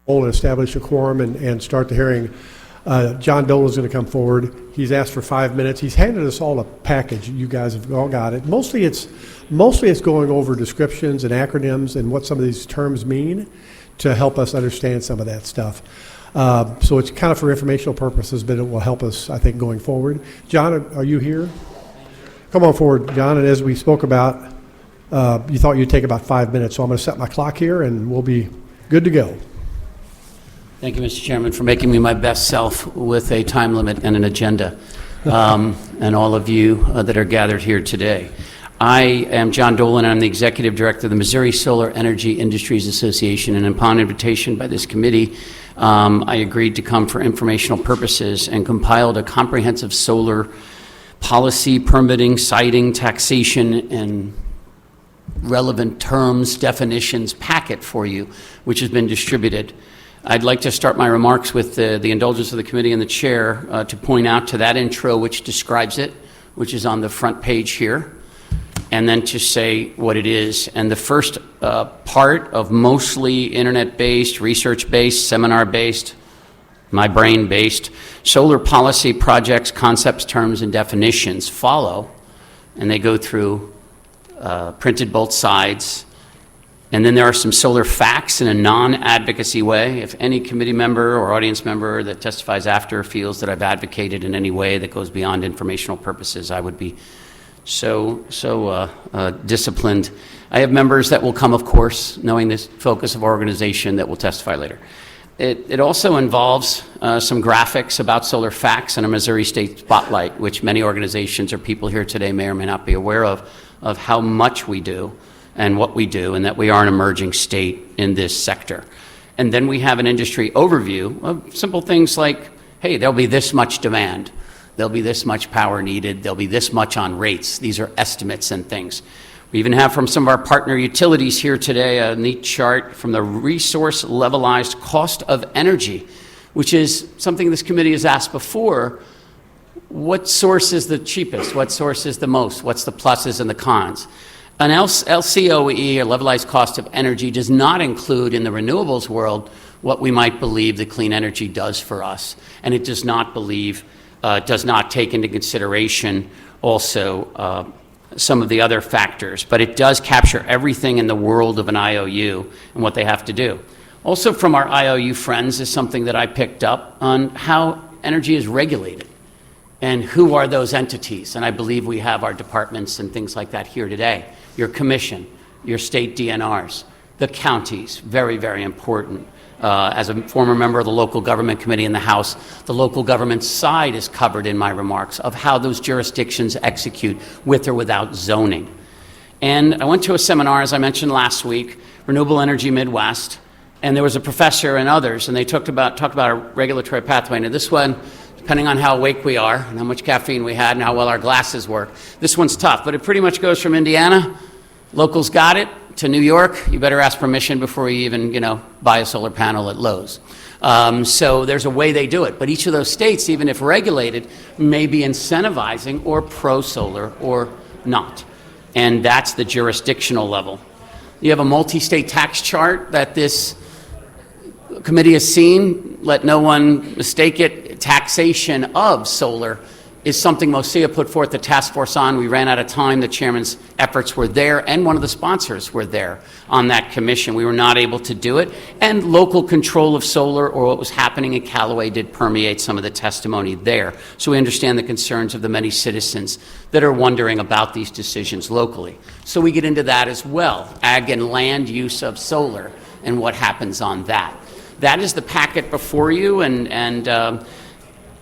and establish a quorum and start the hearing. John Dolan is going to come forward. He's asked for 5 minutes. He's handed us all a package. You guys have all got it. Mostly it's going over descriptions and acronyms and what some of these terms mean to help us understand some of that stuff. So it's kind of for informational purposes, but it will help us, I think, going forward. John, are you here? Come on forward, John. And as we spoke about, you thought you'd take about 5 minutes, so I'm going to set my clock here, and we'll be good to go. Thank you, Mr. Chairman, for making me my best self with a time limit and an agenda, and all of you that are gathered here today. I am John Dolan, and I'm the Executive Director of the Missouri Solar Energy Industries Association, and upon invitation by this committee, I agreed to come for informational purposes and compiled a comprehensive solar policy, permitting, siting, taxation, and relevant terms, definitions packet for you, which has been distributed. I'd like to start my remarks with the indulgence of the committee and the chair to point out to that intro which describes it, which is on the front page here, and then to say what it is. And the first part of mostly internet-based, research-based, seminar-based, my brain-based, solar policy projects, concepts, terms, and definitions follow, and they go through printed both sides. And then there are some solar facts in a non-advocacy way. If any committee member or audience member that testifies after feels that I've advocated in any way that goes beyond informational purposes, I would be so disciplined. I have members that will come, of course, knowing this focus of our organization, that will testify later. It also involves some graphics about solar facts and a Missouri State Spotlight, which many organizations or people here today may or may not be aware of how much we do and what we do, and that we are an emerging state in this sector. And then we have an industry overview of simple things like, hey, there'll be this much demand, there'll be this much power needed, there'll be this much on rates. These are estimates and things. We even have from some of our partner utilities here today a neat chart from the resource levelized cost of energy, which is something this committee has asked before. What source is the cheapest? What source is the most? What's the pluses and the cons? An LCOE, or levelized cost of energy, does not include in the renewables world what we might believe that clean energy does for us. And it does not take into consideration also some of the other factors, but it does capture everything in the world of an IOU and what they have to do. Also from our IOU friends is something that I picked up on how energy is regulated and who are those entities. And I believe we have our departments and things like that here today. Your commission, your state DNRs, the counties, very, very important. As a former member of the local government committee in the House, the local government side is covered in my remarks of how those jurisdictions execute with or without zoning. And I went to a seminar, as I mentioned last week, Renewable Energy Midwest, and there was a professor and others, and they talked about a regulatory pathway. Now this one, depending on how awake we are and how much caffeine we had and how well our glasses work, this one's tough, but it pretty much goes from Indiana, locals got it, to New York, you better ask permission before you even, buy a solar panel at Lowe's. So there's a way they do it. But each of those states, even if regulated, may be incentivizing or pro-solar or not. And that's the jurisdictional level. You have a multi-state tax chart that this committee has seen. Let no one mistake it. Taxation of solar is something MOSIA put forth the task force on. We ran out of time. The chairman's efforts were there, and one of the sponsors were there on that commission. We were not able to do it, and local control of solar or what was happening in Callaway did permeate some of the testimony there. So we understand the concerns of the many citizens that are wondering about these decisions locally. So we get into that as well, ag and land use of solar and what happens on that. That is the packet before you, and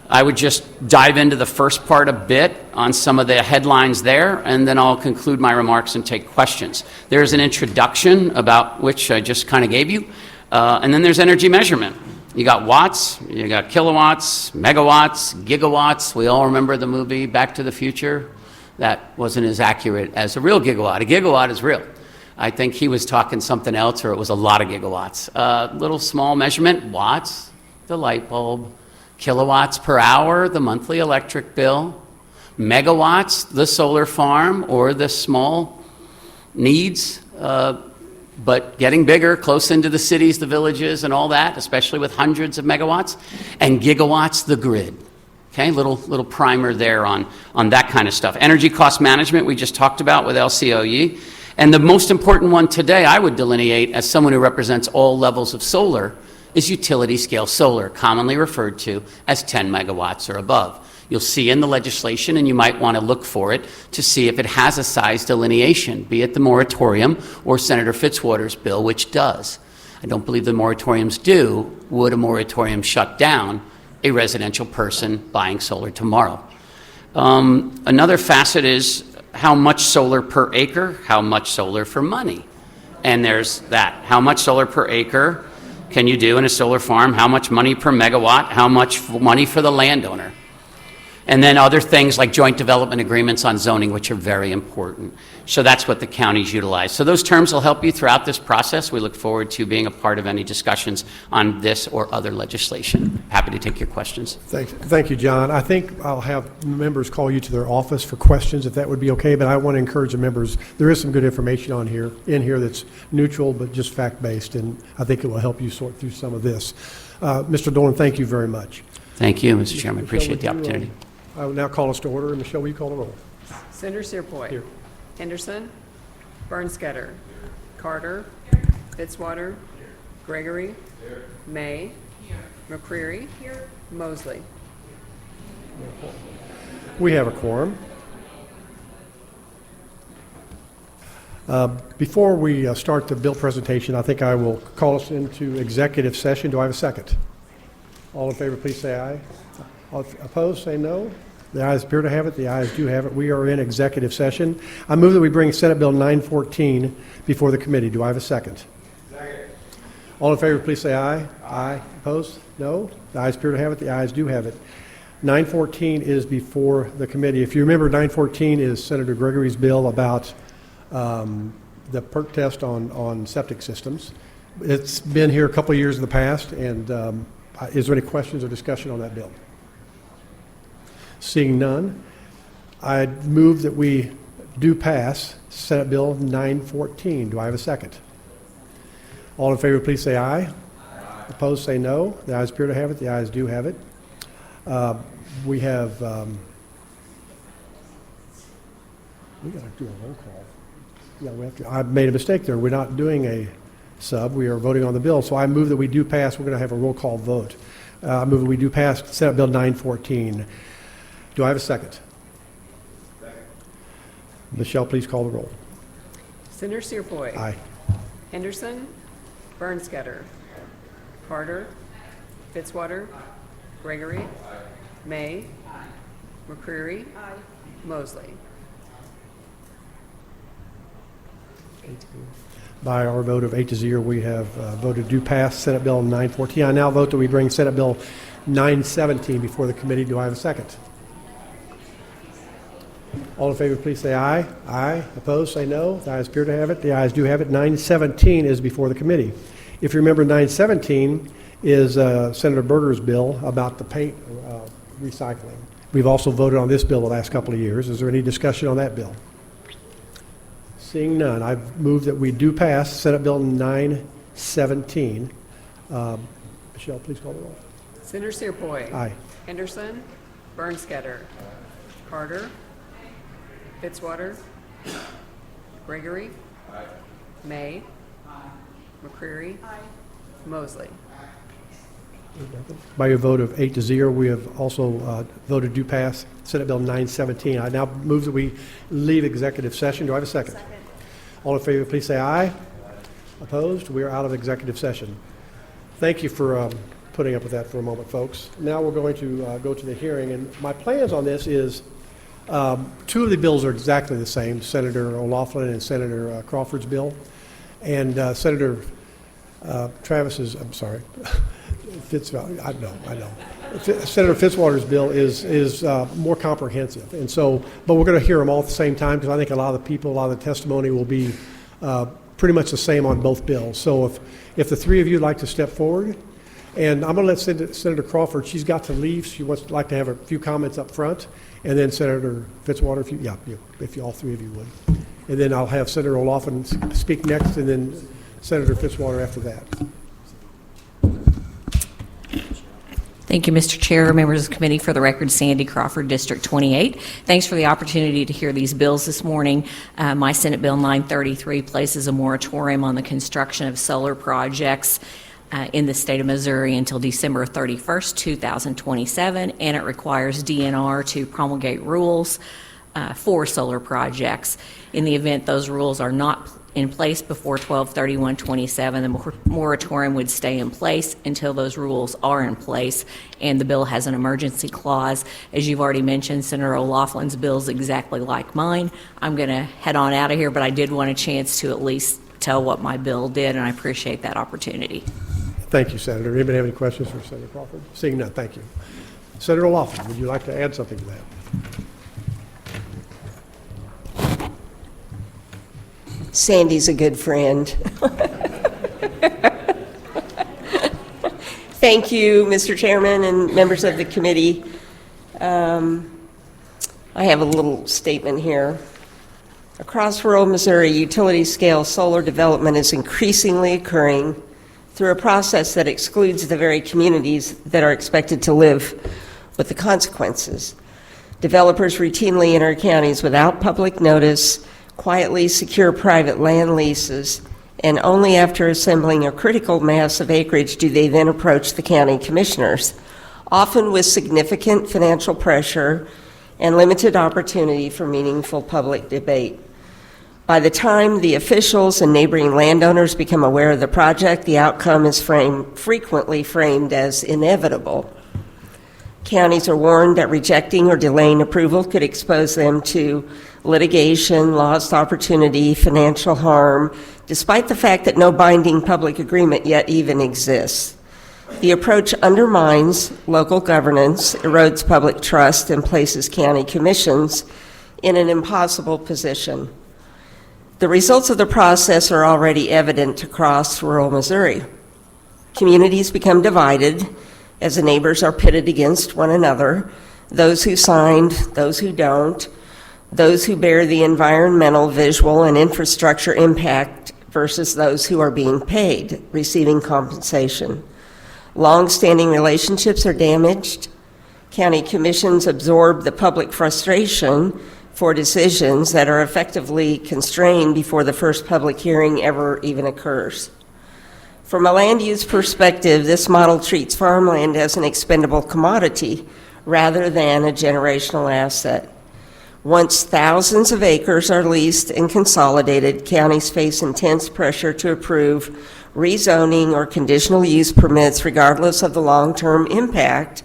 I would just dive into the first part a bit on some of the headlines there, and then I'll conclude my remarks and take questions. There's an introduction about which I just kind of gave you, and then there's energy measurement. You got watts, you got kilowatts, megawatts, gigawatts. We all remember the movie Back to the Future. That wasn't as accurate as a real gigawatt. A gigawatt is real. I think he was talking something else, or it was a lot of gigawatts. Little small measurement, watts, the light bulb. Kilowatts per hour, the monthly electric bill. Megawatts, the solar farm or the small needs. but getting bigger, close into the cities, the villages, and all that, especially with hundreds of megawatts, and gigawatts, the grid. Okay, little primer there on that kind of stuff. Energy cost management, we just talked about with LCOE. And the most important one today, I would delineate as someone who represents all levels of solar, is utility scale solar, commonly referred to as 10 megawatts or above. You'll see in the legislation, and you might want to look for it to see if it has a size delineation, be it the moratorium or Senator Fitzwater's bill, which does. I don't believe the moratoriums do. Would a moratorium shut down a residential person buying solar tomorrow? Another facet is how much solar per acre, how much solar for money. And there's that. How much solar per acre can you do in a solar farm? How much money per megawatt? How much money for the landowner? And then other things like joint development agreements on zoning, which are very important. So that's what the counties utilize. So those terms will help you throughout this process. We look forward to being a part of any discussions on this or other legislation. Happy to take your questions. Thank you, John. I think I'll have members call you to their office for questions, if that would be okay, but I want to encourage the members. There is some good information in here that's neutral but just fact-based, and I think it will help you sort through some of this. Mr. Dolan, thank you very much. Thank you, Mr. Chairman. Appreciate the opportunity. I will now call us to order. Michelle, will you call the roll? Senator Searpoy. Here. Henderson. Bernstetter. Carter. Fitzwater. Gregory. May. McCreary. Mosley. We have a quorum. Before we start the bill presentation, I think I will call us into executive session. Do I have a second? All in favor, please say aye. All opposed, say no. The ayes appear to have it. The ayes do have it. We are in executive session. I move that we bring Senate Bill 914 before the committee. Do I have a second? Second. All in favor, please say aye. Aye. Opposed? No. The ayes appear to have it. The ayes do have it. 914 is before the committee. If you remember, 914 is Senator Gregory's bill about the perk test on septic systems. It's been here a couple of years in the past, and is there any questions or discussion on that bill? Seeing none, I move that we do pass Senate Bill 914. Do I have a second? All in favor, please say aye. Aye. Opposed, say no. The ayes appear to have it. The ayes do have it. We have, we got to do a roll call. Yeah, we have to. I made a mistake there. We're not doing a sub. We are voting on the bill. So I move that we do pass. We're going to have a roll call vote. I move that we do pass Senate Bill 914. Do I have a second? Second. Michelle, please call the roll. Senator Searpoy. Aye. Henderson. Bernstetter. Carter. Fitzwater. Gregory. May. McCreary. Mosley. By our vote of 8-0, we have voted to pass Senate Bill 914. I now vote that we bring Senate Bill 917 before the committee. Do I have a second? All in favor, please say aye. Aye. Opposed, say no. The ayes appear to have it. The ayes do have it. 917 is before the committee. If you remember, 917 is Senator Berger's bill about the paint recycling. We've also voted on this bill the last couple of years. Is there any discussion on that bill? Seeing none, I move that we do pass Senate Bill 917. Michelle, please call the roll. Senator Searpoy. Aye. Henderson. Bernstetter. Carter. Fitzwater. Gregory. May. McCreary. Mosley. By your vote of 8-0, we have also voted to pass Senate Bill 917. I now move that we leave executive session. Do I have a second? Second. All in favor, please say aye. Opposed? We are out of executive session. Thank you for putting up with that for a moment, folks. Now we're going to go to the hearing, and my plans on this is two of the bills are exactly the same, Senator O'Loughlin and Senator Crawford's bill, and Senator Travis's, I'm sorry, I know. Senator Fitzwater's bill is more comprehensive, and so, but we're going to hear them all at the same time because I think a lot of the people, a lot of the testimony will be pretty much the same on both bills. So if the three of you would like to step forward, and I'm going to let Senator Crawford, she's got to leave. She wants to like to have a few comments up front, and then Senator Fitzwater, if you all three of you would. And then I'll have Senator O'Loughlin speak next, and then Senator Fitzwater after that. Thank you, Mr. Chair, members of the committee. For the record, Sandy Crawford, District 28. Thanks for the opportunity to hear these bills this morning. My Senate Bill 933 places a moratorium on the construction of solar projects in the state of Missouri until December 31st, 2027, and it requires DNR to promulgate rules for solar projects. In the event those rules are not in place before 12/31/27, the moratorium would stay in place until those rules are in place, and the bill has an emergency clause. As you've already mentioned, Senator O'Loughlin's bill is exactly like mine. I'm going to head on out of here, but I did want a chance to at least tell what my bill did, and I appreciate that opportunity. Thank you, Senator. Anybody have any questions for Senator Crawford? Seeing none, thank you. Senator O'Loughlin, would you like to add something to that? Sandy's a good friend. Thank you, Mr. Chairman and members of the committee. I have a little statement here. Across rural Missouri, utility-scale solar development is increasingly occurring through a process that excludes the very communities that are expected to live with the consequences. Developers routinely enter counties without public notice, quietly secure private land leases, and only after assembling a critical mass of acreage do they then approach the county commissioners, often with significant financial pressure and limited opportunity for meaningful public debate. By the time the officials and neighboring landowners become aware of the project, the outcome is frequently framed as inevitable. Counties are warned that rejecting or delaying approval could expose them to litigation, lost opportunity, financial harm, despite the fact that no binding public agreement yet even exists. The approach undermines local governance, erodes public trust, and places county commissions in an impossible position. The results of the process are already evident across rural Missouri. Communities become divided as the neighbors are pitted against one another, those who signed, those who don't, those who bear the environmental, visual, and infrastructure impact versus those who are being paid, receiving compensation. Long-standing relationships are damaged. County commissions absorb the public frustration for decisions that are effectively constrained before the first public hearing ever even occurs. From a land use perspective, this model treats farmland as an expendable commodity rather than a generational asset. Once thousands of acres are leased and consolidated, counties face intense pressure to approve rezoning or conditional use permits regardless of the long-term impact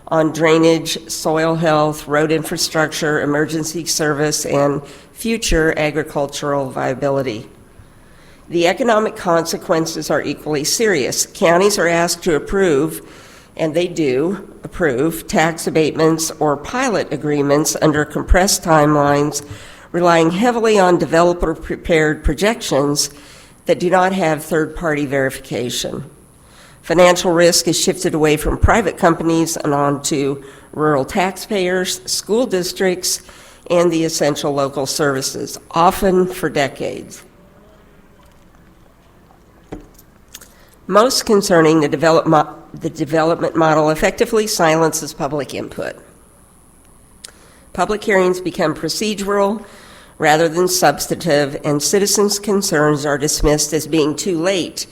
on drainage, soil health, road infrastructure, emergency service, and future agricultural viability. The economic consequences are equally serious. Counties are asked to approve, and they do approve, tax abatements or pilot agreements under compressed timelines, relying heavily on developer-prepared projections that do not have third-party verification. Financial risk is shifted away from private companies and onto rural taxpayers, school districts, and the essential local services, often for decades. Most concerning, the development model effectively silences public input. Public hearings become procedural rather than substantive, and citizens' concerns are dismissed as being too late,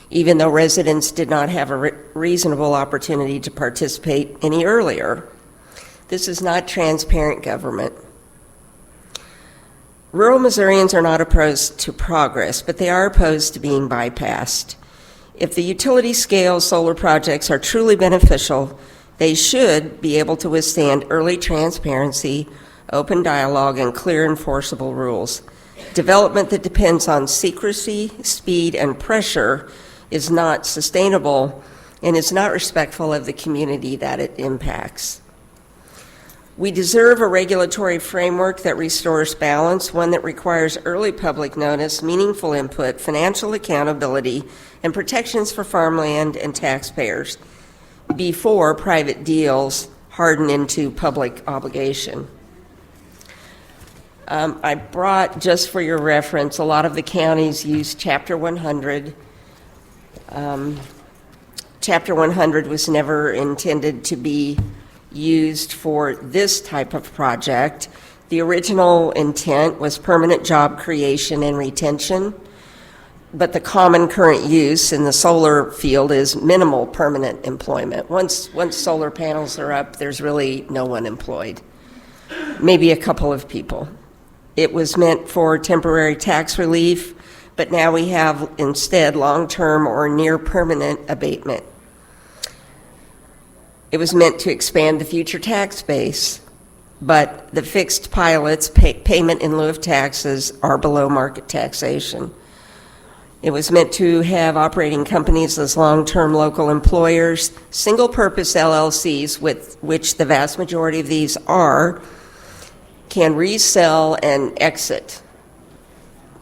even though residents did not have a reasonable opportunity to participate any earlier. This is not transparent government. Rural Missourians are not opposed to progress, but they are opposed to being bypassed. If the utility-scale solar projects are truly beneficial, they should be able to withstand early transparency, open dialogue, and clear enforceable rules. Development that depends on secrecy, speed, and pressure is not sustainable and is not respectful of the community that it impacts. We deserve a regulatory framework that restores balance, one that requires early public notice, meaningful input, financial accountability, and protections for farmland and taxpayers before private deals harden into public obligation. I brought, just for your reference, a lot of the counties use Chapter 100. Chapter 100 was never intended to be used for this type of project. The original intent was permanent job creation and retention, but the common current use in the solar field is minimal permanent employment. Once solar panels are up, there's really no one employed, maybe a couple of people. It was meant for temporary tax relief, but now we have instead long-term or near-permanent abatement. It was meant to expand the future tax base, but the fixed pilots, payment in lieu of taxes, are below market taxation. It was meant to have operating companies as long-term local employers, single-purpose LLCs, with which the vast majority of these are, can resell and exit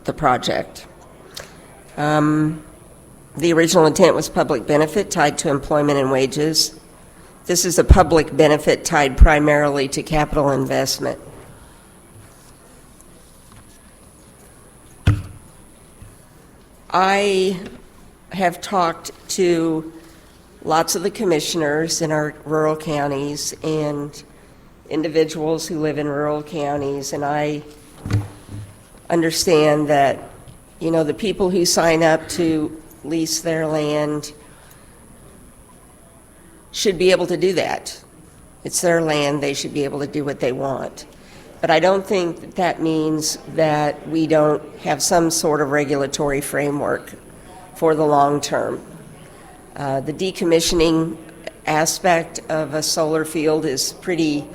the project. The original intent was public benefit tied to employment and wages. This is a public benefit tied primarily to capital investment. I have talked to lots of the commissioners in our rural counties and individuals who live in rural counties, and I understand that, you know, the people who sign up to lease their land should be able to do that. It's their land, they should be able to do what they want. But I don't think that that means that we don't have some sort of regulatory framework for the long term. The decommissioning aspect of a solar field is pretty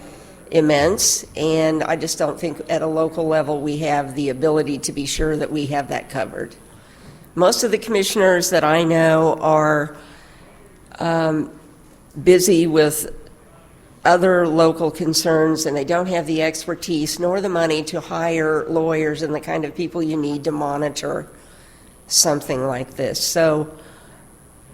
immense, and I just don't think at a local level we have the ability to be sure that we have that covered. Most of the commissioners that I know are busy with other local concerns, and they don't have the expertise nor the money to hire lawyers and the kind of people you need to monitor something like this. So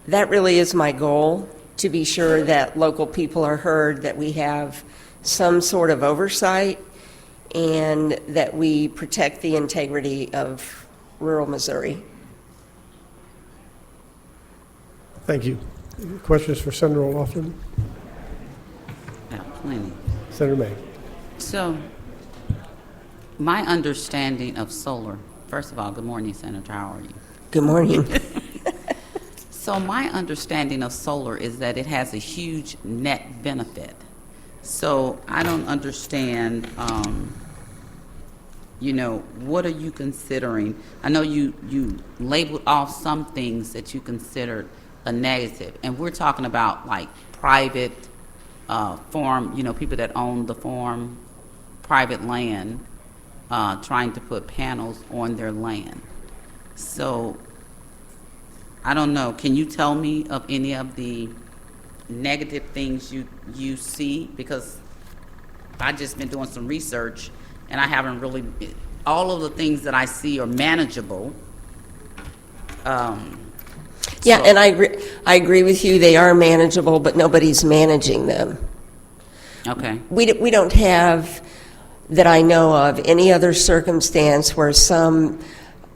that really is my goal, to be sure that local people are heard, that we have some sort of oversight, and that we protect the integrity of rural Missouri. Thank you. Questions for Senator O'Loughlin? Plenty. Senator May. So, my understanding of solar, first of all, good morning, Senator, how are you? Good morning. So my understanding of solar is that it has a huge net benefit. So I don't understand, you know, what are you considering? I know you labeled off some things that you considered a negative, and we're talking about like private farm, you know, people that own the farm, private land, trying to put panels on their land. So I don't know, can you tell me of any of the negative things you see? Because I've just been doing some research and I haven't really, all of the things that I see are manageable. Yeah, So- and I agree with you, they are manageable, but nobody's managing them. Okay. We don't have, that I know of, any other circumstance where some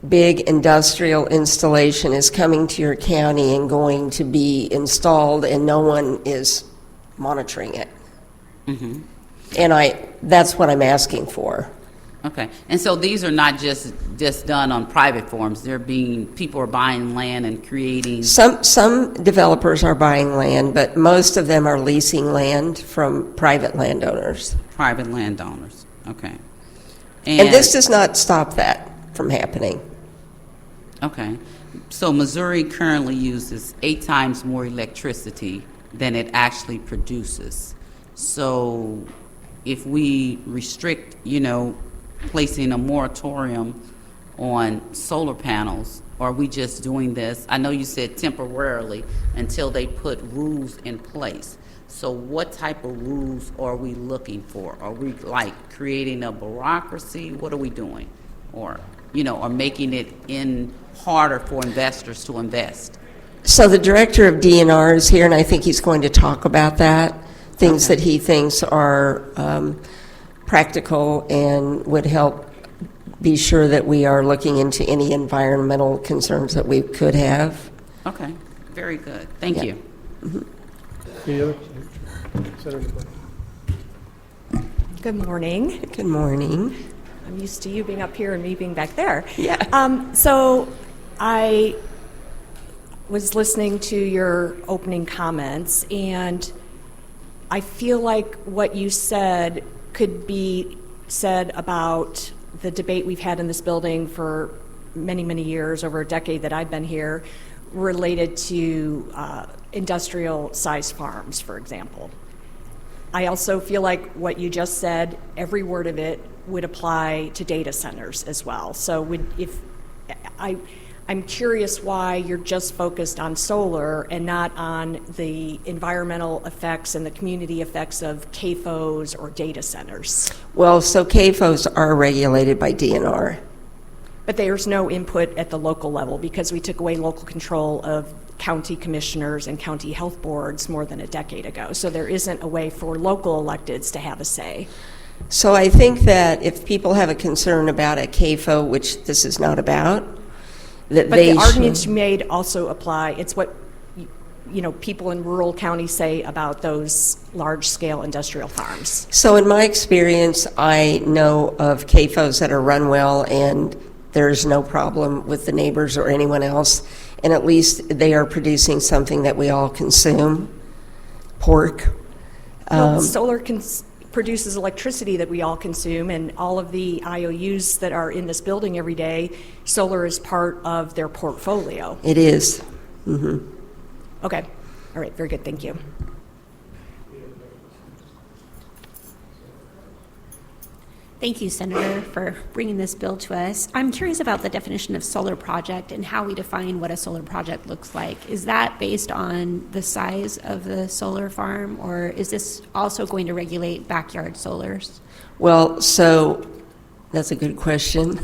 big industrial installation is coming to your county and going to be installed and no one is monitoring it. Mm-hmm. And that's what I'm asking for. Okay, and so these are not just done on private farms. People are buying land and creating. Some developers are buying land, but most of them are leasing land from private landowners. Private landowners, okay. And this does not stop that from happening. Okay, so Missouri currently uses 8 times more electricity than it actually produces. So if we restrict, you know, placing a moratorium on solar panels, or are we just doing this, I know you said temporarily, until they put rules in place. So what type of rules are we looking for? Are we like creating a bureaucracy? What are we doing? Or, you know, or making it harder for investors to invest? So the director of DNR is here, and I think he's going to talk about that, things Okay. that he thinks are practical and would help be sure that we are looking into any environmental concerns that we could have. Okay, very good. Thank Yeah. you. Any other? Senator Blaine. Good morning. Good morning. I'm used to you being up here and me being back there. Yeah. So I was listening to your opening comments, and I feel like what you said could be said about the debate we've had in this building for many, many years, over a decade that I've been here, related to industrial-sized farms, for example. I also feel like what you just said, every word of it would apply to data centers as well. So I'm curious why you're just focused on solar and not on the environmental effects and the community effects of CAFOs or data centers. Well, so CAFOs are regulated by DNR. But there's no input at the local level because we took away local control of county commissioners and county health boards more than a decade ago. So there isn't a way for local electeds to have a say. So I think that if people have a concern about a CAFO, which this is not about, that But they the arguments should. you made also apply. It's what people in rural counties say about those large-scale industrial farms. So in my experience, I know of CAFOs that are run well and there's no problem with the neighbors or anyone else, and at least they are producing something that we all consume, pork. Well, solar produces electricity that we all consume, and all of the IOUs that are in this building every day, solar is part of their portfolio. It is. Okay. All right. Very good. Thank you. Thank you, Senator, for bringing this bill to us. I'm curious about the definition of solar project and how we define what a solar project looks like. Is that based on the size of the solar farm, or is this also going to regulate backyard solars? Well, so that's a good question.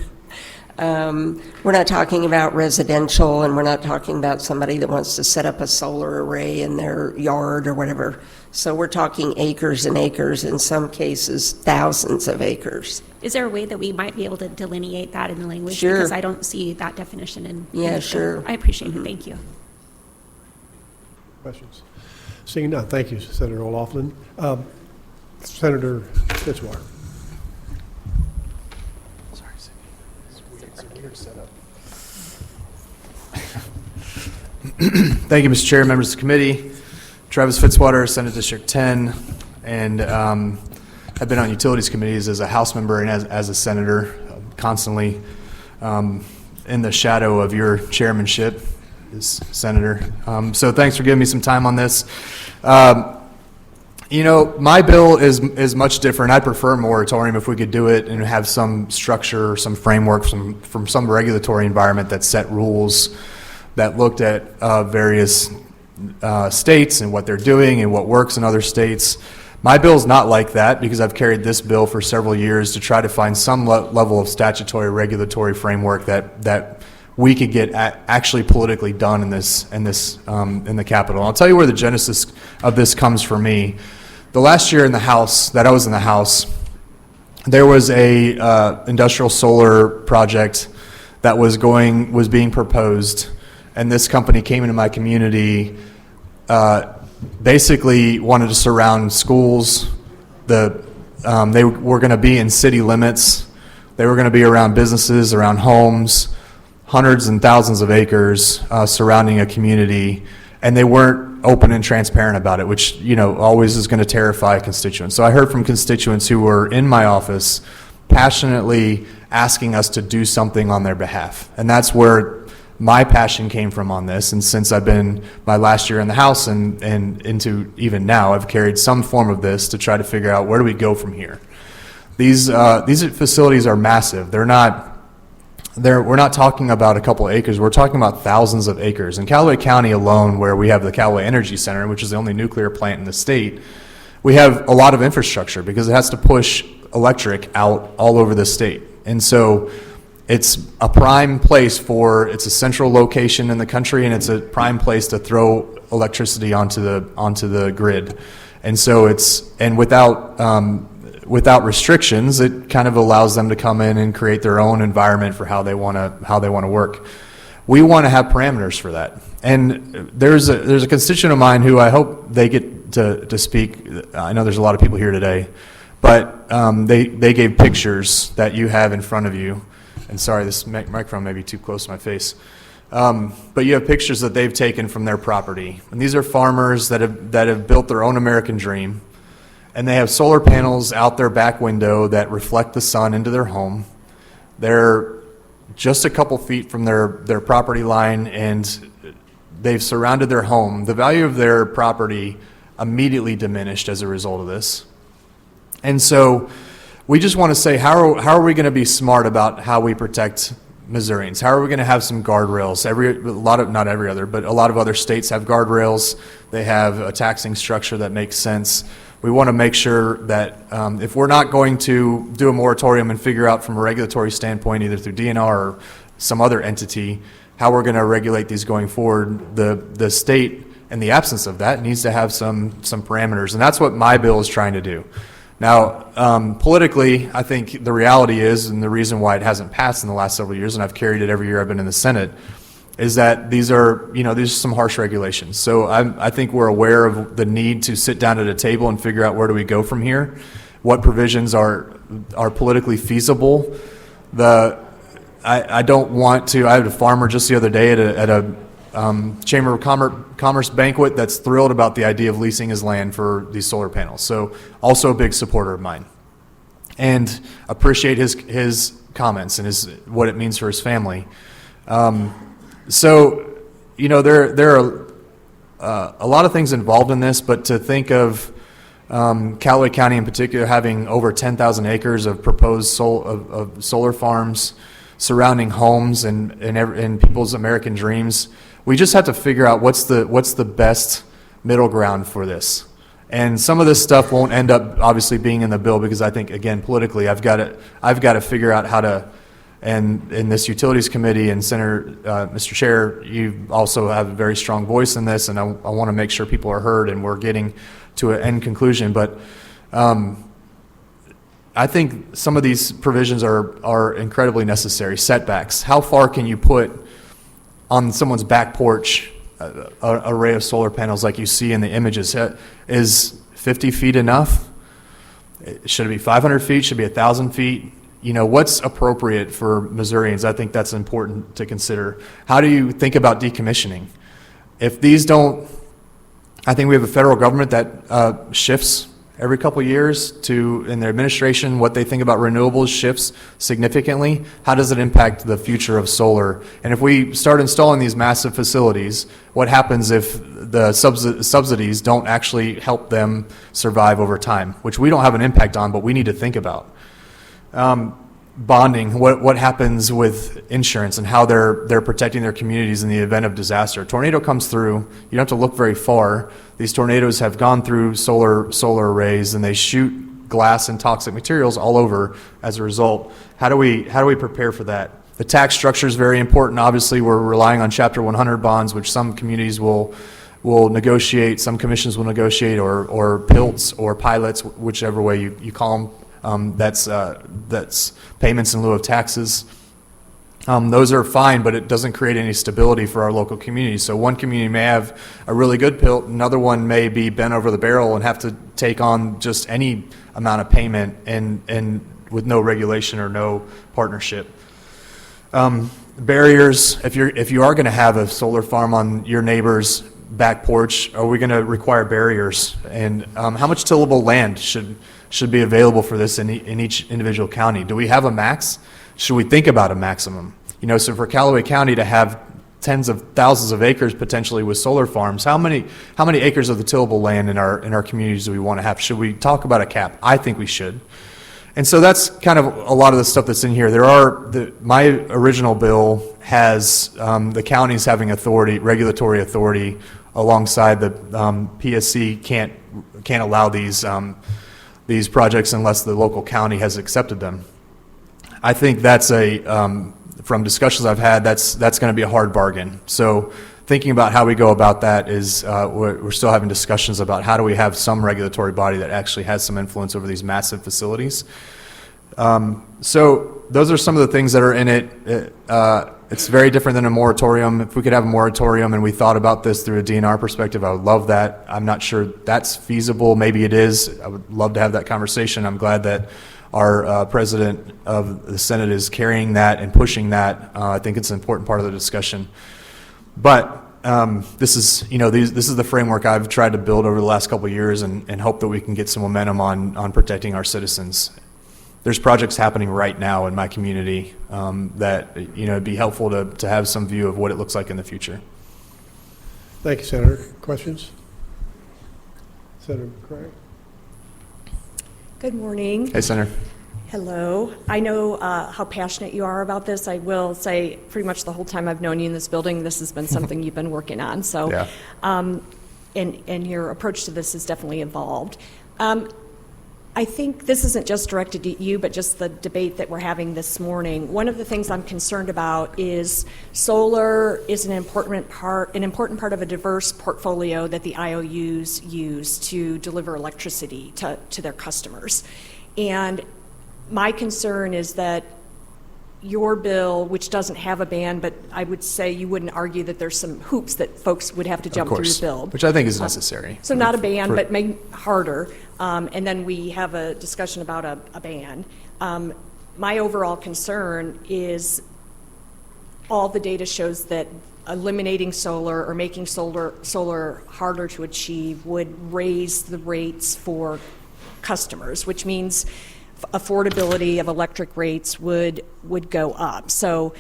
We're not talking about residential, and we're not talking about somebody that wants to set up a solar array in their yard or whatever. So we're talking acres and acres, in some cases thousands of acres. Is there a way that we might be able to delineate that in the language? Sure. Because I don't see that definition in Yeah, this bill. sure. I appreciate it. Thank you. Questions? Seeing none, thank you, Senator O'Loughlin. Senator Fitzwater. Thank you, Mr. Chair, members of the committee. Travis Fitzwater, Senate District 10, and I've been on utilities committees as a House member and as a senator, constantly in the shadow of your chairmanship as senator. So thanks for giving me some time on this. My bill is much different. I'd prefer a moratorium if we could do it and have some structure, some framework from some regulatory environment that set rules that looked at various states and what they're doing and what works in other states. My bill's not like that because I've carried this bill for several years to try to find some level of statutory regulatory framework that we could get actually politically done in the Capitol. I'll tell you where the genesis of this comes for me. The last year in the House, that I was in the House, there was a industrial solar project that was being proposed, and this company came into my community, basically wanted to surround schools. They were going to be in city limits. They were going to be around businesses, around homes, hundreds and thousands of acres surrounding a community, and they weren't open and transparent about it, which always is going to terrify constituents. So I heard from constituents who were in my office passionately asking us to do something on their behalf, and that's where my passion came from on this. And since I've been my last year in the House and into even now, I've carried some form of this to try to figure out where do we go from here. These facilities are massive. We're not talking about a couple of acres. We're talking about thousands of acres. In Callaway County alone, where we have the Callaway Energy Center, which is the only nuclear plant in the state, we have a lot of infrastructure because it has to push electric out all over the state. And so it's a prime place it's a central location in the country, and it's a prime place to throw electricity onto the grid. And so without without restrictions, it kind of allows them to come in and create their own environment for how they want to work. We want to have parameters for that. And there's a constituent of mine who I hope they get to speak. I know there's a lot of people here today, but they gave pictures that you have in front of you. And sorry, this microphone may be too close to my face. But you have pictures that they've taken from their property. And these are farmers that have built their own American dream. And they have solar panels out their back window that reflect the sun into their home. They're just a couple feet from their property line, and they've surrounded their home. The value of their property immediately diminished as a result of this. And so we just want to say, how are we going to be smart about how we protect Missourians? How are we going to have some guardrails? Not every other, but a lot of other states have guardrails. They have a taxing structure that makes sense. We want to make sure that if we're not going to do a moratorium and figure out from a regulatory standpoint, either through DNR or some other entity, how we're going to regulate these going forward, the state, in the absence of that, needs to have some parameters. And that's what my bill is trying to do. Now, politically, I think the reality is, and the reason why it hasn't passed in the last several years, and I've carried it every year I've been in the Senate, is that these are some harsh regulations. So I think we're aware of the need to sit down at a table and figure out where do we go from here, what provisions are politically feasible. I don't want to. I had a farmer just the other day at a Chamber of Commerce banquet that's thrilled about the idea of leasing his land for these solar panels. So also a big supporter of mine, and appreciate his comments and what it means for his family. So, there are a lot of things involved in this, but to think of Callaway County in particular having over 10,000 acres of proposed solar farms surrounding homes and people's American dreams, we just have to figure out what's the best middle ground for this. And some of this stuff won't end up obviously being in the bill because I think, again, politically, I've got to figure out how to. And in this Utilities Committee, and Senator, Mr. Chair, you also have a very strong voice in this, and I want to make sure people are heard and we're getting to an end conclusion. But I think some of these provisions are incredibly necessary. Setbacks. How far can you put on someone's back porch an array of solar panels like you see in the images? Is 50 feet enough? Should it be 500 feet? Should it be 1,000 feet? What's appropriate for Missourians? I think that's important to consider. How do you think about decommissioning? If these don't, I think we have a federal government that shifts every couple of years in their administration. What they think about renewables shifts significantly. How does it impact the future of solar? And if we start installing these massive facilities, what happens if the subsidies don't actually help them survive over time, which we don't have an impact on, but we need to think about? Bonding, what happens with insurance and how they're protecting their communities in the event of disaster. A tornado comes through, you don't have to look very far. These tornadoes have gone through solar arrays, and they shoot glass and toxic materials all over as a result. How do we prepare for that? The tax structure is very important. Obviously, we're relying on Chapter 100 bonds, which some communities will negotiate, some commissions will negotiate, or PILTs or pilots, whichever way you call them. That's payments in lieu of taxes. Those are fine, but it doesn't create any stability for our local community. So one community may have a really good PILT, another one may be bent over the barrel and have to take on just any amount of payment and with no regulation or no partnership. Barriers, if you are going to have a solar farm on your neighbor's back porch, are we going to require barriers? And how much tillable land should be available for this in each individual county? Do we have a max? Should we think about a maximum? So for Callaway County to have tens of thousands of acres potentially with solar farms, how many acres of the tillable land in our communities do we want to have? Should we talk about a cap? I think we should. And so that's kind of a lot of the stuff that's in here. My original bill has the counties having regulatory authority alongside the PSC can't allow these projects unless the local county has accepted them. I think that's from discussions I've had, that's going to be a hard bargain. So thinking about how we go about that is we're still having discussions about how do we have some regulatory body that actually has some influence over these massive facilities. So those are some of the things that are in it. It's very different than a moratorium. If we could have a moratorium and we thought about this through a DNR perspective, I would love that. I'm not sure that's feasible. Maybe it is. I would love to have that conversation. I'm glad that our president of the Senate is carrying that and pushing that. I think it's an important part of the discussion. But this is, this is the framework I've tried to build over the last couple of years and hope that we can get some momentum on protecting our citizens. There's projects happening right now in my community that, it'd be helpful to have some view of what it looks like in the future. Thank you, Senator. Questions? Senator McCray? Good morning. Hey, Senator. Hello. I know how passionate you are about this. I will say pretty much the whole time I've known you in this building, this has been something you've been working on. So, Yeah. And your approach to this has definitely evolved. I think this isn't just directed at you, but just the debate that we're having this morning. One of the things I'm concerned about is solar is an important part of a diverse portfolio that the IOUs use to deliver electricity to their customers. And my concern is that your bill, which doesn't have a ban, but I would say you wouldn't argue that there's some hoops that folks would have to jump through to build. Which I think is necessary. So not a ban, but make harder. And then we have a discussion about a ban. My overall concern is all the data shows that eliminating solar or making solar harder to achieve would raise the rates for customers, which means affordability of electric rates would go up. So,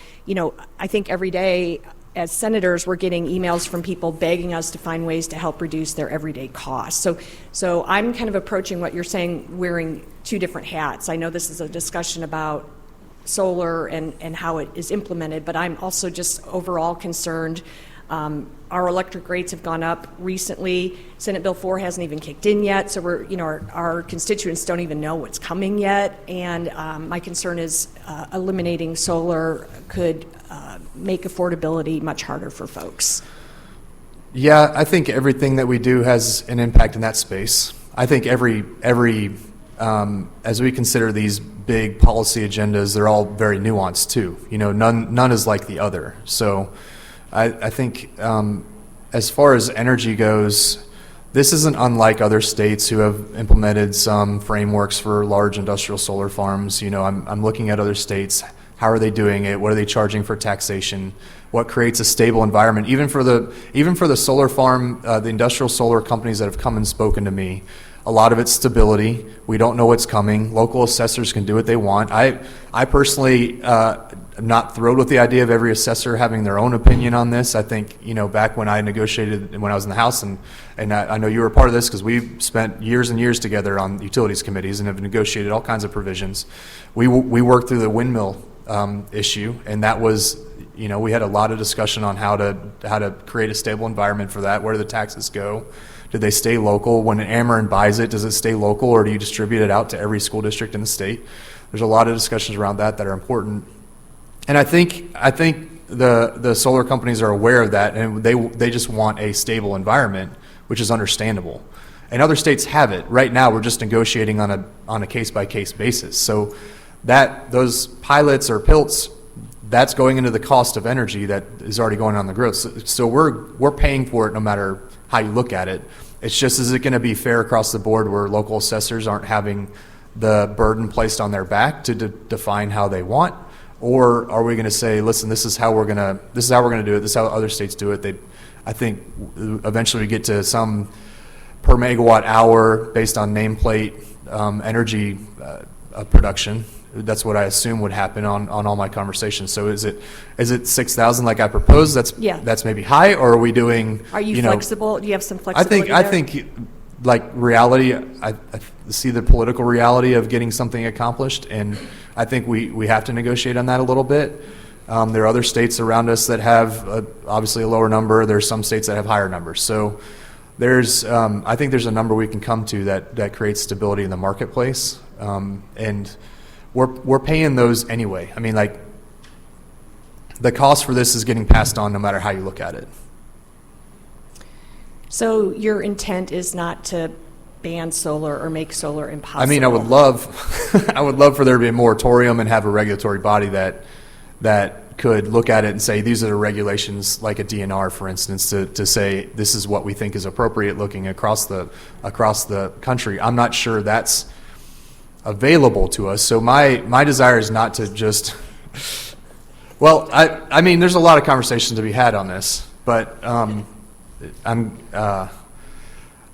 I think every day as senators, we're getting emails from people begging us to find ways to help reduce their everyday costs. So I'm kind of approaching what you're saying, wearing two different hats. I know this is a discussion about solar and how it is implemented, but I'm also just overall concerned. Our electric rates have gone up recently. Senate Bill 4 hasn't even kicked in yet, so our constituents don't even know what's coming yet. And my concern is eliminating solar could make affordability much harder for folks. Yeah, I think everything that we do has an impact in that space. I think every as we consider these big policy agendas, they're all very nuanced too. None is like the other. So I think as far as energy goes, this isn't unlike other states who have implemented some frameworks for large industrial solar farms. I'm looking at other states. How are they doing it? What are they charging for taxation? What creates a stable environment? Even for the solar farm, the industrial solar companies that have come and spoken to me, a lot of it's stability. We don't know what's coming. Local assessors can do what they want. I personally am not thrilled with the idea of every assessor having their own opinion on this. I think, back when I negotiated, when I was in the House, and I know you were a part of this because we spent years and years together on utilities committees and have negotiated all kinds of provisions. We worked through the windmill issue, and that was, we had a lot of discussion on how to create a stable environment for that. Where do the taxes go? Do they stay local? When an Ameren buys it, does it stay local, or do you distribute it out to every school district in the state? There's a lot of discussions around that are important. And I think the solar companies are aware of that, and they just want a stable environment, which is understandable. And other states have it. Right now, we're just negotiating on a case-by-case basis. So those pilots or PILTs, that's going into the cost of energy that is already going on the growth. So we're paying for it no matter how you look at it. It's just, is it going to be fair across the board where local assessors aren't having the burden placed on their back to define how they want? Or are we going to say, listen, this is how we're going to do it. This is how other states do it. I think eventually we get to some per megawatt hour based on nameplate energy production. That's what I assume would happen on all my conversations. So is it 6,000 like I proposed? That's maybe high, or are we doing? Are you flexible? Do you have some flexibility? I think like reality. I see the political reality of getting something accomplished, and I think we have to negotiate on that a little bit. There are other states around us that have obviously a lower number. There's some states that have higher numbers. So I think there's a number we can come to that creates stability in the marketplace, and we're paying those anyway. I mean, like, the cost for this is getting passed on no matter how you look at it. So your intent is not to ban solar or make solar impossible? I mean, I would love, I would love for there to be a moratorium and have a regulatory body that could look at it and say, these are the regulations, like a DNR, for instance, to say this is what we think is appropriate looking across the country. I'm not sure that's available to us. So my desire is not to just, well, I mean, there's a lot of conversations to be had on this, but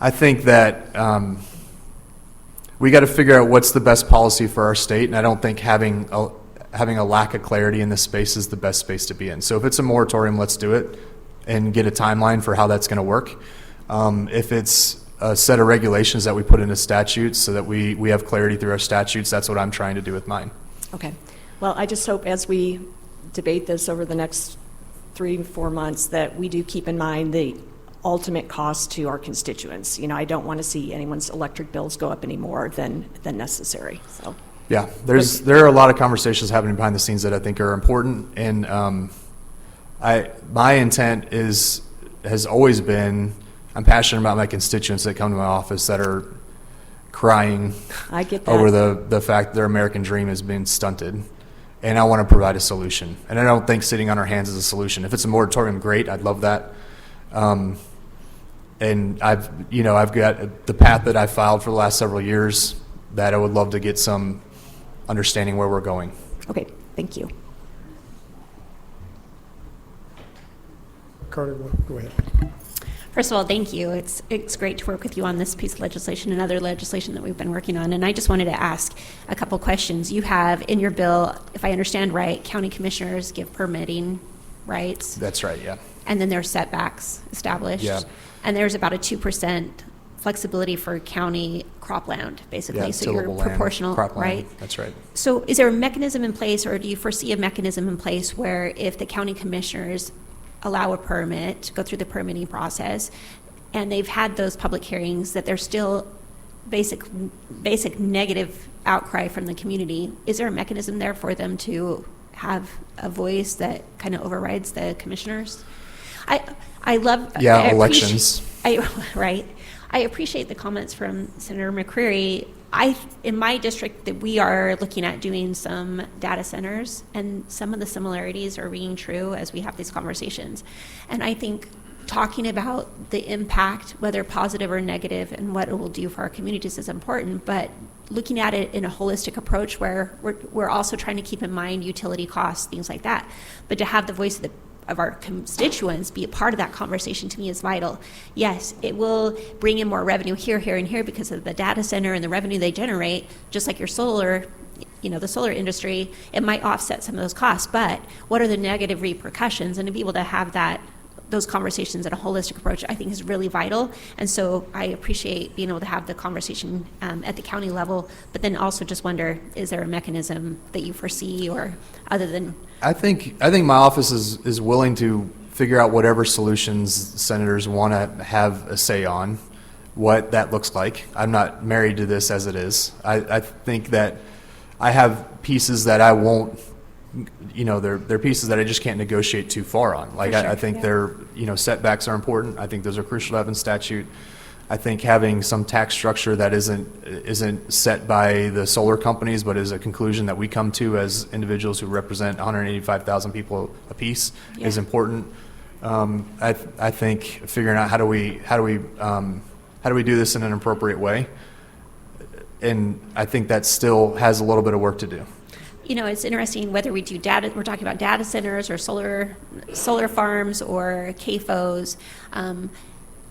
I think that we got to figure out what's the best policy for our state, and I don't think having a lack of clarity in this space is the best space to be in. So if it's a moratorium, let's do it and get a timeline for how that's going to work. If it's a set of regulations that we put into statutes so that we have clarity through our statutes, that's what I'm trying to do with mine. Okay. Well, I just hope as we debate this over the next 3-4 months that we do keep in mind the ultimate cost to our constituents. You know, I don't want to see anyone's electric bills go up any more than necessary. So. Yeah, there are a lot of conversations happening behind the scenes that I think are important, and my intent has always been, I'm passionate about my constituents that come to my office that are crying I get that. over the fact their American dream has been stunted, and I want to provide a solution. And I don't think sitting on our hands is a solution. If it's a moratorium, great, I'd love that. And I've got the path that I filed for the last several years that I would love to get some understanding where we're going. Okay, thank you. Carter, go ahead. First of all, thank you. It's great to work with you on this piece of legislation and other legislation that we've been working on. And I just wanted to ask a couple questions. You have in your bill, if I understand right, county commissioners give permitting rights. That's right, yeah. And then there are setbacks established. Yeah. And there's about a 2% flexibility for county cropland, basically. Yeah, so you're tillable land, proportional, cropland, right? That's right. So is there a mechanism in place, or do you foresee a mechanism in place where if the county commissioners allow a permit, go through the permitting process, and they've had those public hearings, that there's still basic negative outcry from the community, is there a mechanism there for them to have a voice that kind of overrides the commissioners? I love... Yeah, I elections. Right. I appreciate the comments from Senator McCreary. In my district, that we are looking at doing some data centers, and some of the similarities are ringing true as we have these conversations. And I think talking about the impact, whether positive or negative, and what it will do for our communities is important, but looking at it in a holistic approach where we're also trying to keep in mind utility costs, things like that. But to have the voice of our constituents be a part of that conversation, to me, is vital. Yes, it will bring in more revenue here, and here because of the data center and the revenue they generate, just like your solar, the solar industry, it might offset some of those costs, but what are the negative repercussions? And to be able to have those conversations in a holistic approach, I think is really vital. And so I appreciate being able to have the conversation at the county level, but then also just wonder, is there a mechanism that you foresee, or other than... I think my office is willing to figure out whatever solutions senators want to have a say on, what that looks like. I'm not married to this as it is. I think that I have pieces that I won't, they're pieces that I just can't negotiate too far on. Like, For sure, I think yeah. setbacks are important. I think those are crucial to have in statute. I think having some tax structure that isn't set by the solar companies, but is a conclusion that we come to as individuals who represent 185,000 people apiece, is important. I think figuring out how do we do this in an appropriate way, and I think that still has a little bit of work to do. It's interesting whether we do data, we're talking about data centers or solar farms or CAFOs.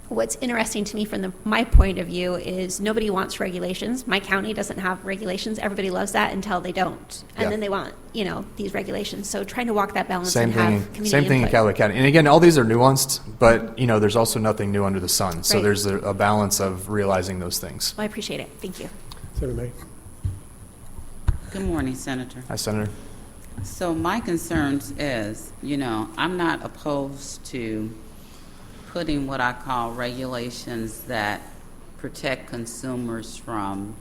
What's interesting to me from my point of view is nobody wants regulations. My county doesn't have regulations. Everybody loves that until they don't. And then they want, these regulations. So trying to walk that balance and have community Same thing in input. Callaway County. And again, all these are nuanced, but, there's also nothing new under the sun. So Right. there's a balance of realizing those things. Well, I appreciate it. Thank you. Senator May. Good morning, Senator. Hi, Senator. So my concerns is, I'm not opposed to putting what I call regulations that protect consumers from,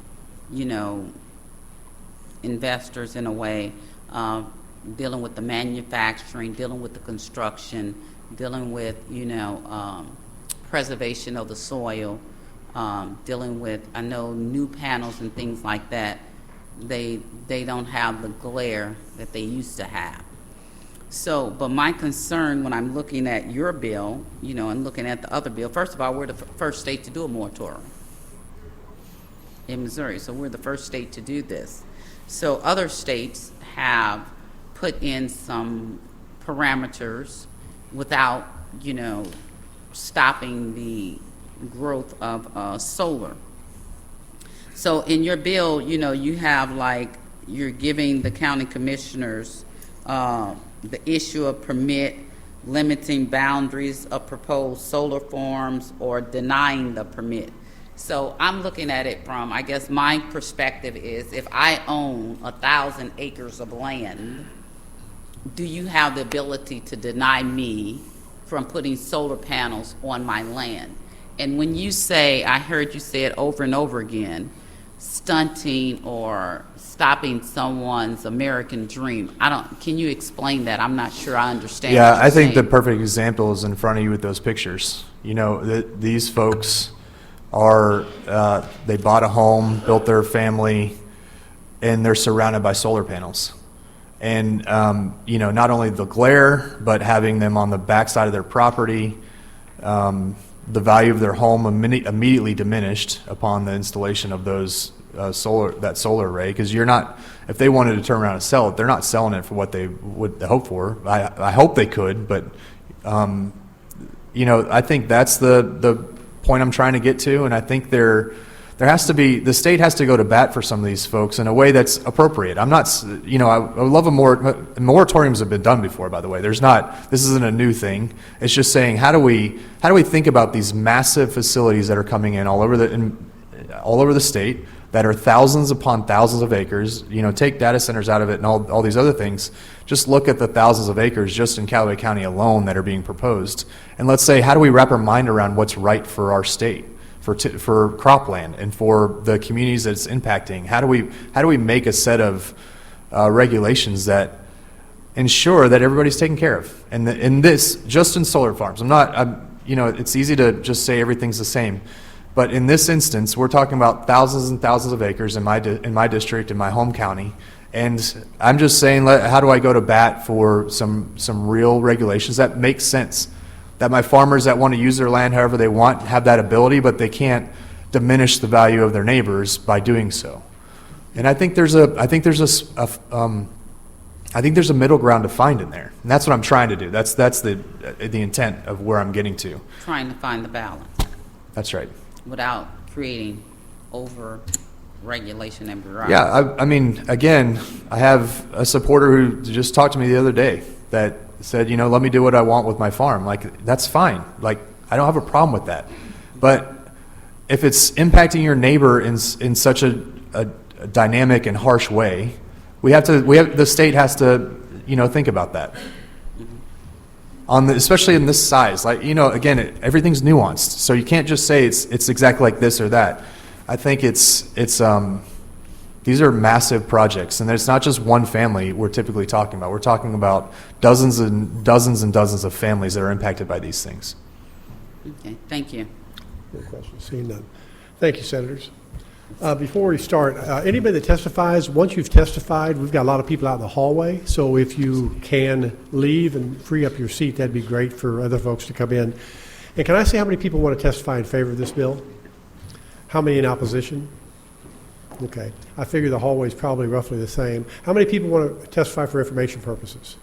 investors in a way, dealing with the manufacturing, dealing with the construction, dealing with, preservation of the soil, dealing with, I know, new panels and things like that, they don't have the glare that they used to have. So, but my concern when I'm looking at your bill, you know, and looking at the other bill, first of all, we're the first state to do a moratorium in Missouri, so we're the first state to do this. So other states have put in some parameters without, you know, stopping the growth of solar. So in your bill, you know, you have like, you're giving the county commissioners the issue of permit, limiting boundaries of proposed solar farms, or denying the permit. So I'm looking at it from, I guess my perspective is, if I own 1,000 acres of land, do you have the ability to deny me from putting solar panels on my land? And when you say, I heard you say it over and over again, stunting or stopping someone's American dream, can you explain that? I'm not sure I understand. Yeah, what you're I think the saying. perfect example is in front of you with those pictures. You know, these folks are, they bought a home, built their family, and they're surrounded by solar panels. And, you know, not only the glare, but having them on the backside of their property, the value of their home immediately diminished upon the installation of those that solar array, because you're not, if they wanted to turn around and sell it, they're not selling it for what they would hope for. I hope they could, but you know, I think that's the point I'm trying to get to, and I think there has to be, the state has to go to bat for some of these folks in a way that's appropriate. I'm not, you know, I would love moratoriums have been done before, by the way. This isn't a new thing. It's just saying, how do we think about these massive facilities that are coming in all over the state, that are thousands upon thousands of acres, you know, take data centers out of it and all these other things. Just look at the thousands of acres just in Callaway County alone that are being proposed. And let's say, how do we wrap our mind around what's right for our state, for cropland, and for the communities that it's impacting? How do we make a set of regulations that ensure that everybody's taken care of? And in this, just in solar farms, you know, it's easy to just say everything's the same. But in this instance, we're talking about thousands and thousands of acres in my district, in my home county, and I'm just saying, how do I go to bat for some real regulations that make sense? That my farmers that want to use their land however they want have that ability, but they can't diminish the value of their neighbors by doing so. And I think there's a middle ground to find in there, and that's what I'm trying to do. That's the intent of where I'm getting to. Trying to find the balance That's right. without creating over-regulation and bureaucracy. Yeah, I mean, again, I have a supporter who just talked to me the other day that said, you know, let me do what I want with my farm. Like, that's fine. Like, I don't have a problem with that. But if it's impacting your neighbor in such a dynamic and harsh way, the state has to, you know, think about that. Especially in this size, like, you know, again, everything's nuanced, so you can't just say it's exactly like this or that. I think these are massive projects, and it's not just one family we're typically talking about. We're talking about dozens and dozens and dozens of families that are impacted by these things. Okay, thank you. No questions, seeing none. Thank you, Senators. Before we start, anybody that testifies, once you've testified, we've got a lot of people out in the hallway, so if you can leave and free up your seat, that'd be great for other folks to come in. And can I say how many people want to testify in favor of this bill? How many in opposition? Okay. I figure the hallway is probably roughly the same. How many people want to testify for information purposes?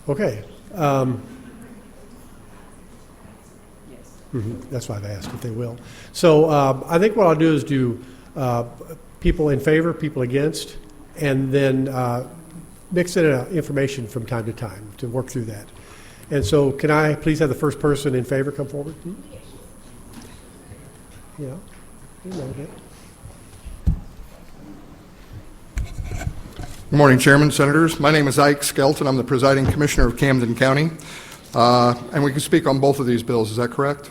Okay. That's why I've asked if they will. So I think what I'll do is do people in favor, people against, and then mix in information from time to time to work through that. And so can I please have the first person in favor come forward? Yeah. You know that. Good morning, Chairman, Senators. My name is Ike Skelton. I'm the presiding commissioner of Camden County. And we can speak on both of these bills. Is that correct?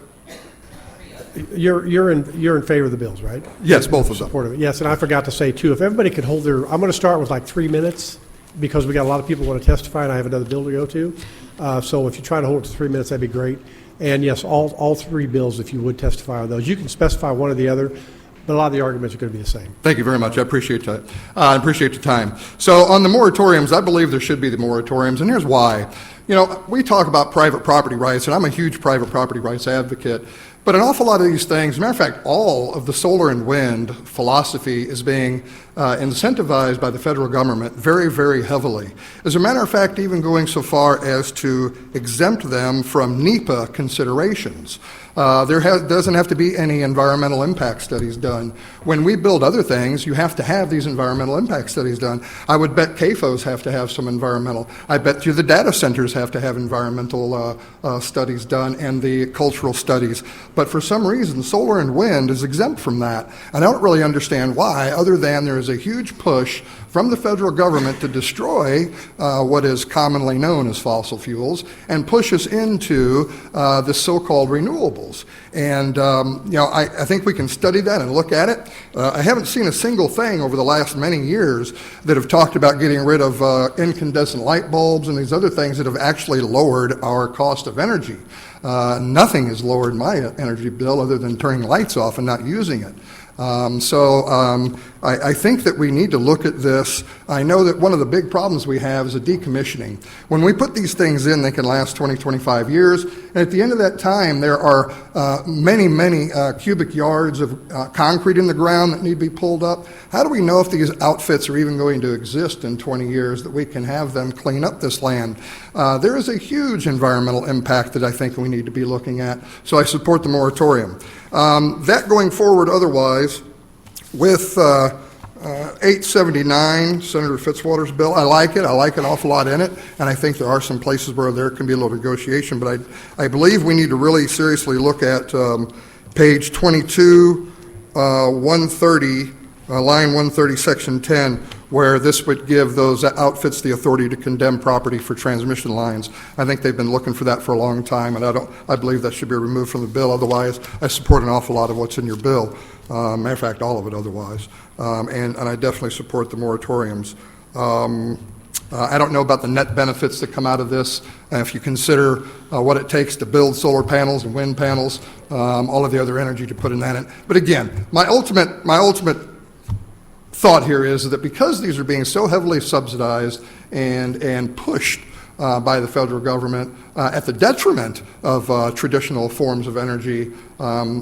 You're in favor of the bills, right? Yes, both of them. Support of it. Yes, and I forgot to say too, if everybody could hold their, I'm going to start with like 3 minutes because we got a lot of people who want to testify and I have another bill to go to. So if you try to hold it to 3 minutes, that'd be great. And yes, all three bills, if you would testify on those. You can specify one or the other, but a lot of the arguments are going to be the same. Thank you very much. I appreciate that. I appreciate the time. So on the moratoriums, I believe there should be the moratoriums, and here's why. You know, we talk about private property rights, and I'm a huge private property rights advocate, but an awful lot of these things, as a matter of fact, all of the solar and wind philosophy is being incentivized by the federal government very, very heavily. As a matter of fact, even going so far as to exempt them from NEPA considerations. There doesn't have to be any environmental impact studies done. When we build other things, you have to have these environmental impact studies done. I would bet CAFOs have to have some environmental. I bet you the data centers have to have environmental studies done and the cultural studies. But for some reason, solar and wind is exempt from that. And I don't really understand why, other than there is a huge push from the federal government to destroy what is commonly known as fossil fuels and push us into the so-called renewables. And, you know, I think we can study that and look at it. I haven't seen a single thing over the last many years that have talked about getting rid of incandescent light bulbs and these other things that have actually lowered our cost of energy. Nothing has lowered my energy bill other than turning lights off and not using it. I think that we need to look at this. I know that one of the big problems we have is the decommissioning. When we put these things in, they can last 20, 25 years. And at the end of that time, there are many, many cubic yards of concrete in the ground that need to be pulled up. How do we know if these outfits are even going to exist in 20 years that we can have them clean up this land? There is a huge environmental impact that I think we need to be looking at. So I support the moratorium. That going forward otherwise, with 879, Senator Fitzwater's bill, I like it. I like an awful lot in it, and I think there are some places where there can be a little negotiation, but I believe we need to really seriously look at page 22, 130, line 130, section 10, where this would give those outfits the authority to condemn property for transmission lines. I think they've been looking for that for a long time, and I believe that should be removed from the bill. Otherwise, I support an awful lot of what's in your bill. Matter of fact, all of it otherwise. And I definitely support the moratoriums. I don't know about the net benefits that come out of this. If you consider what it takes to build solar panels and wind panels, all of the other energy to put in that. But again, my ultimate thought here is that because these are being so heavily subsidized and pushed by the federal government at the detriment of traditional forms of energy,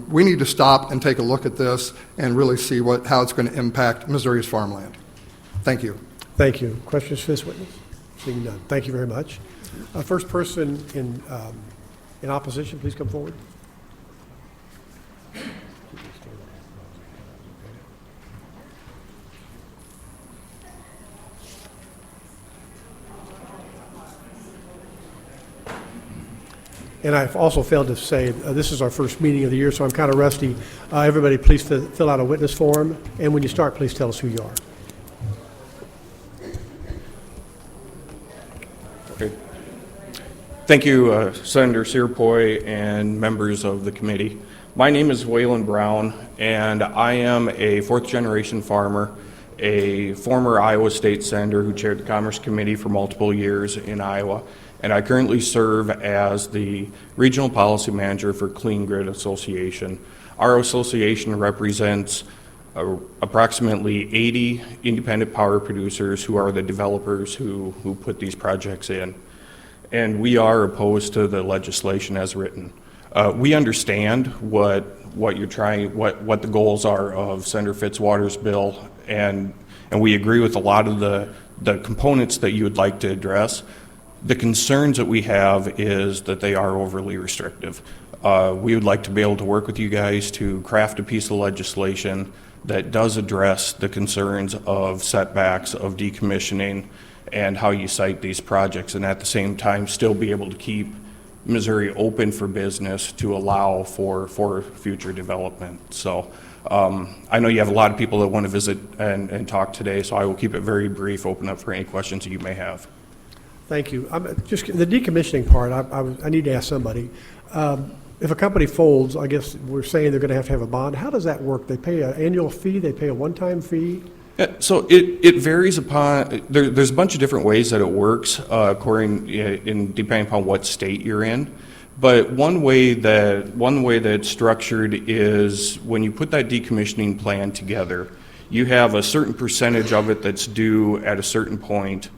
we need to stop and take a look at this and really see how it's going to impact Missouri's farmland. Thank you. Thank you. Questions for this witness? Seeing none. Thank you very much. First person in opposition, please come forward. And I've also failed to say, this is our first meeting of the year, so I'm kind of rusty. Everybody, please fill out a witness form, and when you start, please tell us who you are. Okay. Thank you, Senator Searpoy and members of the committee. My name is Waylon Brown, and I am a fourth-generation farmer, a former Iowa State Senator who chaired the Commerce Committee for multiple years in Iowa. And I currently serve as the Regional Policy Manager for Clean Grid Association. Our association represents approximately 80 independent power producers who are the developers who put these projects in. And we are opposed to the legislation as written. We understand what the goals are of Senator Fitzwater's bill, and we agree with a lot of the components that you would like to address. The concerns that we have is that they are overly restrictive. We would like to be able to work with you guys to craft a piece of legislation that does address the concerns of setbacks, of decommissioning, and how you cite these projects, and at the same time still be able to keep Missouri open for business to allow for future development. So I know you have a lot of people that want to visit and talk today, so I will keep it very brief, open up for any questions that you may have. Thank you. Just the decommissioning part, I need to ask somebody. If a company folds, I guess we're saying they're going to have a bond. How does that work? They pay an annual fee? They pay a one-time fee? So it varies upon, there's a bunch of different ways that it works, depending upon what state you're in. But one way that it's structured is when you put that decommissioning plan together, you have a certain percentage of it that's due at a certain point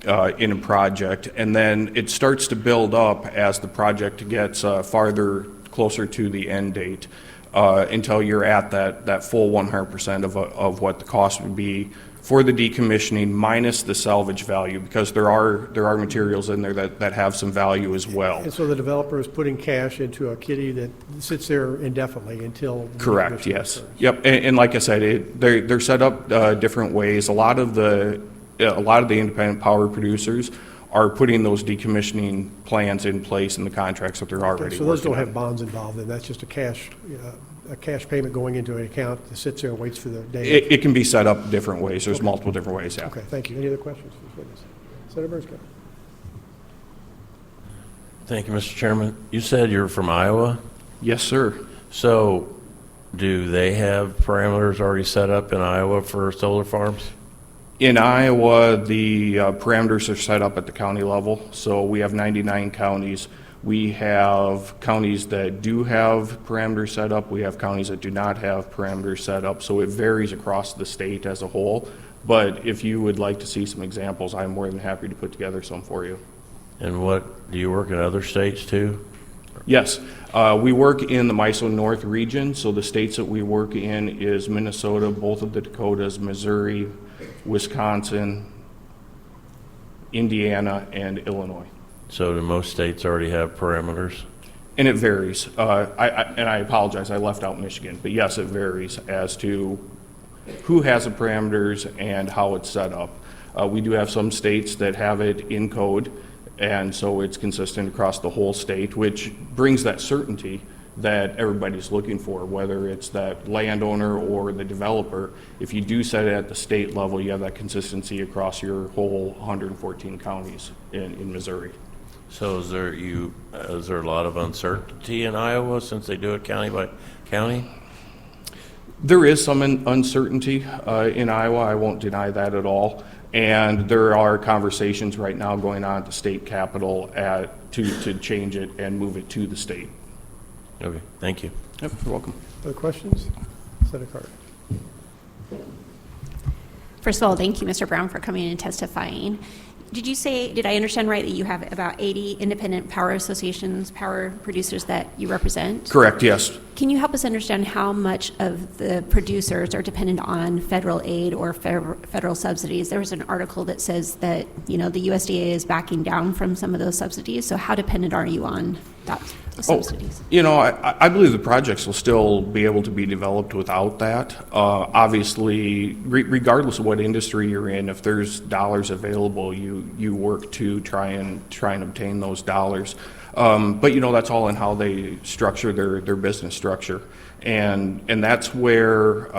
in a project, and then it starts to build up as the project gets farther closer to the end date until you're at that full 100% of what the cost would be for the decommissioning minus the salvage value, because there are materials in there that have some value as well. And so the developer is putting cash into a kitty that sits there indefinitely until... Correct, yes. Yep, and like I said, they're set up different ways. A lot of the independent power producers are putting those decommissioning plans in place in the contracts that they're already So those don't working have bonds involved, and that's just a cash payment going into an account that sits there and waits for the day? It can be set up different ways. There's multiple different ways, yeah. Okay, thank you. Any other questions for this witness? Senator Bernstein. Thank you, Mr. Chairman. You said you're from Iowa? Yes, sir. So do they have parameters already set up in Iowa for solar farms? In Iowa, the parameters are set up at the county level. So we have 99 counties. We have counties that do have parameters set up. We have counties that do not have parameters set up. So it varies across the state as a whole. But if you would like to see some examples, I'm more than happy to put together some for you. And do you work in other states too? Yes, we work in the MISO North region. So the states that we work in is Minnesota, both of the Dakotas, Missouri, Wisconsin, Indiana, and Illinois. So do most states already have parameters? And it varies. I apologize, I left out Michigan, but yes, it varies as to who has the parameters and how it's set up. We do have some states that have it in code, and so it's consistent across the whole state, which brings that certainty that everybody's looking for, whether it's that landowner or the developer. If you do set it at the state level, you have that consistency across your whole 114 counties in Missouri. So is there a lot of uncertainty in Iowa since they do it county by county? There is some uncertainty in Iowa. I won't deny that at all. And there are conversations right now going on at the state capitol to change it and move it to the state. Okay, thank you. Yep, you're welcome. Other questions? Senator Carter. First of all, thank you, Mr. Brown, for coming in and testifying. Did I understand right that you have about 80 independent power associations, power producers that you represent? Correct, yes. Can you help us understand how much of the producers are dependent on federal aid or federal subsidies? There was an article that says that, the USDA is backing down from some of those subsidies. So how dependent are you on those subsidies? I believe the projects will still be able to be developed without that. Obviously, regardless of what industry you're in, if there's dollars available, you work to try and obtain those dollars. But that's all in how they structure their business structure. And that's where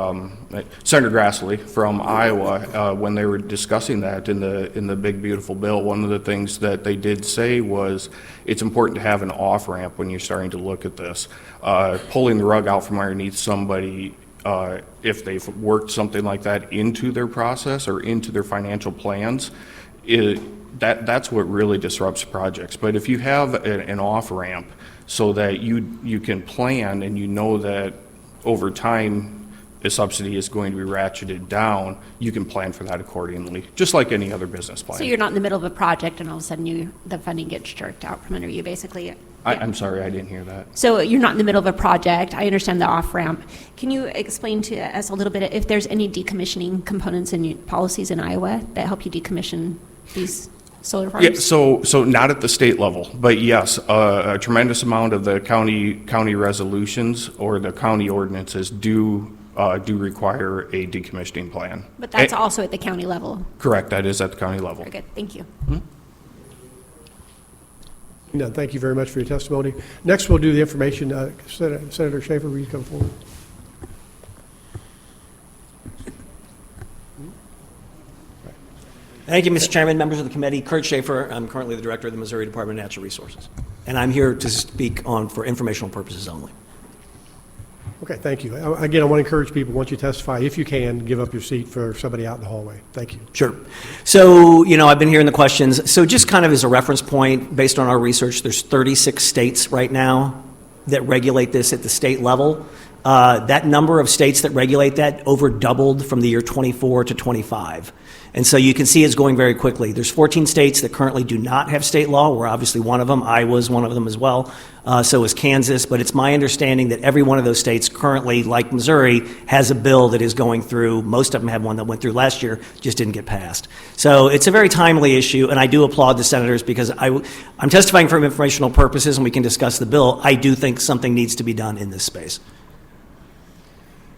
Senator Grassley from Iowa, when they were discussing that in the big beautiful bill, one of the things that they did say was it's important to have an off ramp when you're starting to look at this. Pulling the rug out from underneath somebody, if they've worked something like that into their process or into their financial plans, that's what really disrupts projects. But if you have an off ramp, so that you can plan and you know that over time a subsidy is going to be ratcheted down, you can plan for that accordingly, just like any other business plan. So you're not in the middle of a project and all of a sudden the funding gets jerked out from under you, basically. I'm sorry, I didn't hear that. So you're not in the middle of a project. I understand the off-ramp. Can you explain to us a little bit if there's any decommissioning components in your policies in Iowa that help you decommission these solar farms? Yeah, so not at the state level, but yes, a tremendous amount of the county resolutions or the county ordinances do require a decommissioning plan. But that's also at the county level? Correct, that is at the county level. Very good, thank you. No, thank you very much for your testimony. Next, we'll do the information. Senator Schaefer, will you come forward? Thank you, Mr. Chairman, members of the committee. Kurt Schaefer. I'm currently the director of the Missouri Department of Natural Resources, and I'm here to speak for informational purposes only. Okay, thank you. Again, I want to encourage people, once you testify, if you can, give up your seat for somebody out in the hallway. Thank you. Sure. So, I've been hearing the questions. So just kind of as a reference point, based on our research, there's 36 states right now that regulate this at the state level. That number of states that regulate that over doubled from the year 24 to 25. And so you can see it's going very quickly. There's 14 states that currently do not have state law. We're obviously one of them. Iowa is one of them as well. So is Kansas. But it's my understanding that every one of those states currently, like Missouri, has a bill that is going through. Most of them have one that went through last year, just didn't get passed. So it's a very timely issue, and I do applaud the senators because I'm testifying for informational purposes, and we can discuss the bill. I do think something needs to be done in this space.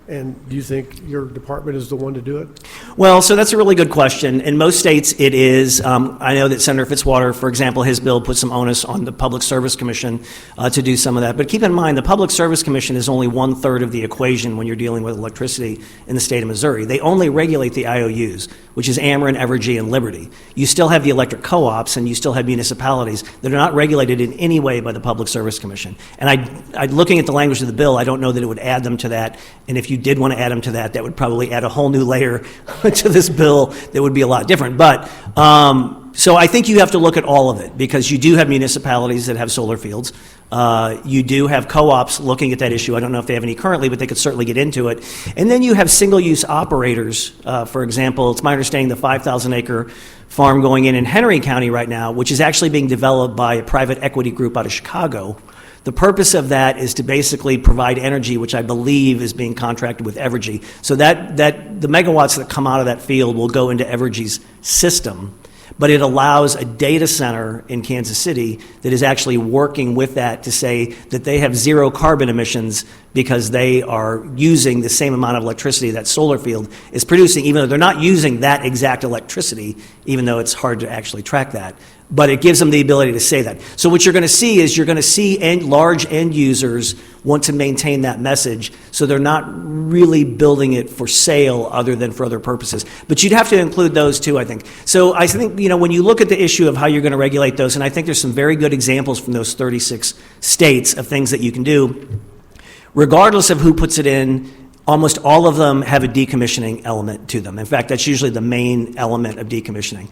And do you think your department is the one to do it? Well, so that's a really good question. In most states, it is. I know that Senator Fitzwater, for example, his bill puts some onus on the Public Service Commission to do some of that. But keep in mind, the Public Service Commission is only 1/3 of the equation when you're dealing with electricity in the state of Missouri. They only regulate the IOUs, which is Ameren, Evergy, and Liberty. You still have the electric co-ops, and you still have municipalities that are not regulated in any way by the Public Service Commission. And looking at the language of the bill, I don't know that it would add them to that. And if you did want to add them to that, that would probably add a whole new layer to this bill that would be a lot different. But so I think you have to look at all of it, because you do have municipalities that have solar fields. You do have co-ops looking at that issue. I don't know if they have any currently, but they could certainly get into it. And then you have single-use operators. For example, it's my understanding the 5,000-acre farm going in Henry County right now, which is actually being developed by a private equity group out of Chicago. The purpose of that is to basically provide energy, which I believe is being contracted with Evergy. So that the megawatts that come out of that field will go into Evergy's system. But it allows a data center in Kansas City that is actually working with that to say that they have zero carbon emissions because they are using the same amount of electricity that solar field is producing, even though they're not using that exact electricity, even though it's hard to actually track that. But it gives them the ability to say that. So what you're going to see is large end users want to maintain that message, so they're not really building it for sale other than for other purposes. But you'd have to include those too, I think. So I think, when you look at the issue of how you're going to regulate those, and I think there's some very good examples from those 36 states of things that you can do, regardless of who puts it in. Almost all of them have a decommissioning element to them. In fact, that's usually the main element of decommissioning.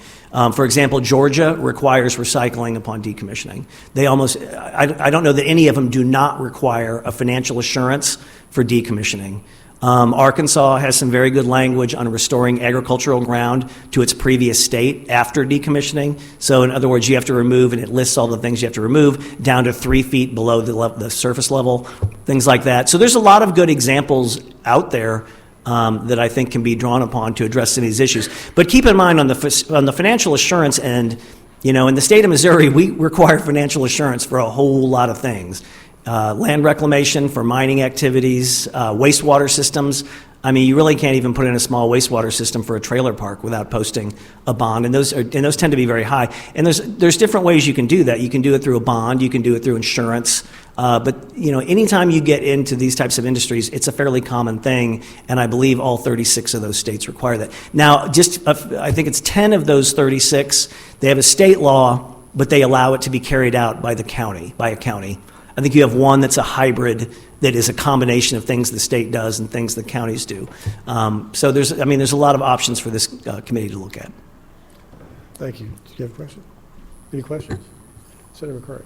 For example, Georgia requires recycling upon decommissioning. I don't know that any of them do not require a financial assurance for decommissioning. Arkansas has some very good language on restoring agricultural ground to its previous state after decommissioning. So in other words, you have to remove, and it lists all the things you have to remove, down to 3 feet below the surface level, things like that. So there's a lot of good examples out there that I think can be drawn upon to address some of these issues. But keep in mind on the financial assurance end, in the state of Missouri, we require financial assurance for a whole lot of things. Land reclamation for mining activities, wastewater systems. I mean, you really can't even put in a small wastewater system for a trailer park without posting a bond, and those tend to be very high. And there's different ways you can do that. You can do it through a bond, you can do it through insurance. But anytime you get into these types of industries, it's a fairly common thing, and I believe all 36 of those states require that. Now, I think it's 10 of those 36. They have a state law, but they allow it to be carried out by a county. I think you have one that's a hybrid that is a combination of things the state does and things the counties do. So there's a lot of options for this committee to look at. Thank you. Do you have a question? Any questions? Senator McCurry.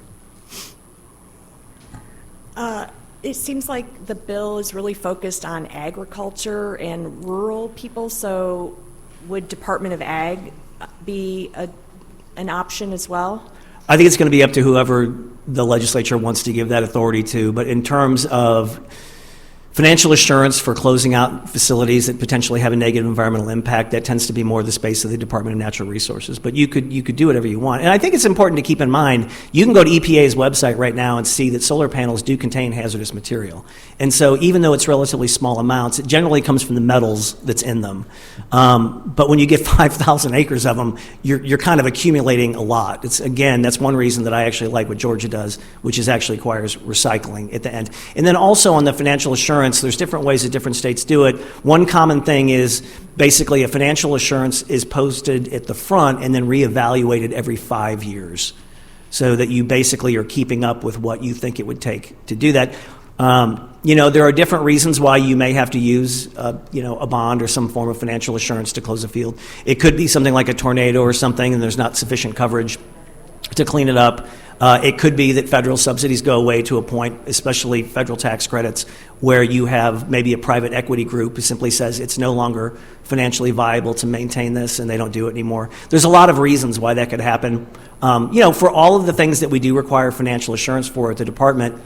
It seems like the bill is really focused on agriculture and rural people, so would Department of Ag be an option as well? I think it's going to be up to whoever the legislature wants to give that authority to. But in terms of financial assurance for closing out facilities that potentially have a negative environmental impact, that tends to be more the space of the Department of Natural Resources. But you could do whatever you want. And I think it's important to keep in mind, you can go to EPA's website right now and see that solar panels do contain hazardous material. And so even though it's relatively small amounts, it generally comes from the metals that's in them. But when you get 5,000 acres of them, you're kind of accumulating a lot. That's one reason that I actually like what Georgia does, which is actually requires recycling at the end. And then also on the financial assurance, there's different ways that different states do it. One common thing is basically a financial assurance is posted at the front and then reevaluated every 5 years, so that you basically are keeping up with what you think it would take to do that. There are different reasons why you may have to use, a bond or some form of financial assurance to close a field. It could be something like a tornado or something, and there's not sufficient coverage to clean it up. It could be that federal subsidies go away to a point, especially federal tax credits, where you have maybe a private equity group who simply says it's no longer financially viable to maintain this, and they don't do it anymore. There's a lot of reasons why that could happen. For all of the things that we do require financial assurance for at the department,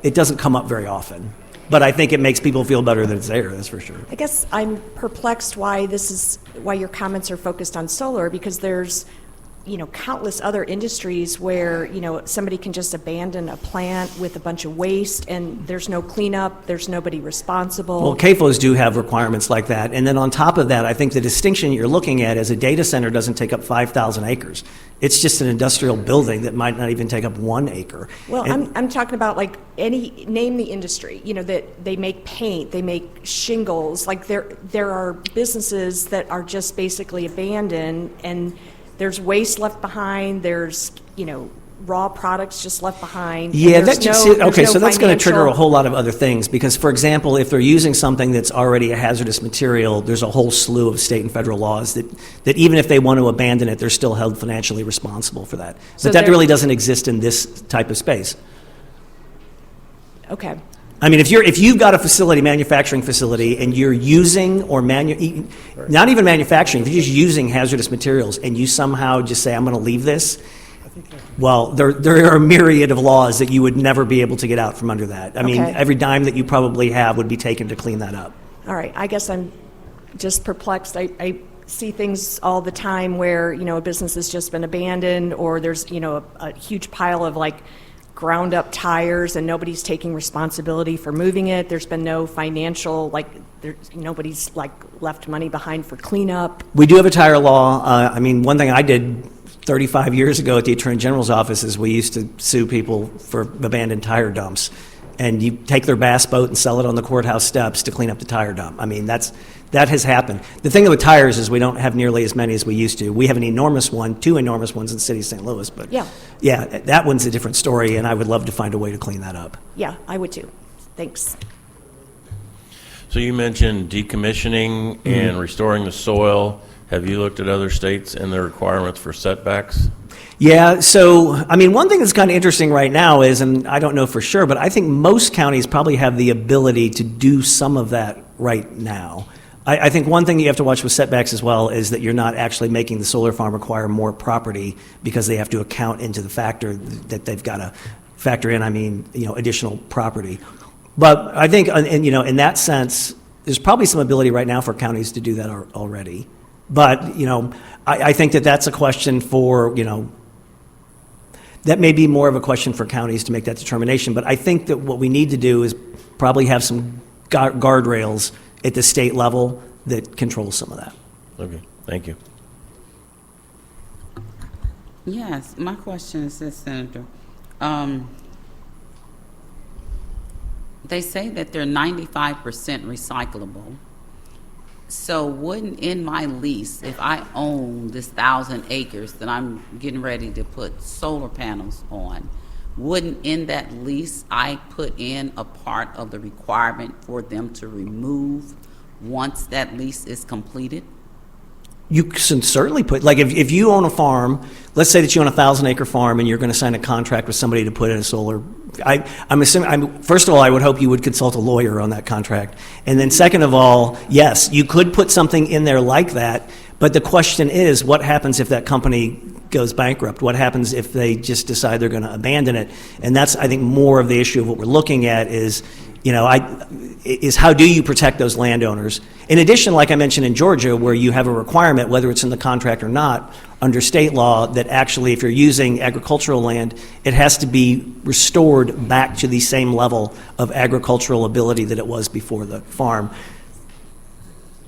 it doesn't come up very often. But I think it makes people feel better that it's there, that's for sure. I guess I'm perplexed why your comments are focused on solar, because there's countless other industries where, somebody can just abandon a plant with a bunch of waste and there's no cleanup, there's nobody responsible. Well, CAFOs do have requirements like that. And then on top of that, I think the distinction you're looking at is a data center doesn't take up 5,000 acres. It's just an industrial building that might not even take up 1 acre. Well, I'm talking about name the industry, that they make paint, they make shingles, there are businesses that are just basically abandoned, and there's waste left behind, there's, raw products just left behind. Yeah, so that's going to trigger a whole lot of other things, because, for example, if they're using something that's already a hazardous material, there's a whole slew of state and federal laws that even if they want to abandon it, they're still held financially responsible for that. But that really doesn't exist in this type of space. Okay. I mean, if you've got a manufacturing facility, and you're using not even manufacturing, if you're just using hazardous materials, and you somehow just say, I'm going to leave this, well, there are a myriad of laws that you would never be able to get out from under that. I mean, every dime that you probably have would be taken to clean that up. All right. I guess I'm just perplexed. I see things all the time where, a business has just been abandoned, or there's, a huge pile of ground up tires and nobody's taking responsibility for moving it. There's been no financial, nobody's left money behind for cleanup. We do have a tire law. One thing I did 35 years ago at the Attorney General's office is we used to sue people for abandoned tire dumps. And you take their bass boat and sell it on the courthouse steps to clean up the tire dump. That has happened. The thing with tires is we don't have nearly as many as we used to. We have an enormous one, 2 enormous ones in the city of St. Louis. But yeah, that one's a different story, and I would love to find a way to clean that up. Yeah, I would too. Thanks. So you mentioned decommissioning and restoring the soil. Have you looked at other states and their requirements for setbacks? Yeah, so, one thing that's kind of interesting right now is, and I don't know for sure, but I think most counties probably have the ability to do some of that right now. I think one thing you have to watch with setbacks as well is that you're not actually making the solar farm require more property, because they have to account into the factor that they've got to factor in, additional property. But I think, in that sense, there's probably some ability right now for counties to do that already. But, I think that's a question for, that may be more of a question for counties to make that determination. But I think that what we need to do is probably have some guardrails at the state level that control some of that. Okay, thank you. Yes, my question is this, Senator. They say that they're 95% recyclable. So wouldn't, in my lease, if I own this 1,000 acres that I'm getting ready to put solar panels on, wouldn't in that lease I put in a part of the requirement for them to remove once that lease is completed? You can certainly put, if you own a farm, let's say that you own a 1,000-acre farm and you're going to sign a contract with somebody to put in a solar. I'm assuming, first of all, I would hope you would consult a lawyer on that contract. And then second of all, yes, you could put something in there like that, but the question is, what happens if that company goes bankrupt? What happens if they just decide they're going to abandon it? And that's, I think, more of the issue of what we're looking at is, is how do you protect those landowners? In addition, like I mentioned in Georgia, where you have a requirement, whether it's in the contract or not, under state law, that actually if you're using agricultural land, it has to be restored back to the same level of agricultural ability that it was before the farm.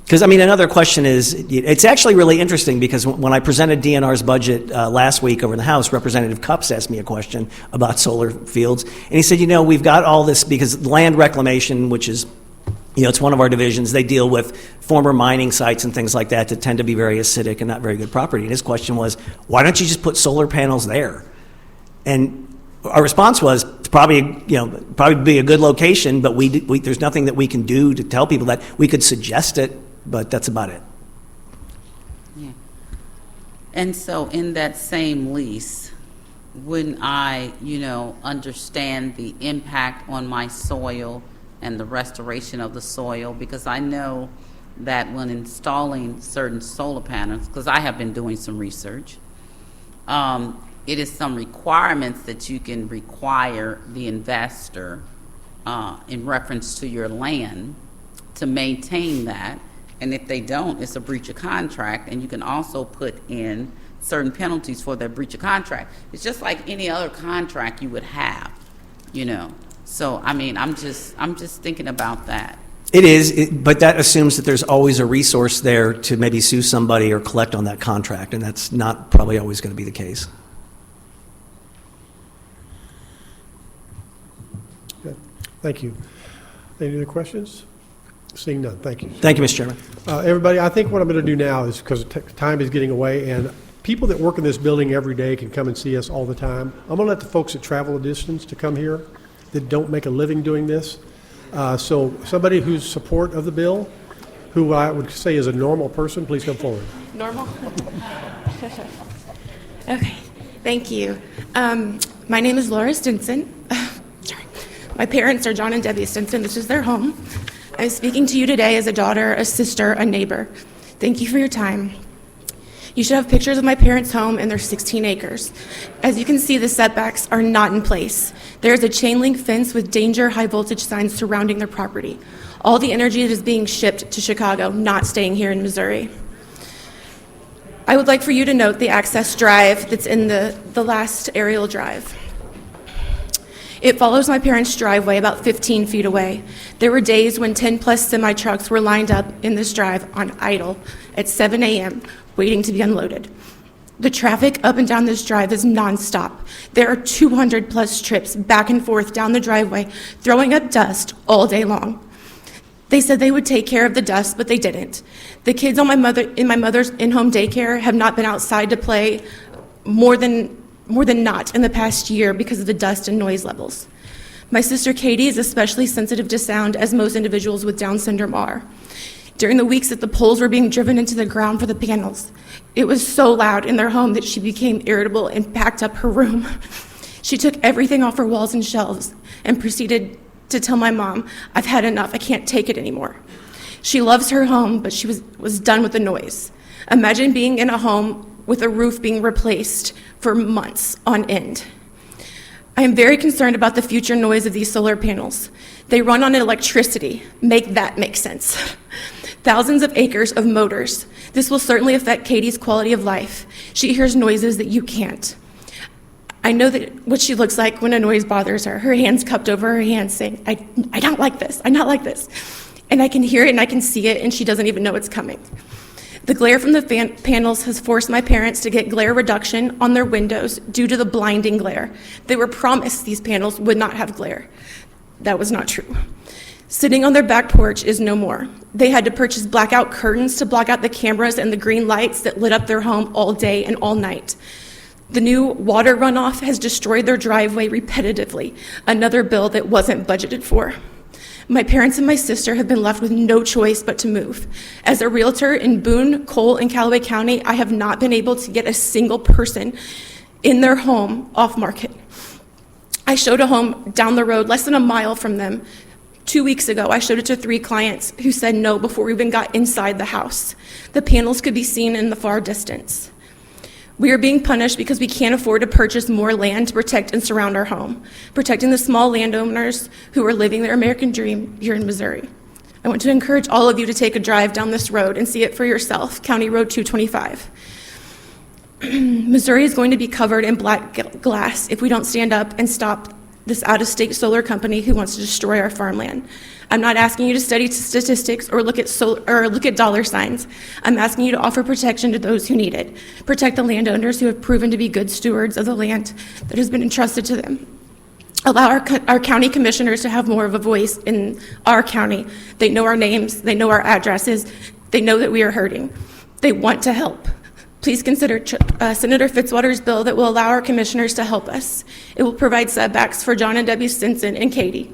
Because, another question is, it's actually really interesting because when I presented DNR's budget last week over in the House, Representative Cups asked me a question about solar fields. And he said, we've got all this because land reclamation, which is, it's one of our divisions, they deal with former mining sites and things like that tend to be very acidic and not very good property. And his question was, why don't you just put solar panels there? And our response was, it's probably be a good location, but there's nothing that we can do to tell people that. We could suggest it, but that's about it. Yeah. And so in that same lease, wouldn't I, understand the impact on my soil and the restoration of the soil? Because I know that when installing certain solar panels, because I have been doing some research, it is some requirements that you can require the investor in reference to your land to maintain that. And if they don't, it's a breach of contract, and you can also put in certain penalties for their breach of contract. It's just like any other contract you would have, So, I'm just thinking about that. It is, but that assumes that there's always a resource there to maybe sue somebody or collect on that contract, and that's not probably always going to be the case. Good. Thank you. Any other questions? Seeing none, thank you. Thank you, Mr. Chairman. Everybody, I think what I'm going to do now is, because time is getting away, and people that work in this building every day can come and see us all the time. I'm going to let the folks that travel a distance to come here that don't make a living doing this. So somebody who's support of the bill, who I would say is a normal person, please come forward. Normal? Okay, thank you. My name is Laura Stinson. Sorry. My parents are John and Debbie Stinson. This is their home. I'm speaking to you today as a daughter, a sister, a neighbor. Thank you for your time. You should have pictures of my parents' home and their 16 acres. As you can see, the setbacks are not in place. There is a chain link fence with danger high voltage signs surrounding their property. All the energy that is being shipped to Chicago, not staying here in Missouri. I would like for you to note the access drive that's in the last aerial drive. It follows my parents' driveway about 15 feet away. There were days when 10-plus semi-trucks were lined up in this drive on idle at 7 a.m., waiting to be unloaded. The traffic up and down this drive is nonstop. There are 200-plus trips back and forth down the driveway, throwing up dust all day long. They said they would take care of the dust, but they didn't. The kids in my mother's in-home daycare have not been outside to play more than not in the past year because of the dust and noise levels. My sister Katie is especially sensitive to sound, as most individuals with Down syndrome are. During the weeks that the poles were being driven into the ground for the panels, it was so loud in their home that she became irritable and packed up her room. She took everything off her walls and shelves and proceeded to tell my mom, "I've had enough, I can't take it anymore." She loves her home, but she was done with the noise. Imagine being in a home with a roof being replaced for months on end. I am very concerned about the future noise of these solar panels. They run on electricity. Make that make sense. Thousands of acres of motors. This will certainly affect Katie's quality of life. She hears noises that you can't. I know that what she looks like when a noise bothers her. Her hands cupped over her hands saying, I don't like this, I'm not like this. And I can hear it and I can see it, and she doesn't even know it's coming. The glare from the panels has forced my parents to get glare reduction on their windows due to the blinding glare. They were promised these panels would not have glare. That was not true. Sitting on their back porch is no more. They had to purchase blackout curtains to block out the cameras and the green lights that lit up their home all day and all night. The new water runoff has destroyed their driveway repetitively, another bill that wasn't budgeted for. My parents and my sister have been left with no choice but to move. As a realtor in Boone, Cole, and Callaway County, I have not been able to get a single person in their home off market. I showed a home down the road, less than a mile from them. 2 weeks ago, I showed it to 3 clients who said no before we even got inside the house. The panels could be seen in the far distance. We are being punished because we can't afford to purchase more land to protect and surround our home, protecting the small landowners who are living their American dream here in Missouri. I want to encourage all of you to take a drive down this road and see it for yourself, County Road 225. Missouri is going to be covered in black glass if we don't stand up and stop this out-of-state solar company who wants to destroy our farmland. I'm not asking you to study statistics or look at dollar signs. I'm asking you to offer protection to those who need it. Protect the landowners who have proven to be good stewards of the land that has been entrusted to them. Allow our county commissioners to have more of a voice in our county. They know our names, they know our addresses, they know that we are hurting. They want to help. Please consider Senator Fitzwater's bill that will allow our commissioners to help us. It will provide setbacks for John and Debbie Stinson and Katie.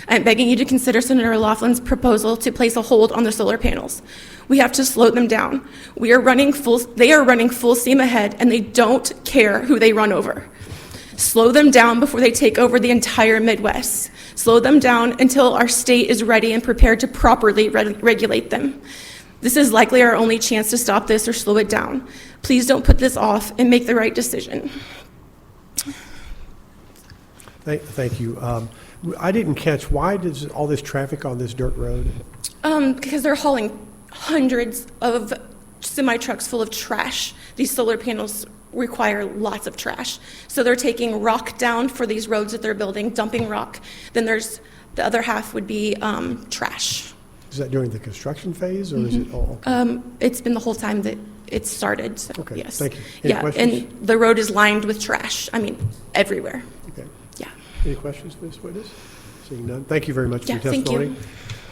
I'm begging you to consider Senator Laughlin's proposal to place a hold on the solar panels. We have to slow them down. They are running full steam ahead, and they don't care who they run over. Slow them down before they take over the entire Midwest. Slow them down until our state is ready and prepared to properly regulate them. This is likely our only chance to stop this or slow it down. Please don't put this off and make the right decision. Thank you. I didn't catch, why does all this traffic on this dirt road? Because they're hauling hundreds of semi-trucks full of trash. These solar panels require lots of trash. So they're taking rock down for these roads that they're building, dumping rock. Then there's, the other half would be trash. Is that during the construction phase, or is it all? It's been the whole time that it started, so Okay, yes. thank you. Any questions? And the road is lined with trash, everywhere. Okay. Yeah. Any questions for this witness? Seeing none. Thank you very much for Yeah, your thank you. testimony.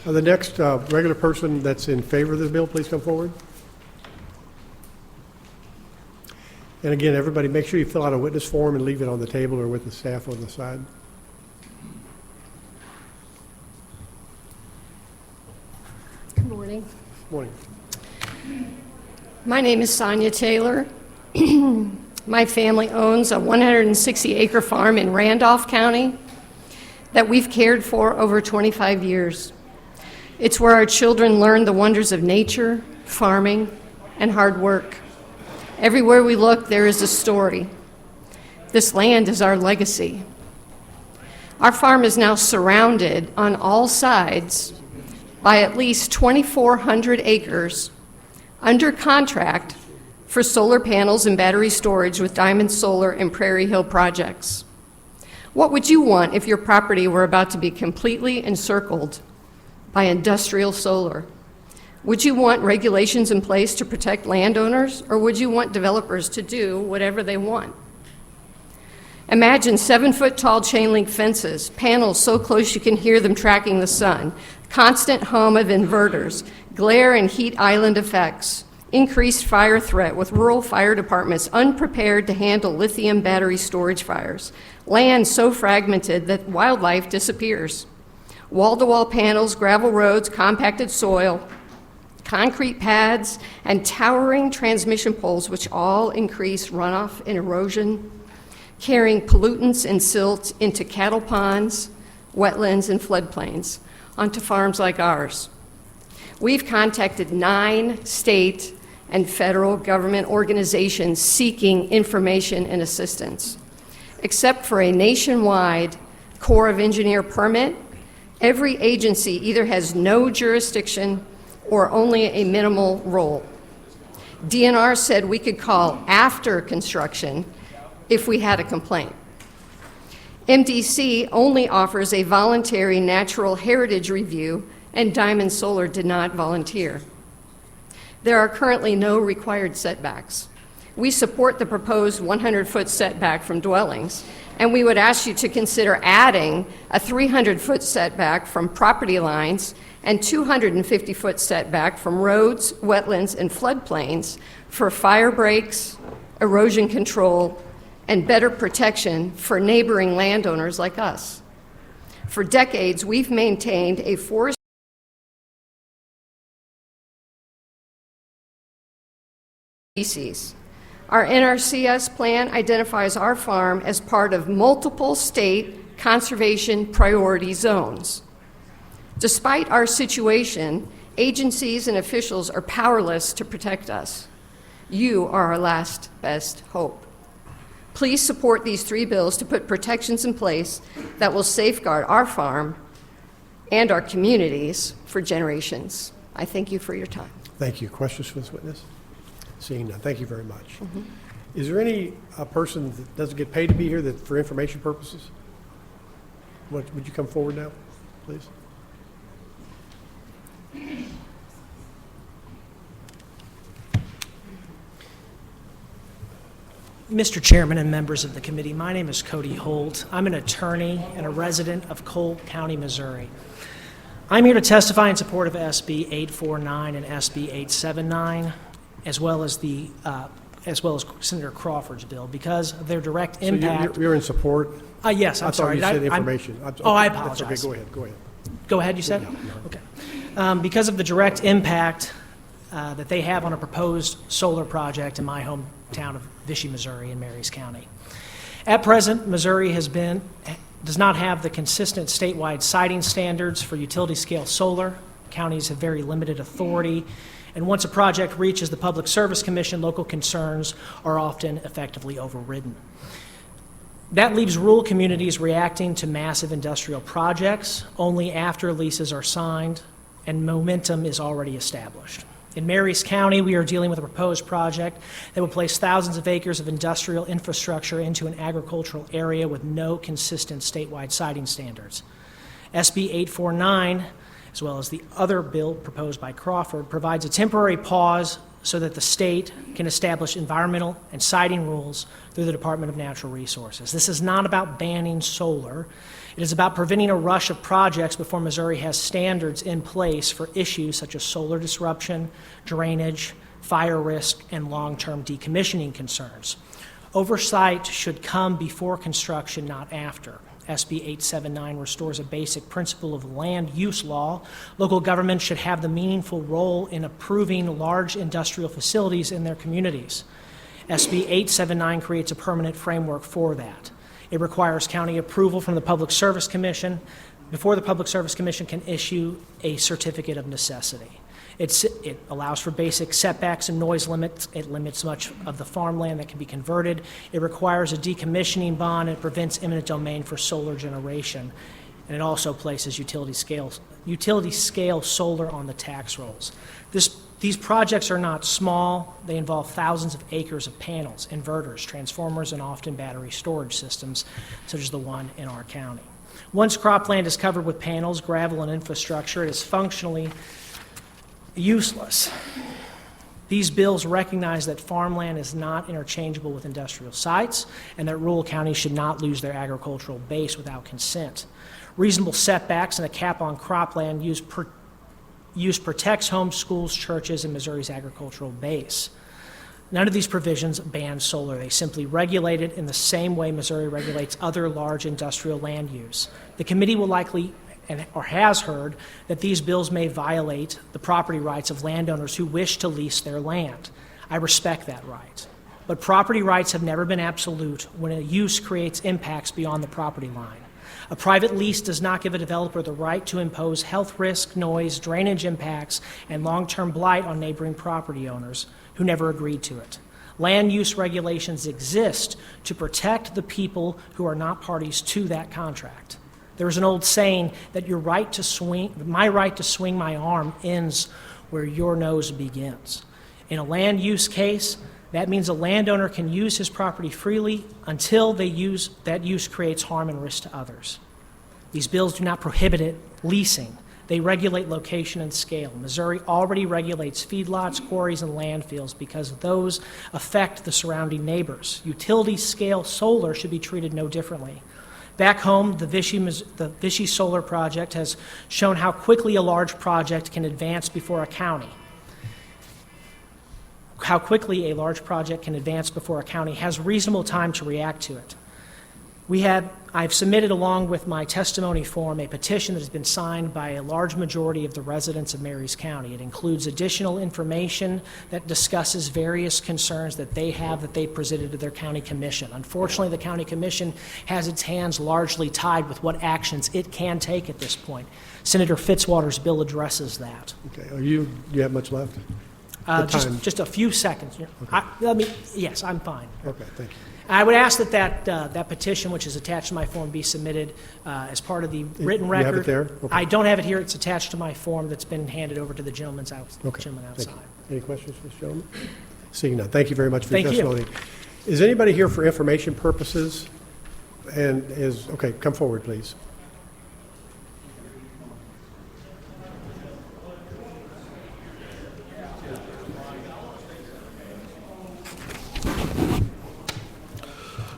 The next regular person that's in favor of this bill, please come forward. And again, everybody, make sure you fill out a witness form and leave it on the table or with the staff on the side. Good morning. Morning. My name is Sonia Taylor. My family owns a 160-acre farm in Randolph County that we've cared for over 25 years. It's where our children learn the wonders of nature, farming, and hard work. Everywhere we look, there is a story. This land is our legacy. Our farm is now surrounded on all sides by at least 2,400 acres under contract for solar panels and battery storage with Diamond Solar and Prairie Hill projects. What would you want if your property were about to be completely encircled by industrial solar? Would you want regulations in place to protect landowners, or would you want developers to do whatever they want? Imagine 7-foot-tall chain link fences, panels so close you can hear them tracking the sun, constant hum of inverters, glare and heat island effects, increased fire threat with rural fire departments unprepared to handle lithium battery storage fires, land so fragmented that wildlife disappears, wall-to-wall panels, gravel roads, compacted soil, concrete pads, and towering transmission poles which all increase runoff and erosion, carrying pollutants and silt into cattle ponds, wetlands, and floodplains onto farms like ours. We've contacted 9 state and federal government organizations seeking information and assistance. Except for a nationwide Corps of Engineer permit, every agency either has no jurisdiction or only a minimal role. DNR said we could call after construction if we had a complaint. MDC only offers a voluntary natural heritage review, and Diamond Solar did not volunteer. There are currently no required setbacks. We support the proposed 100-foot setback from dwellings, and we would ask you to consider adding a 300-foot setback from property lines and 250-foot setback from roads, wetlands, and floodplains for fire breaks, erosion control, and better protection for neighboring landowners like us. For decades, we've maintained a forest species. Our NRCS plan identifies our farm as part of multiple state conservation priority zones. Despite our situation, agencies and officials are powerless to protect us. You are our last best hope. Please support these 3 bills to put protections in place that will safeguard our farm and our communities for generations. I thank you for your time. Thank you. Questions for this witness? Seeing none. Thank you very much. Is there any person that doesn't get paid to be here that for information purposes? Would you come forward now, please? Mr. Chairman and members of the committee, my name is Cody Holt. I'm an attorney and a resident of Cole County, Missouri. I'm here to testify in support of SB849 and SB879. as well as Senator Crawford's bill, because of their direct So impact. you're in support? Yes, I'm sorry. I thought you said I'm- information. I That's apologize. okay, go ahead. Go ahead, you said? Okay. Because of the direct impact that they have on a proposed solar project in my hometown of Vichy, Missouri, in Marys County. At present, Missouri does not have the consistent statewide siting standards for utility-scale solar. Counties have very limited authority, and once a project reaches the Public Service Commission, local concerns are often effectively overridden. That leaves rural communities reacting to massive industrial projects only after leases are signed and momentum is already established. In Marys County, we are dealing with a proposed project that will place thousands of acres of industrial infrastructure into an agricultural area with no consistent statewide siting standards. SB849, as well as the other bill proposed by Crawford, provides a temporary pause so that the state can establish environmental and siting rules through the Department of Natural Resources. This is not about banning solar. It is about preventing a rush of projects before Missouri has standards in place for issues such as solar disruption, drainage, fire risk, and long-term decommissioning concerns. Oversight should come before construction, not after. SB879 restores a basic principle of land use law. Local governments should have the meaningful role in approving large industrial facilities in their communities. SB879 creates a permanent framework for that. It requires county approval from the Public Service Commission before the Public Service Commission can issue a certificate of necessity. It allows for basic setbacks and noise limits. It limits much of the farmland that can be converted. It requires a decommissioning bond. It prevents eminent domain for solar generation. And it also places utility scale solar on the tax rolls. These projects are not small. They involve thousands of acres of panels, inverters, transformers, and often battery storage systems, such as the one in our county. Once cropland is covered with panels, gravel, and infrastructure, it is functionally useless. These bills recognize that farmland is not interchangeable with industrial sites and that rural counties should not lose their agricultural base without consent. Reasonable setbacks and a cap on cropland use protects homes, schools, churches, and Missouri's agricultural base. None of these provisions ban solar. They simply regulate it in the same way Missouri regulates other large industrial land use. The committee will likely or has heard that these bills may violate the property rights of landowners who wish to lease their land. I respect that right. But property rights have never been absolute when a use creates impacts beyond the property line. A private lease does not give a developer the right to impose health risk, noise, drainage impacts, and long-term blight on neighboring property owners who never agreed to it. Land use regulations exist to protect the people who are not parties to that contract. There's an old saying that my right to swing my arm ends where your nose begins. In a land use case, that means a landowner can use his property freely until that use creates harm and risk to others. These bills do not prohibit leasing. They regulate location and scale. Missouri already regulates feedlots, quarries, and landfills because those affect the surrounding neighbors. Utility-scale solar should be treated no differently. Back home, the Vichy Solar Project has shown how quickly a large project can advance before a county. How quickly a large project can advance before a county has reasonable time to react to it. I've submitted, along with my testimony form, a petition that has been signed by a large majority of the residents of Marys County. It includes additional information that discusses various concerns that they have that they presented to their county commission. Unfortunately, the county commission has its hands largely tied with what actions it can take at this point. Senator Fitzwater's bill addresses that. Okay, do you have much left? Just a few seconds. Okay. Yes, I'm fine. Okay, thank you. I would ask that petition, which is attached to my form, be submitted as part of the written record. You have it there? Okay. I don't have it here. It's attached to my form that's been handed over to the gentleman outside. Thank you. Any questions for this gentleman? Seeing none. Thank you very much for your Thank you. testimony. Is anybody here for information purposes? Okay, come forward, please.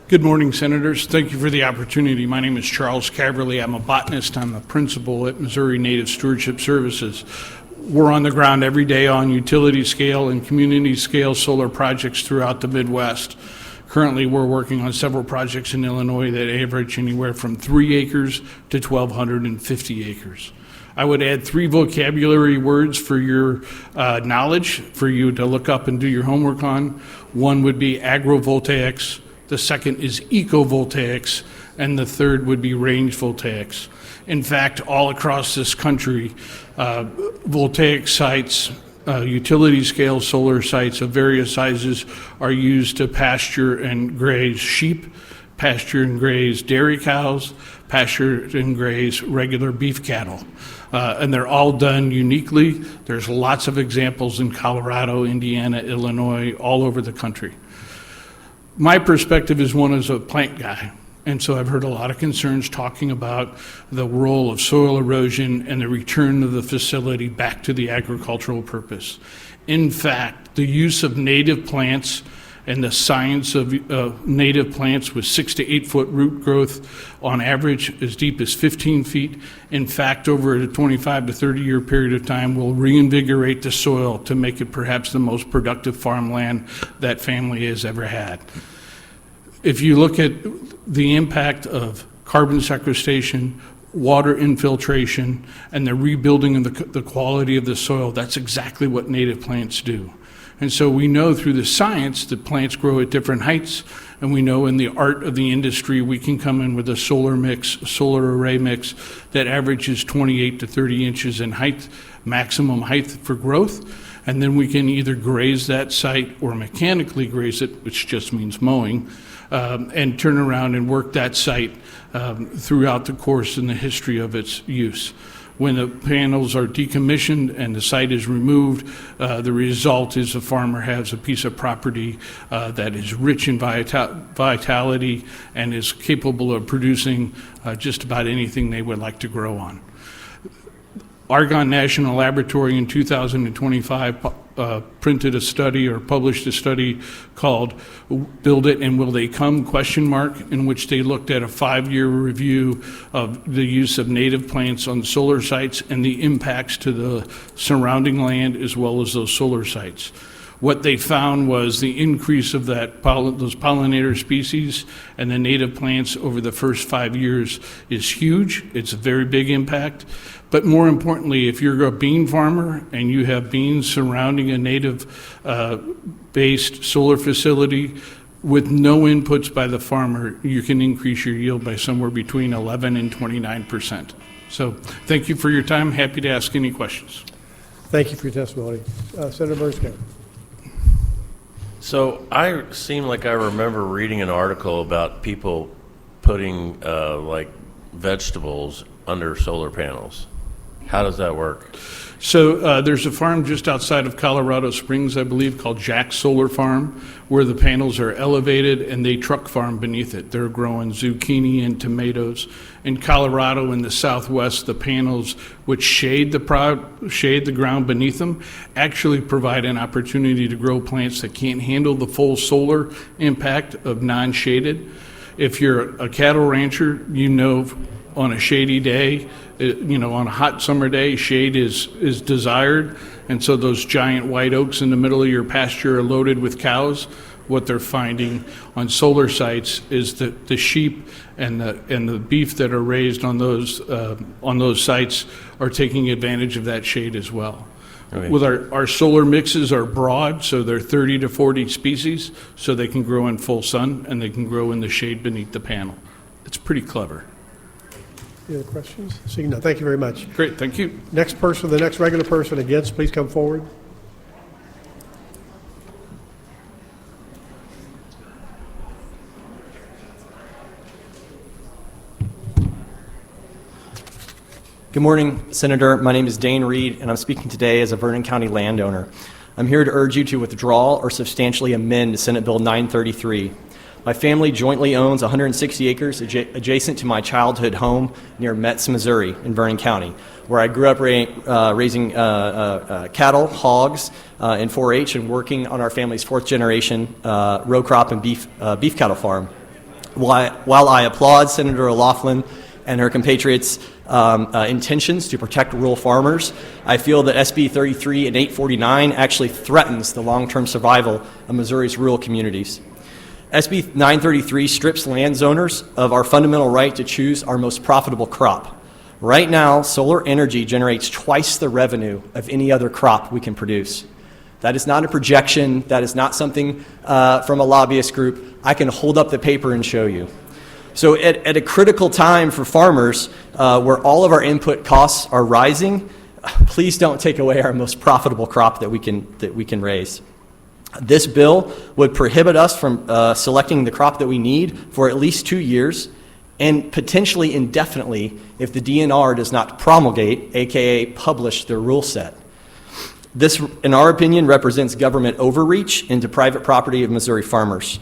Good morning, Senators. Thank you for the opportunity. My name is Charles Caverly. I'm a botanist. I'm a principal at Missouri Native Stewardship Services. we're on the ground every day on utility scale and community scale solar projects throughout the Midwest. Currently, we're working on several projects in Illinois that average anywhere from 3 acres to 1,250 acres. I would add 3 vocabulary words for your knowledge, for you to look up and do your homework on. One would be agrovoltaics, the second is ecovoltaics, and the third would be range voltaics. In fact, all across this country, voltaic sites, utility scale solar sites of various sizes are used to pasture and graze sheep, pasture and graze dairy cows, pasture and graze regular beef cattle. And they're all done uniquely. There's lots of examples in Colorado, Indiana, Illinois, all over the country. My perspective is one as a plant guy. And so I've heard a lot of concerns talking about the role of soil erosion and the return of the facility back to the agricultural purpose. In fact, the use of native plants and the science of native plants with 6 to 8 foot root growth on average as deep as 15 feet, in fact, over a 25 to 30 year period of time will reinvigorate the soil to make it perhaps the most productive farmland that family has ever had. If you look at the impact of carbon sequestration, water infiltration, and the rebuilding of the quality of the soil, that's exactly what native plants do. And so we know through the science that plants grow at different heights, and we know in the art of the industry we can come in with a solar mix, solar array mix that averages 28 to 30 inches in height, maximum height for growth, and then we can either graze that site or mechanically graze it, which just means mowing, and turn around and work that site throughout the course and the history of its use. When the panels are decommissioned and the site is removed, the result is the farmer has a piece of property that is rich in vitality and is capable of producing just about anything they would like to grow on. Argonne National Laboratory in 2025 printed a study or published a study called Build It and Will They Come? ? In which they looked at a 5-year review of the use of native plants on solar sites and the impacts to the surrounding land as well as those solar sites. What they found was the increase of those pollinator species and the native plants over the first 5 years is huge. It's a very big impact. But more importantly, if you're a bean farmer and you have beans surrounding a native-based solar facility with no inputs by the farmer, you can increase your yield by somewhere between 11 and 29%. So thank you for your time. Happy to ask any questions. Thank you for your testimony. Senator Bernstein. So I seem like I remember reading an article about people putting like vegetables under solar panels. How does that work? So there's a farm just outside of Colorado Springs, I believe, called Jack Solar Farm, where the panels are elevated and they truck farm beneath it. They're growing zucchini and tomatoes. In Colorado, in the southwest, the panels, which shade the ground beneath them, actually provide an opportunity to grow plants that can't handle the full solar impact of non-shaded. If you're a cattle rancher, you know on a shady day, on a hot summer day, shade is desired, and so those giant white oaks in the middle of your pasture are loaded with cows. What they're finding on solar sites is that the sheep and the beef that are raised on those sites are taking advantage of that shade as well. Okay. With our solar mixes are broad, so they're 30 to 40 species, so they can grow in full sun and they can grow in the shade beneath the panel. It's pretty clever. Any other questions? Seeing none, thank you very much. Great, thank you. Next person, the next regular person against, please come forward. Good morning, Senator. My name is Dane Reed, and I'm speaking today as a Vernon County landowner. I'm here to urge you to withdraw or substantially amend Senate Bill 933. My family jointly owns 160 acres adjacent to my childhood home near Metz, Missouri, in Vernon County, where I grew up raising cattle, hogs, in 4-H, and working on our family's 4th generation row crop and beef cattle farm. While I applaud Senator O'Loughlin and her compatriots' intentions to protect rural farmers. I feel that SB33 and 849 actually threatens the long-term survival of Missouri's rural communities. SB933 strips landowners of our fundamental right to choose our most profitable crop. Right now, solar energy generates twice the revenue of any other crop we can produce. That is not a projection. That is not something from a lobbyist group. I can hold up the paper and show you. So at a critical time for farmers, where all of our input costs are rising, please don't take away our most profitable crop that we can raise. This bill would prohibit us from selecting the crop that we need for at least 2 years, and potentially indefinitely if the DNR does not promulgate, aka publish, their rule set. This, in our opinion, represents government overreach into private property of Missouri farmers.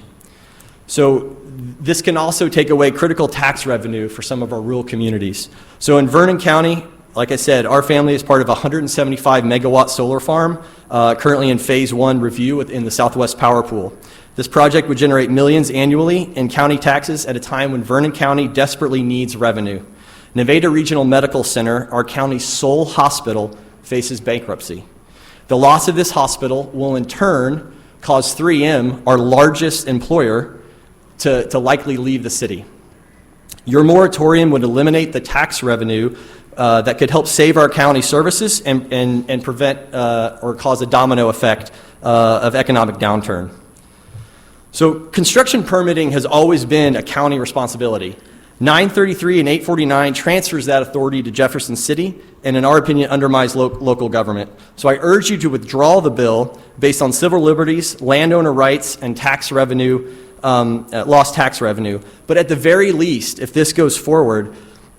So this can also take away critical tax revenue for some of our rural communities. So in Vernon County, like I said, our family is part of a 175 megawatt solar farm currently in phase 1 review within the Southwest Power Pool. This project would generate millions annually in county taxes at a time when Vernon County desperately needs revenue. Nevada Regional Medical Center, our county's sole hospital, faces bankruptcy. The loss of this hospital will in turn cause 3M, our largest employer, to likely leave the city. Your moratorium would eliminate the tax revenue that could help save our county services and prevent or cause a domino effect of economic downturn. So construction permitting has always been a county responsibility. 933 and 849 transfers that authority to Jefferson City and, in our opinion, undermines local government. So I urge you to withdraw the bill based on civil liberties, landowner rights, and tax revenue, lost tax revenue. But at the very least, if this goes forward,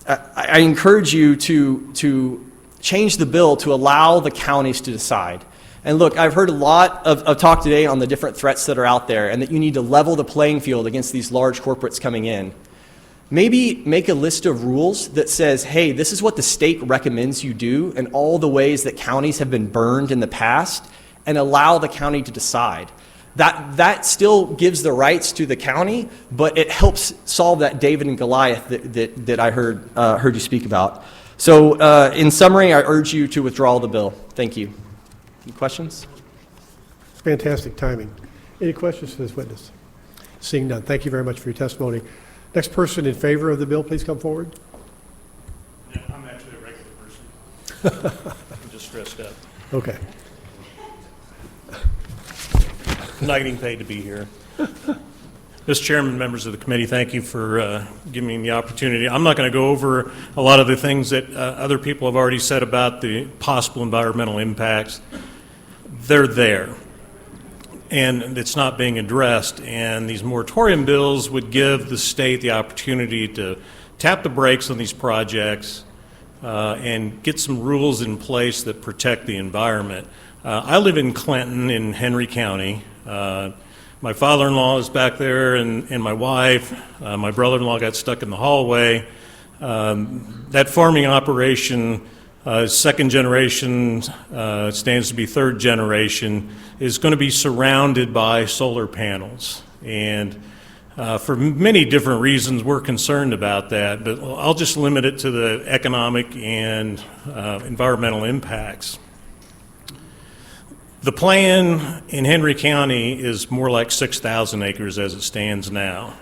I encourage you to change the bill to allow the counties to decide. And look, I've heard a lot of talk today on the different threats that are out there and that you need to level the playing field against these large corporates coming in. Maybe make a list of rules that says, hey, this is what the state recommends you do and all the ways that counties have been burned in the past, and allow the county to decide. That still gives the rights to the county, but it helps solve that David and Goliath that I heard you speak about. So in summary, I urge you to withdraw the bill. Thank you. Any questions? Fantastic timing. Any questions for this witness? Seeing none, thank you very much for your testimony. Next person in favor of the bill, please come forward. Yeah, I'm actually a regular person. I'm just stressed out. Okay. I'm not getting paid to be here. Mr. Chairman, members of the committee, thank you for giving me the opportunity. I'm not going to go over a lot of the things that other people have already said about the possible environmental impacts. They're there, and it's not being addressed. And these moratorium bills would give the state the opportunity to tap the brakes on these projects and get some rules in place that protect the environment. I live in Clinton in Henry County. My father-in-law is back there, and my wife. My brother-in-law got stuck in the hallway. That farming operation, second generation, stands to be third generation, is going to be surrounded by solar panels. And for many different reasons, we're concerned about that, but I'll just limit it to the economic and environmental impacts. The plan in Henry County is more like 6,000 acres as it stands now.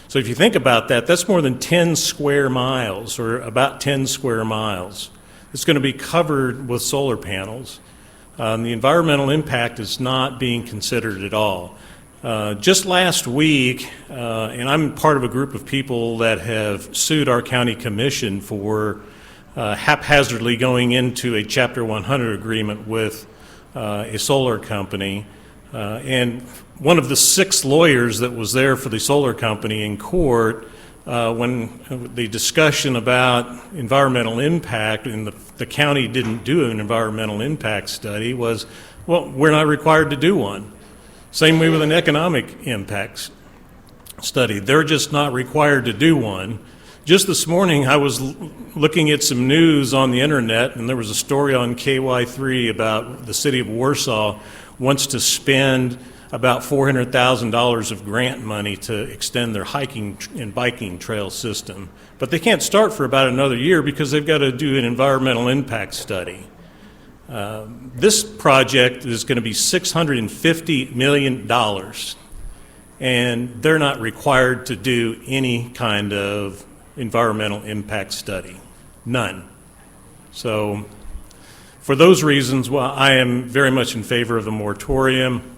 So if you think about that, that's more than 10 square miles, or about 10 square miles. It's going to be covered with solar panels. The environmental impact is not being considered at all. Just last week, and I'm part of a group of people that have sued our county commission for haphazardly going into a Chapter 100 agreement with a solar company, and one of the 6 lawyers that was there for the solar company in court, when the discussion about environmental impact and the county didn't do an environmental impact study, was, well, we're not required to do one. Same way with an economic impact study. They're just not required to do one. Just this morning, I was looking at some news on the internet, and there was a story on KY3 about the city of Warsaw wants to spend about $400,000 of grant money to extend their hiking and biking trail system. But they can't start for about another year because they've got to do an environmental impact study. This project is going to be $650 million, and they're not required to do any kind of environmental impact study. None. So for those reasons, well, I am very much in favor of the moratorium.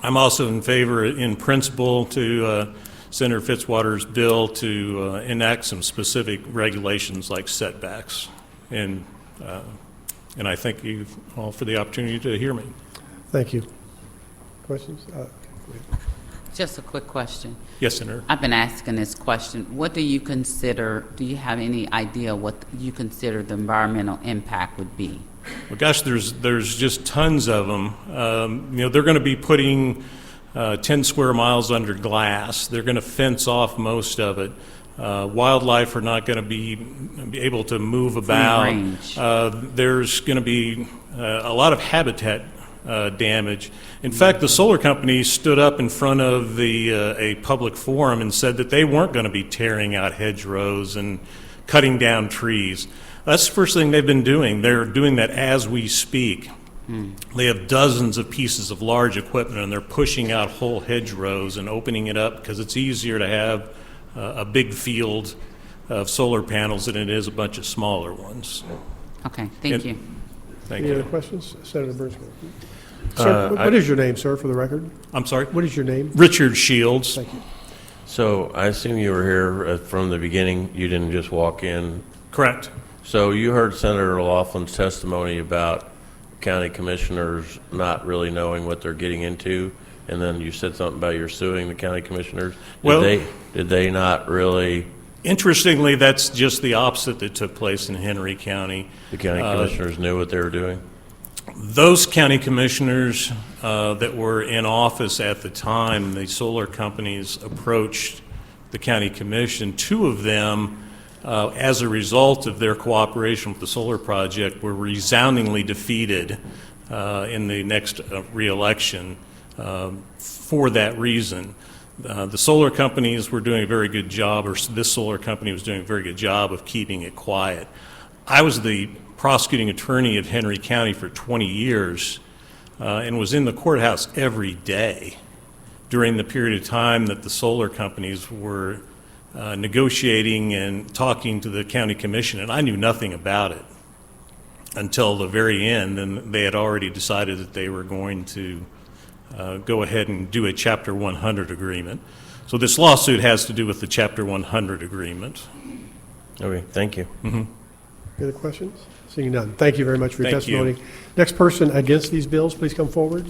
I'm also in favor, in principle, to Senator Fitzwater's bill to enact some specific regulations like setbacks. And I thank you all for the opportunity to hear me. Thank you. Questions? Just a quick question. Yes, Senator. I've been asking this question. What do you consider, do you have any idea what you consider the environmental impact would be? Well, gosh, there's just tons of them. They're going to be putting 10 square miles under glass. They're going to fence off most of it. Wildlife are not going to be able to move about. There's going to be a lot of habitat damage. In fact, the solar company stood up in front of a public forum and said that they weren't going to be tearing out hedgerows and cutting down trees. That's the first thing they've been doing. They're doing that as we speak. They have dozens of pieces of large equipment, and they're pushing out whole hedgerows and opening it up because it's easier to have a big field of solar panels than it is a bunch of smaller ones. Okay, thank you. Any other questions? Senator Burns. Sir, what is your name, sir, for the record? I'm sorry? What is your name? Richard Shields. Thank you. So I assume you were here from the beginning. You didn't just walk in? Correct. So you heard Senator Laughlin's testimony about county commissioners not really knowing what they're getting into, and then you said something about you're suing the county commissioners. Did they not really? Interestingly, that's just the opposite that took place in Henry County. The county commissioners knew what they were doing? Those county commissioners that were in office at the time, the solar companies approached the county commission. Two of them, as a result of their cooperation with the solar project, were resoundingly defeated in the next re-election for that reason. The solar companies were doing a very good job, or this solar company was doing a very good job of keeping it quiet. I was the prosecuting attorney of Henry County for 20 years and was in the courthouse every day during the period of time that the solar companies were negotiating and talking to the county commission, and I knew nothing about it until the very end, and they had already decided that they were going to go ahead and do a Chapter 100 agreement. So this lawsuit has to do with the Chapter 100 agreement. Okay, thank you. Any other questions? Seeing none. Thank you very much for your Thank testimony. you. Next person against these bills, please come forward.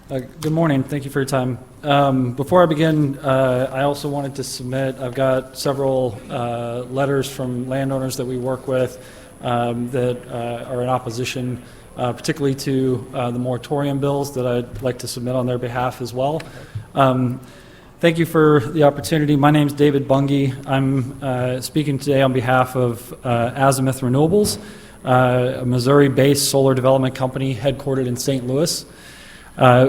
Good morning. Thank you for your time. Before I begin, I also wanted to submit, I've got several letters from landowners that we work with that are in opposition, particularly to the moratorium bills that I'd like to submit on their behalf as well. Thank you for the opportunity. My name is David Bungie. I'm speaking today on behalf of Azimuth Renewables, a Missouri-based solar development company headquartered in St. Louis.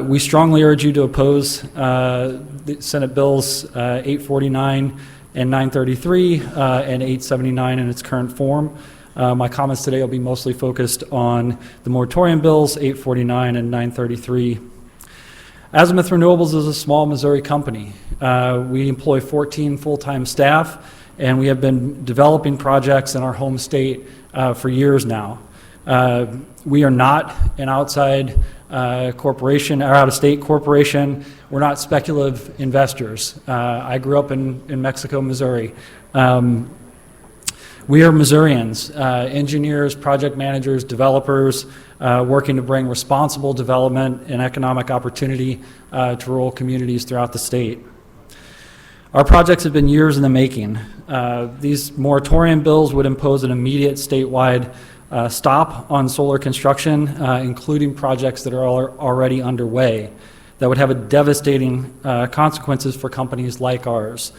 We strongly urge you to oppose the Senate Bills 849 and 933 and 879 in its current form. My comments today will be mostly focused on the moratorium bills 849 and 933. Azimuth Renewables is a small Missouri company. We employ 14 full-time staff, and we have been developing projects in our home state for years now. We are not an outside corporation or out-of-state corporation. We're not speculative investors. I grew up in Mexico, Missouri. We are Missourians, engineers, project managers, developers, working to bring responsible development and economic opportunity to rural communities throughout the state. Our projects have been years in the making. These moratorium bills would impose an immediate statewide stop on solar construction, including projects that are already underway, that would have a devastating consequences for companies like ours.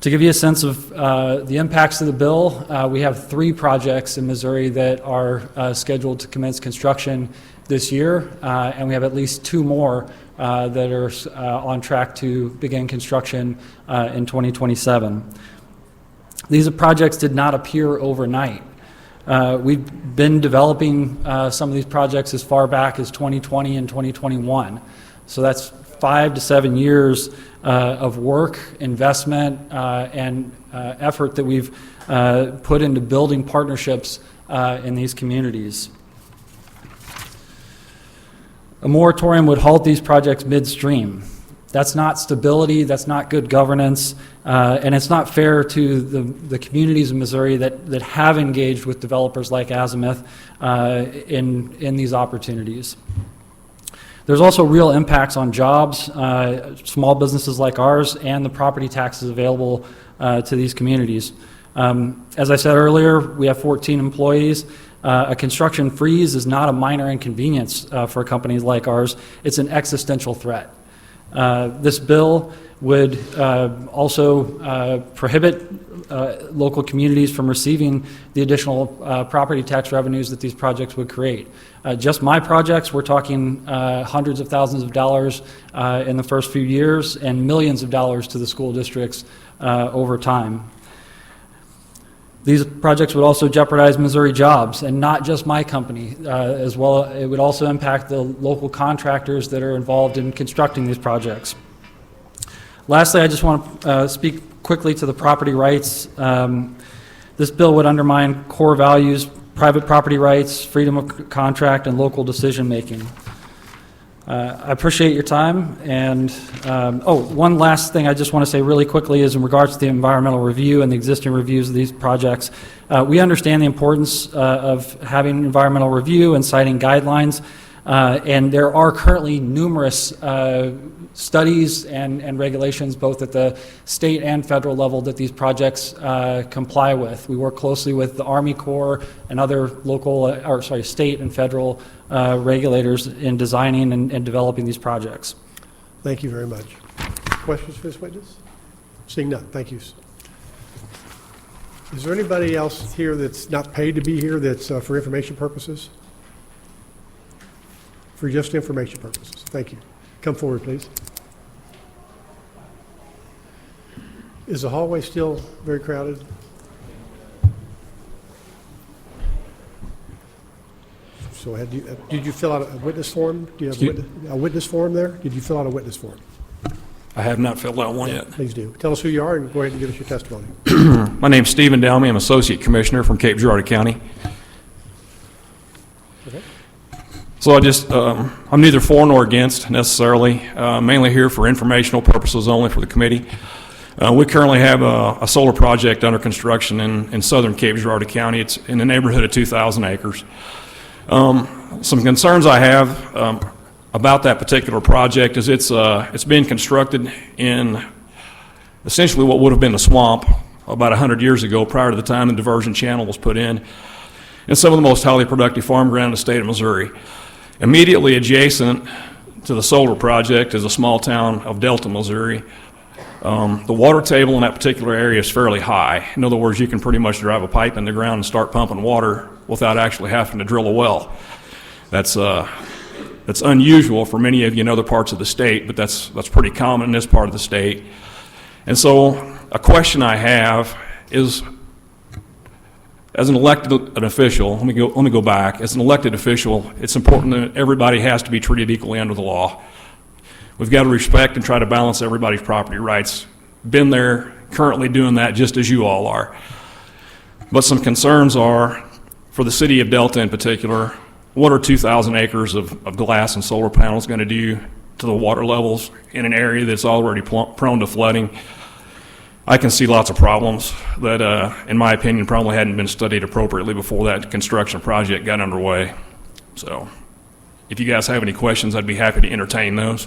To give you a sense of the impacts of the bill, we have 3 projects in Missouri that are scheduled to commence construction this year, and we have at least 2 more that are on track to begin construction in 2027. These projects did not appear overnight. We've been developing some of these projects as far back as 2020 and 2021. So that's 5 to 7 years of work, investment, and effort that we've put into building partnerships in these communities. A moratorium would halt these projects midstream. That's not stability, that's not good governance, and it's not fair to the communities in Missouri that have engaged with developers like Azimuth in these opportunities. There's also real impacts on jobs, small businesses like ours, and the property taxes available to these communities. As I said earlier, we have 14 employees. A construction freeze is not a minor inconvenience for companies like ours. It's an existential threat. This bill would also prohibit local communities from receiving the additional property tax revenues that these projects would create. Just my projects, we're talking hundreds of thousands of dollars in the first few years and millions of dollars to the school districts over time. These projects would also jeopardize Missouri jobs, and not just my company as well. It would also impact the local contractors that are involved in constructing these projects. Lastly, I just want to speak quickly to the property rights. This bill would undermine core values, private property rights, freedom of contract, and local decision-making. I appreciate your time, and one last thing I just want to say really quickly is in regards to the environmental review and the existing reviews of these projects. We understand the importance of having environmental review and citing guidelines, and there are currently numerous studies and regulations both at the state and federal level that these projects comply with. We work closely with the Army Corps and other local, state and federal regulators in designing and developing these projects. Thank you very much. Questions for this witness? Seeing none, thank you. Is there anybody else here that's not paid to be here that's for information purposes? For just information purposes. Thank you. Come forward, please. Is the hallway still very crowded? So did you fill out a witness form? Do you have a witness form there? Did you fill out a witness form? I have not filled out one yet. Please do. Tell us who you are and go ahead and give us your testimony. My name's Stephen Delmy. I'm Associate Commissioner from Cape Girardeau County. Okay. So I'm neither for nor against necessarily, mainly here for informational purposes only for the committee. We currently have a solar project under construction in southern Cape Girardeau County. It's in the neighborhood of 2,000 acres. Some concerns I have about that particular project is it's being constructed in essentially what would have been a swamp about 100 years ago, prior to the time the diversion channel was put in some of the most highly productive farm ground in the state of Missouri. Immediately adjacent to the solar project is a small town of Delta, Missouri. The water table in that particular area is fairly high. In other words, you can pretty much drive a pipe in the ground and start pumping water without actually having to drill a well. That's unusual for many of you in other parts of the state, but that's pretty common in this part of the state. And so a question I have is, as an elected official, let me go back. As an elected official, it's important that everybody has to be treated equally under the law. We've got to respect and try to balance everybody's property rights. Been there, currently doing that just as you all are. But some concerns are, for the city of Delta in particular, what are 2,000 acres of glass and solar panels going to do to the water levels in an area that's already prone to flooding? I can see lots of problems that, in my opinion, probably hadn't been studied appropriately before that construction project got underway. So, if you guys have any questions, I'd be happy to entertain those.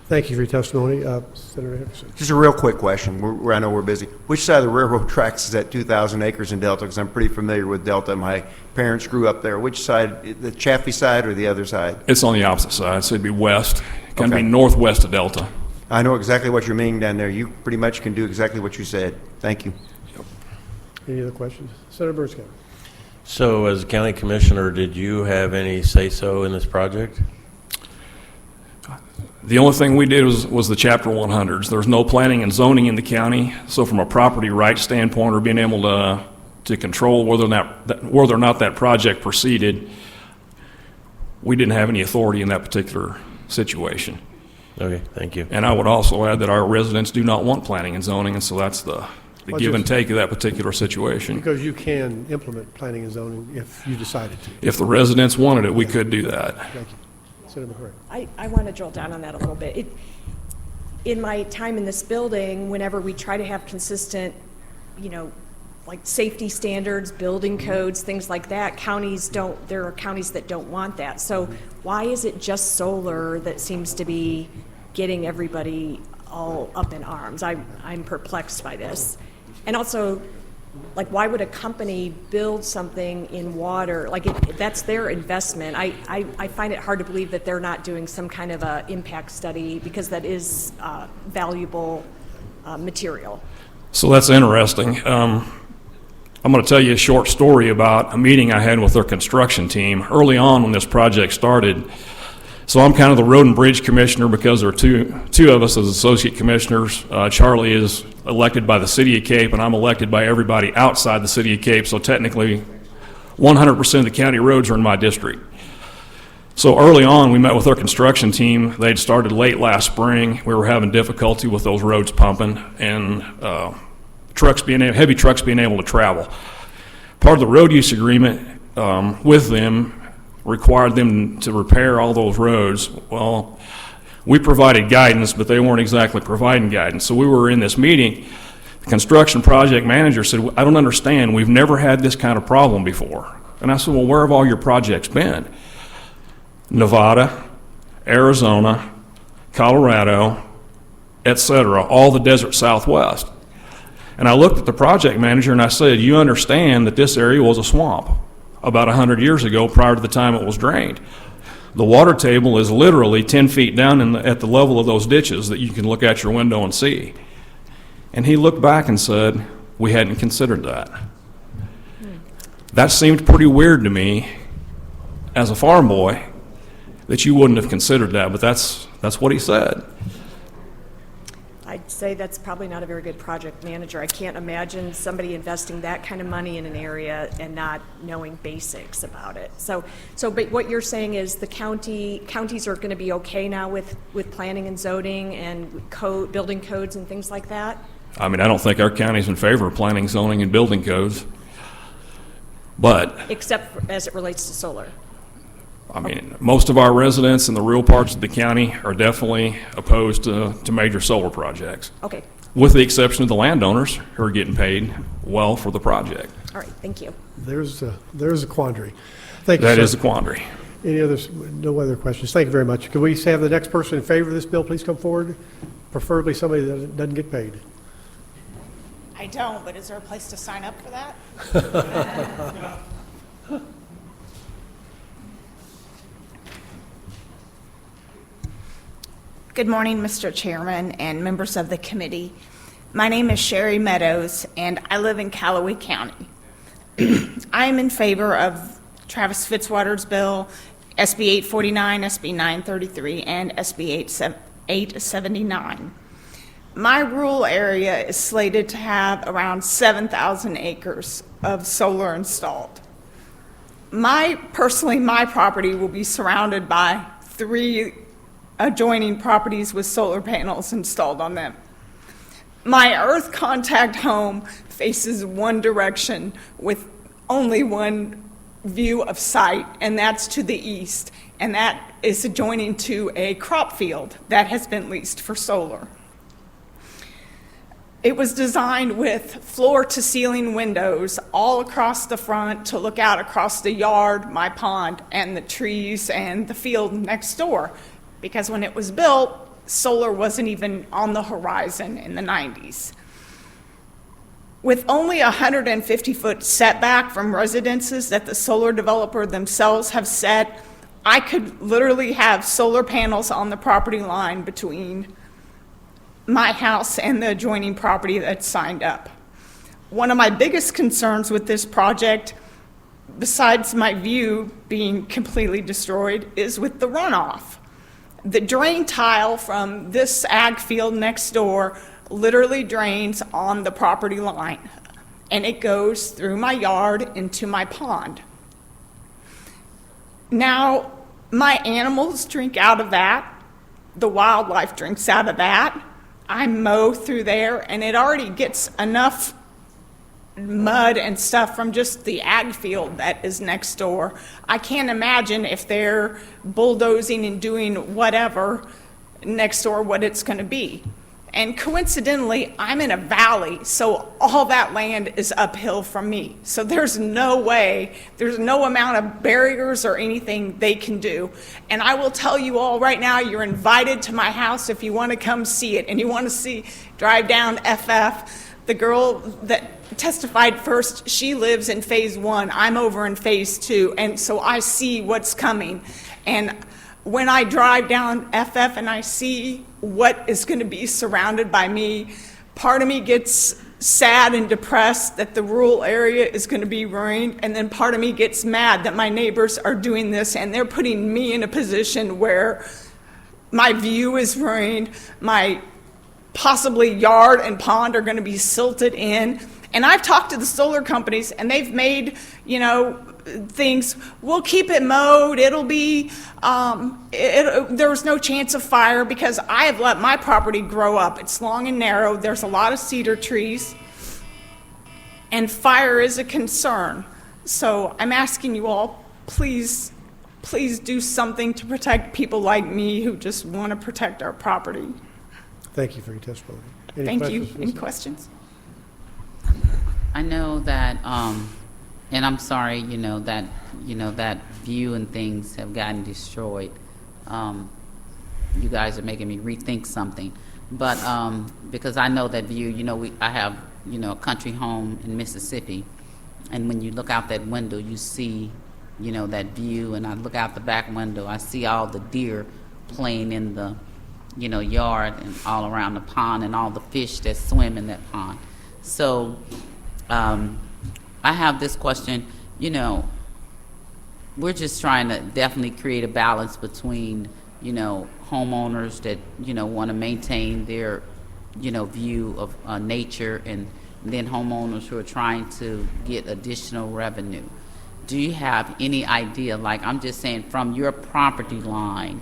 Thank you for your testimony. Senator Henderson. Just a real quick question. I know we're busy. Which side of the railroad tracks is that 2,000 acres in Delta? Because I'm pretty familiar with Delta. My parents grew up there. Which side, the Chaffee side or the other side? It's on the opposite side, so it'd be west. Kind of be northwest of Delta. I know exactly what you're meaning down there. You pretty much can do exactly what you said. Thank you. Any other questions? Senator Briscoe. So as a county commissioner, did you have any say-so in this project? The only thing we did was the Chapter 100s. There's no planning and zoning in the county, so from a property rights standpoint or being able to control whether or not that project proceeded, we didn't have any authority in that particular situation. Okay, thank you. And I would also add that our residents do not want planning and zoning, and so that's the give and take of that particular situation. Because you can implement planning and zoning if you decided to. If the residents wanted it, we could do that. Thank you. Senator McCray. I want to drill down on that a little bit. In my time in this building, whenever we try to have consistent, like safety standards, building codes, things like that, there are counties that don't want that. So why is it just solar that seems to be getting everybody all up in arms? I'm perplexed by this. And also, like, why would a company build something in water? Like, that's their investment. I find it hard to believe that they're not doing some kind of a impact study, because that is valuable material. So that's interesting. I'm going to tell you a short story about a meeting I had with their construction team early on when this project started. So I'm kind of the road and bridge commissioner because there are two of us as associate commissioners. Charlie is elected by the city of Cape, and I'm elected by everybody outside the city of Cape. So technically, 100% of the county roads are in my district. So early on, we met with our construction team. They'd started late last spring. We were having difficulty with those roads pumping and heavy trucks being able to travel. Part of the road use agreement with them required them to repair all those roads. Well, we provided guidance, but they weren't exactly providing guidance. So we were in this meeting. The construction project manager said, I don't understand. We've never had this kind of problem before. And I said, well, where have all your projects been? Nevada, Arizona, Colorado, etc., all the desert Southwest. And I looked at the project manager and I said, you understand that this area was a swamp about 100 years ago prior to the time it was drained. The water table is literally 10 feet down at the level of those ditches that you can look out your window and see. And he looked back and said, we hadn't considered that. That seemed pretty weird to me as a farm boy, that you wouldn't have considered that, but that's what he said. I'd say that's probably not a very good project manager. I can't imagine somebody investing that kind of money in an area and not knowing basics about it. So but what you're saying is the counties are going to be okay now with planning and zoning and building codes and things like that? I mean, I don't think our county's in favor of planning, zoning, and building codes, but... Except as it relates to solar. I mean, most of our residents in the rural parts of the county are definitely opposed to major solar projects. Okay. With the exception of the landowners who are getting paid well for the project. All right, thank you. There's a quandary. Thank you, That sir. is a quandary. No other questions? Thank you very much. Can we have the next person in favor of this bill please come forward? Preferably somebody that doesn't get paid. I don't, but is there a place to sign up for that? Good morning, Mr. Chairman and members of the committee. My name is Sherry Meadows, and I live in Callaway County. I am in favor of Travis Fitzwater's bill, SB849, SB933, and SB879. My rural area is slated to have around 7,000 acres of solar installed. Personally, my property will be surrounded by 3 adjoining properties with solar panels installed on them. My earth contact home faces one direction with only one view of sight, and that's to the east, and that is adjoining to a crop field that has been leased for solar. It was designed with floor-to-ceiling windows all across the front to look out across the yard, my pond, and the trees and the field next door. Because when it was built, solar wasn't even on the horizon in the 90s. With only a 150-foot setback from residences that the solar developer themselves have set, I could literally have solar panels on the property line between my house and the adjoining property that's signed up. One of my biggest concerns with this project, besides my view being completely destroyed, is with the runoff. The drain tile from this ag field next door literally drains on the property line, and it goes through my yard into my pond. Now, my animals drink out of that. The wildlife drinks out of that. I mow through there, and it already gets enough mud and stuff from just the ag field that is next door. I can't imagine if they're bulldozing and doing whatever next door what it's going to be. And coincidentally, I'm in a valley, so all that land is uphill from me. So there's no way, there's no amount of barriers or anything they can do. And I will tell you all right now, you're invited to my house if you want to come see it and you want to drive down FF. The girl that testified first, she lives in phase 1. I'm over in phase 2, and so I see what's coming. And when I drive down FF and I see what is going to be surrounded by me, part of me gets sad and depressed that the rural area is going to be ruined, and then part of me gets mad that my neighbors are doing this and they're putting me in a position where my view is ruined, my possibly yard and pond are going to be silted in. And I've talked to the solar companies, and they've made, things, we'll keep it mowed, it'll be, there's no chance of fire because I have let my property grow up. It's long and narrow, there's a lot of cedar trees, and fire is a concern. So I'm asking you all, please do something to protect people like me who just want to protect our property. Thank you for your testimony. Thank you. Any questions? I know that, and I'm sorry, that view and things have gotten destroyed. You guys are making me rethink something. But because I know that view, I have, a country home in Mississippi. And when you look out that window, you see, that view. And I look out the back window, I see all the deer playing in the, yard and all around the pond and all the fish that swim in that pond. So I have this question, we're just trying to definitely create a balance between, homeowners that, want to maintain their, view of nature, and then homeowners who are trying to get additional revenue. Do you have any idea, like I'm just saying, from your property line,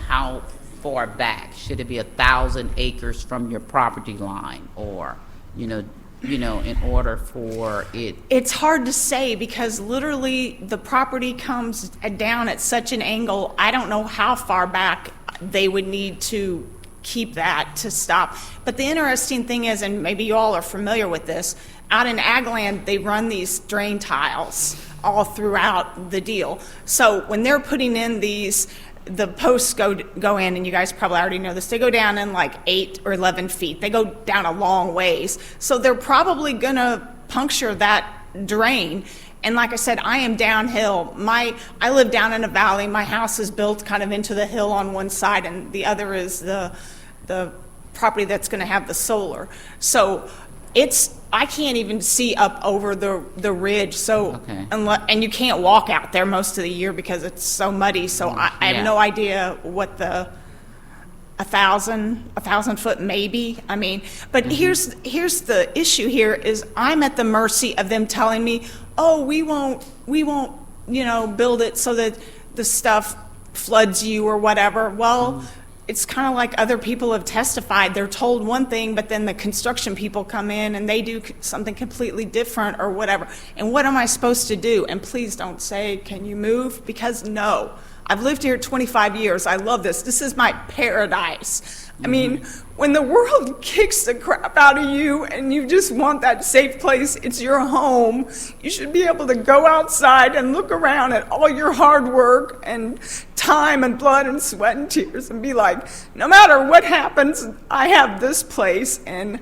how far back? Should it be 1,000 acres from your property line, or, in order for it? It's hard to say because literally the property comes down at such an angle, I don't know how far back they would need to keep that to stop. But the interesting thing is, and maybe you all are familiar with this, out in ag land, they run these drain tiles all throughout the deal. So when they're putting in the posts go in, and you guys probably already know this, they go down in like 8 or 11 feet. They go down a long ways. So they're probably going to puncture that drain. And like I said, I am downhill. I live down in a valley. My house is built kind of into the hill on one side, and the other is the property that's going to have the solar. So I can't even see up over the ridge. So okay. And you can't walk out there most of the year because it's so muddy. So I have no idea what the 1,000 foot maybe. I mean, but here's the issue here is I'm at the mercy of them telling me, oh, we won't build it so that the stuff floods you or whatever. Well, it's kind of like other people have testified. They're told one thing, but then the construction people come in and they do something completely different or whatever. And what am I supposed to do? And please don't say, can you move? Because no. I've lived here 25 years. I love this. This is my paradise. I mean, when the world kicks the crap out of you and you just want that safe place, it's your home, you should be able to go outside and look around at all your hard work and time and blood and sweat and tears and be like, no matter what happens, I have this place. And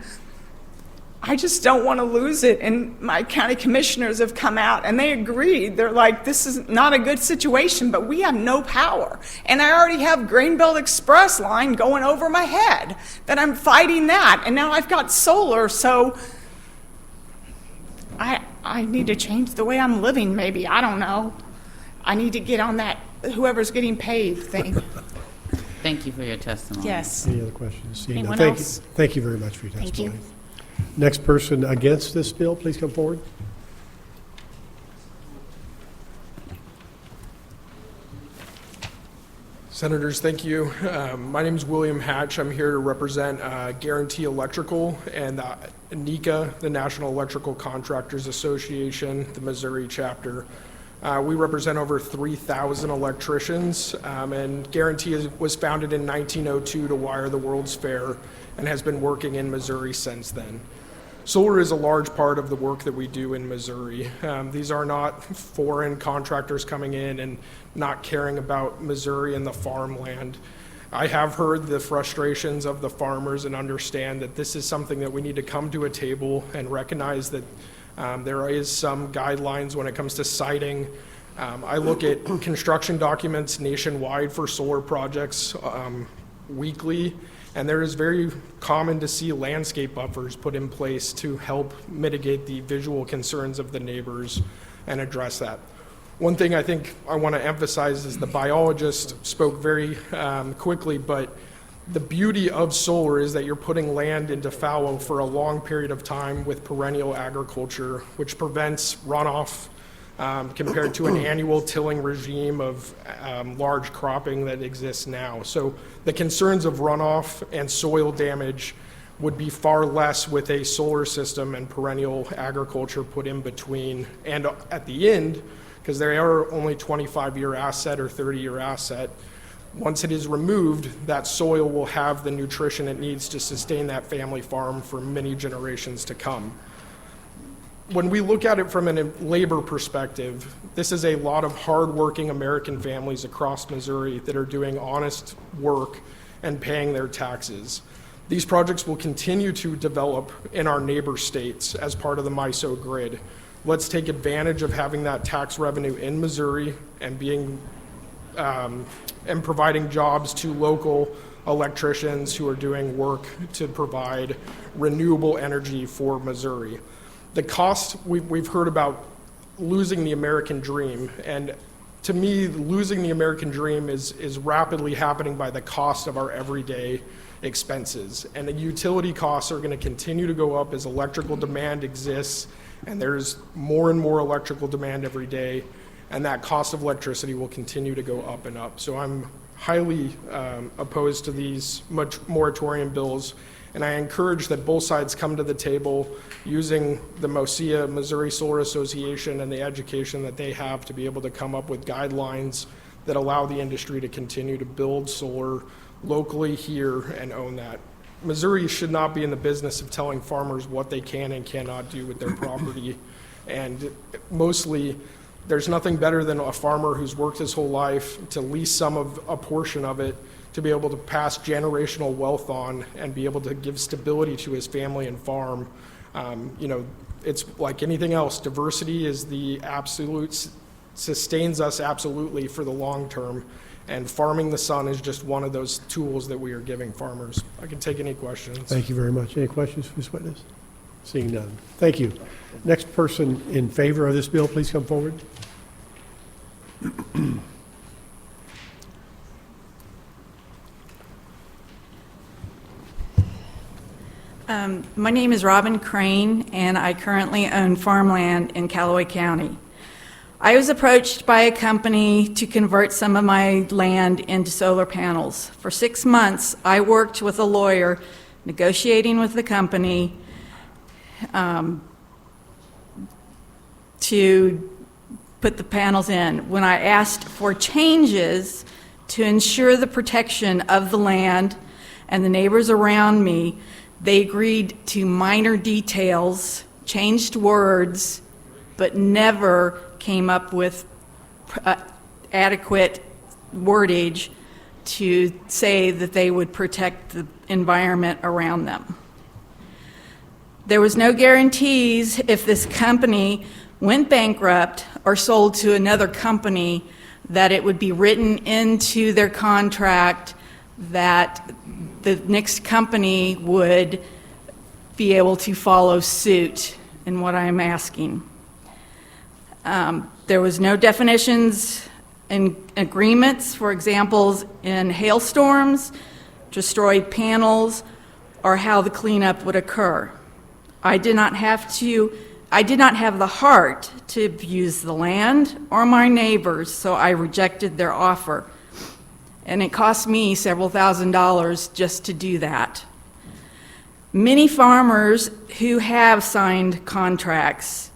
I just don't want to lose it. And my county commissioners have come out and they agreed. They're like, this is not a good situation, but we have no power. And I already have Grain Belt Express line going over my head, that I'm fighting that. And now I've got solar, so I need to change the way I'm living, maybe. I don't know. I need to get on that whoever's getting paid thing. Thank you for your testimony. Yes. Any other questions? Seeing none. Anyone Thank else? you. Thank you very much for your Thank testimony. you. Next person against this bill, please come forward. Senators, thank you. My name is William Hatch. I'm here to represent Guarantee Electrical and NECA, the National Electrical Contractors Association, the Missouri chapter. We represent over 3,000 electricians, and Guarantee was founded in 1902 to wire the World's Fair and has been working in Missouri since then. Solar is a large part of the work that we do in Missouri. These are not foreign contractors coming in and not caring about Missouri and the farmland. I have heard the frustrations of the farmers and understand that this is something that we need to come to a table and recognize that there is some guidelines when it comes to siting. I look at construction documents nationwide for solar projects weekly, and there is very common to see landscape buffers put in place to help mitigate the visual concerns of the neighbors and address that. One thing I think I want to emphasize is the biologist spoke very quickly, but the beauty of solar is that you're putting land into fallow for a long period of time with perennial agriculture, which prevents runoff compared to an annual tilling regime of large cropping that exists now. So the concerns of runoff and soil damage would be far less with a solar system and perennial agriculture put in between. And at the end, because they are only 25-year asset or 30-year asset, once it is removed, that soil will have the nutrition it needs to sustain that family farm for many generations to come. When we look at it from a labor perspective, this is a lot of hardworking American families across Missouri that are doing honest work and paying their taxes. These projects will continue to develop in our neighbor states as part of the MISO grid. Let's take advantage of having that tax revenue in Missouri and and providing jobs to local electricians who are doing work to provide renewable energy for Missouri. The cost, we've heard about losing the American dream, and to me, losing the American dream is rapidly happening by the cost of our everyday expenses. And the utility costs are going to continue to go up as electrical demand exists, and there's more and more electrical demand every day, and that cost of electricity will continue to go up and up. So I'm highly opposed to these moratorium bills, and I encourage that both sides come to the table using the MOSIA, Missouri Solar Association, and the education that they have to be able to come up with guidelines that allow the industry to continue to build solar locally here and own that. Missouri should not be in the business of telling farmers what they can and cannot do with their property. And mostly, there's nothing better than a farmer who's worked his whole life to lease a portion of it to be able to pass generational wealth on and be able to give stability to his family and farm. It's like anything else. Diversity is the absolute, sustains us absolutely for the long term. And farming the sun is just one of those tools that we are giving farmers. I can take any questions. Thank you very much. Any questions for this witness? Seeing none. Thank you. Next person in favor of this bill, please come forward. My name is Robin Crane, and I currently own farmland in Callaway County. I was approached by a company to convert some of my land into solar panels. For 6 months, I worked with a lawyer negotiating with the company to put the panels in. When I asked for changes to ensure the protection of the land and the neighbors around me, they agreed to minor details, changed words, but never came up with adequate wordage to say that they would protect the environment around them. There was no guarantees if this company went bankrupt or sold to another company that it would be written into their contract that the next company would be able to follow suit in what I'm asking. There was no definitions and agreements, for examples in hailstorms, destroyed panels, or how the cleanup would occur. I did not have the heart to abuse the land or my neighbors, so I rejected their offer. And it cost me several $1,000s just to do that. Many farmers who have signed contracts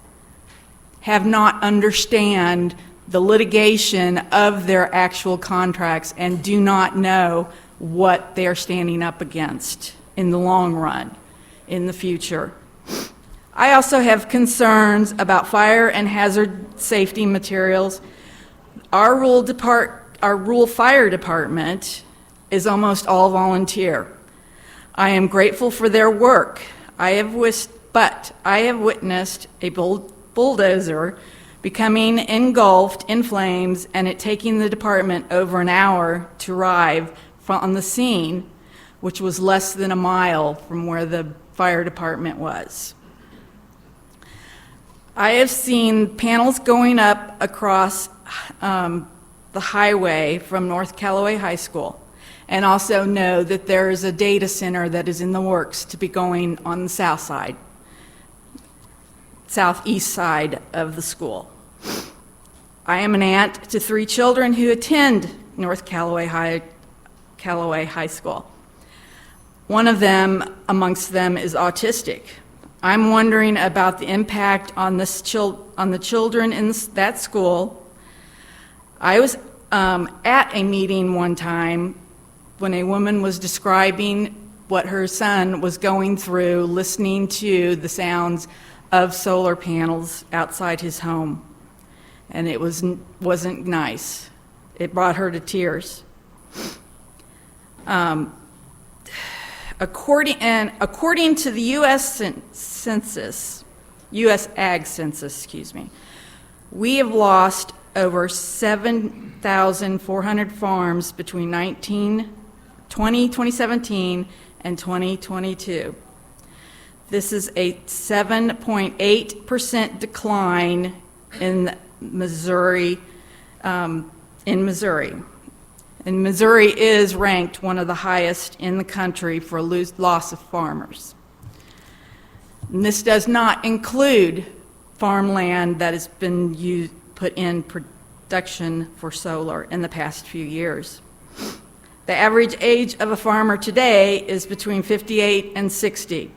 have not understand the litigation of their actual contracts and do not know what they're standing up against in the long run, in the future. I also have concerns about fire and hazard safety materials. Our rural fire department is almost all volunteer. I am grateful for their work. But I have witnessed a bulldozer becoming engulfed in flames and it taking the department over an hour to arrive on the scene, which was less than a mile from where the fire department was. I have seen panels going up across the highway from North Callaway High School, and also know that there is a data center that is in the works to be going on the southeast side of the school. I am an aunt to 3 children who attend North Callaway High School. One of them, amongst them, is autistic. I'm wondering about the impact on the children in that school. I was at a meeting one time when a woman was describing what her son was going through listening to the sounds of solar panels outside his home. And it wasn't nice. It brought her to tears. According to the U.S. Ag Census, we have lost over 7,400 farms between 2017 and 2022. This is a 7.8% decline in Missouri. And Missouri is ranked one of the highest in the country for loss of farmers. And this does not include farmland that has been put in production for solar in the past few years. The average age of a farmer today is between 58 and 60.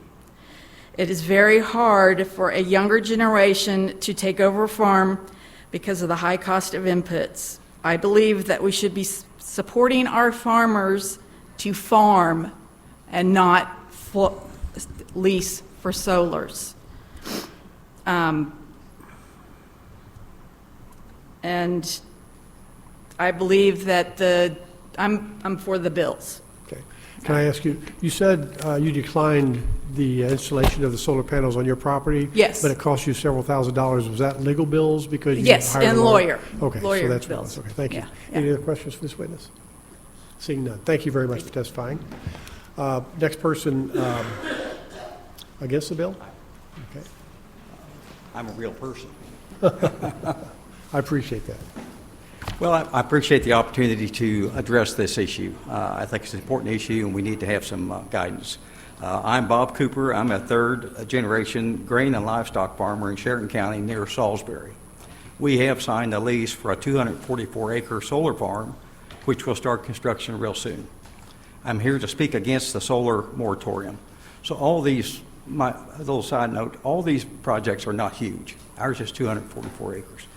It is very hard for a younger generation to take over a farm because of the high cost of inputs. I believe that we should be supporting our farmers to farm and not lease for solars. And I believe that I'm for the bills. Okay. Can I ask you, you said you declined the installation of the solar panels on your property? Yes. But it cost you several $1,000s. Was that legal bills because you Yes, hired a and lawyer. Okay, Lawyer so that's bills. what it was. Okay, thank you. Yeah, Any other questions for this witness? Seeing none. Thank you very much for testifying. Next person against the bill? Okay. I'm a real person. I appreciate that. Well, I appreciate the opportunity to address this issue. I think it's an important issue, and we need to have some guidance. I'm Bob Cooper. I'm a third-generation grain and livestock farmer in Sheridan County near Salisbury. We have signed a lease for a 244-acre solar farm, which will start construction real soon. I'm here to speak against the solar moratorium. So all these, a little side note, all these projects are not huge. Ours is 244 acres.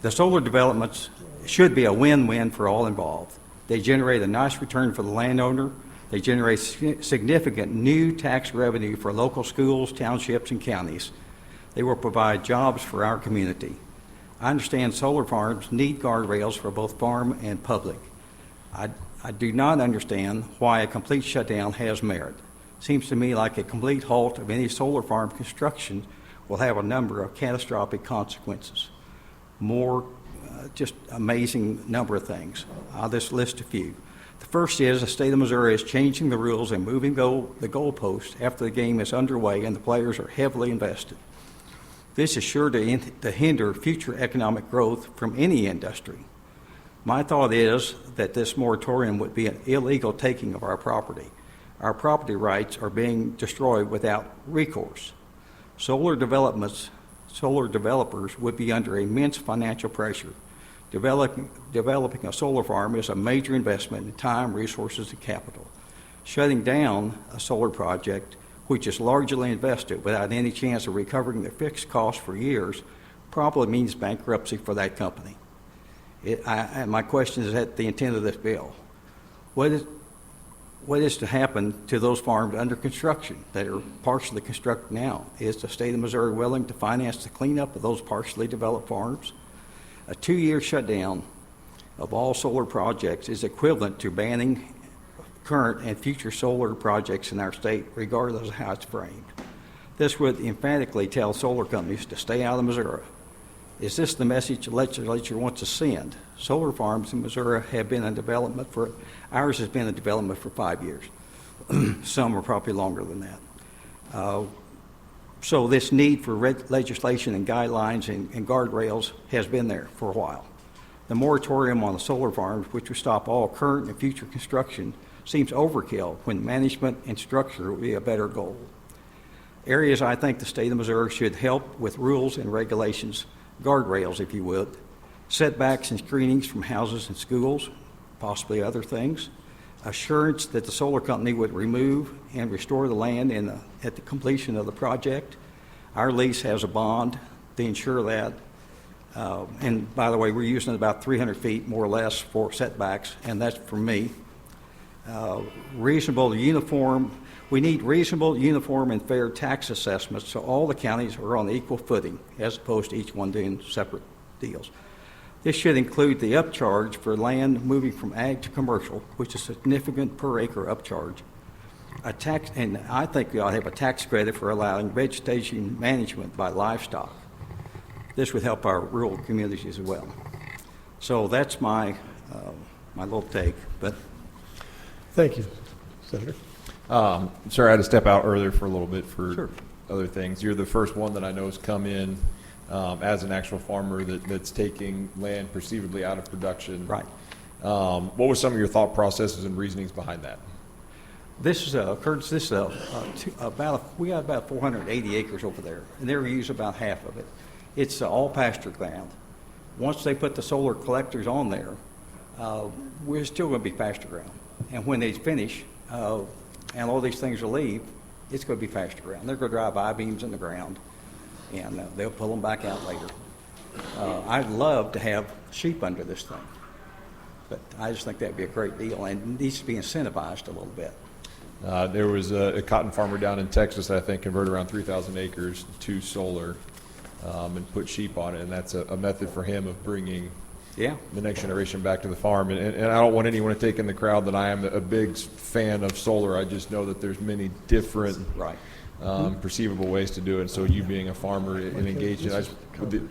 The solar developments should be a win-win for all involved. They generate a nice return for the landowner. They generate significant new tax revenue for local schools, townships, and counties. They will provide jobs for our community. I understand solar farms need guardrails for both farm and public. I do not understand why a complete shutdown has merit. Seems to me like a complete halt of any solar farm construction will have a number of catastrophic consequences. More just amazing number of things. I'll just list a few. The first is the state of Missouri is changing the rules and moving the goalposts after the game is underway and the players are heavily invested. This is sure to hinder future economic growth from any industry. My thought is that this moratorium would be an illegal taking of our property. Our property rights are being destroyed without recourse. Solar developers would be under immense financial pressure. Developing a solar farm is a major investment in time, resources, and capital. Shutting down a solar project, which is largely invested without any chance of recovering the fixed costs for years, probably means bankruptcy for that company. My question is at the intent of this bill. What is to happen to those farms under construction that are partially constructed now? Is the state of Missouri willing to finance the cleanup of those partially developed farms? A 2-year shutdown of all solar projects is equivalent to banning current and future solar projects in our state, regardless of how it's framed. This would emphatically tell solar companies to stay out of Missouri. Is this the message the legislature wants to send? Solar farms in Missouri have been in development ours has been in development for 5 years. Some are probably longer than that. So this need for legislation and guidelines and guardrails has been there for a while. The moratorium on the solar farms, which would stop all current and future construction, seems overkill when management and structure would be a better goal. Areas I think the state of Missouri should help with rules and regulations, guardrails if you would, setbacks and screenings from houses and schools, possibly other things, assurance that the solar company would remove and restore the land at the completion of the project. Our lease has a bond to ensure that. And by the way, we're using about 300 feet more or less for setbacks, and that's for me. We need reasonable, uniform, and fair tax assessments so all the counties are on equal footing as opposed to each one doing separate deals. This should include the upcharge for land moving from ag to commercial, which is a significant per acre upcharge. And I think we ought to have a tax credit for allowing vegetation management by livestock. This would help our rural communities as well. So that's my little take. But thank you, Senator. Sir, I had to step out earlier for a little bit for Sure. other things. You're the first one that I know has come in as an actual farmer that's taking land perceivably out of production. Right. What were some of your thought processes and reasonings behind that? This is we got about 480 acres over there, and they use about half of it. It's all pasture ground. Once they put the solar collectors on there, we're still going to be pasture ground. And when they finish, and all these things will leave, it's going to be pasture ground. They're going to drive I-beams in the ground, and they'll pull them back out later. I'd love to have sheep under this thing, but I just think that'd be a great deal, and it needs to be incentivized a little bit. There was a cotton farmer down in Texas that I think converted around 3,000 acres to solar and put sheep on it, and that's a method for him of bringing the next generation back to the farm. And I don't want anyone to take in the crowd that I am a big fan of solar. I just know that there's many different perceivable ways to do it. So you being a farmer and engaged in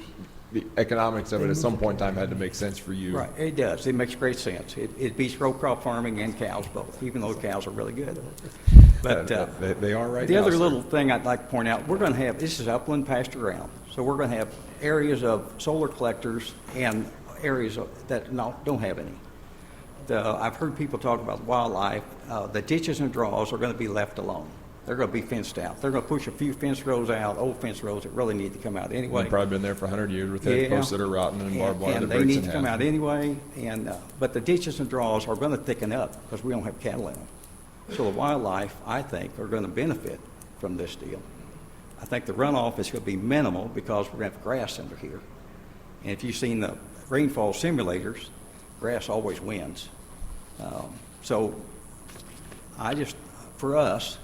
the economics of it at some point in time had to make sense for you. Right, it does. It makes great sense. It beats row crop farming and cows both, even though cows are really good. But they are right the now, other sir. little thing I'd like to point out, we're going to have, this is upland pasture ground, so we're going to have areas of solar collectors and areas that don't have any. I've heard people talk about wildlife. The ditches and draws are going to be left alone. They're going to be fenced out. They're going to push a few fence rows out, old fence rows that really need to come out anyway. They've probably been there for 100 years with hedge posts that are rotten and barbed wire that and breaks they in need to come half. out anyway. But the ditches and draws are going to thicken up because we don't have cattle in them. So the wildlife, I think, are going to benefit from this deal. I think the runoff is going to be minimal because we're going to have grass under here. And if you've seen the rainfall simulators, grass always wins. So for us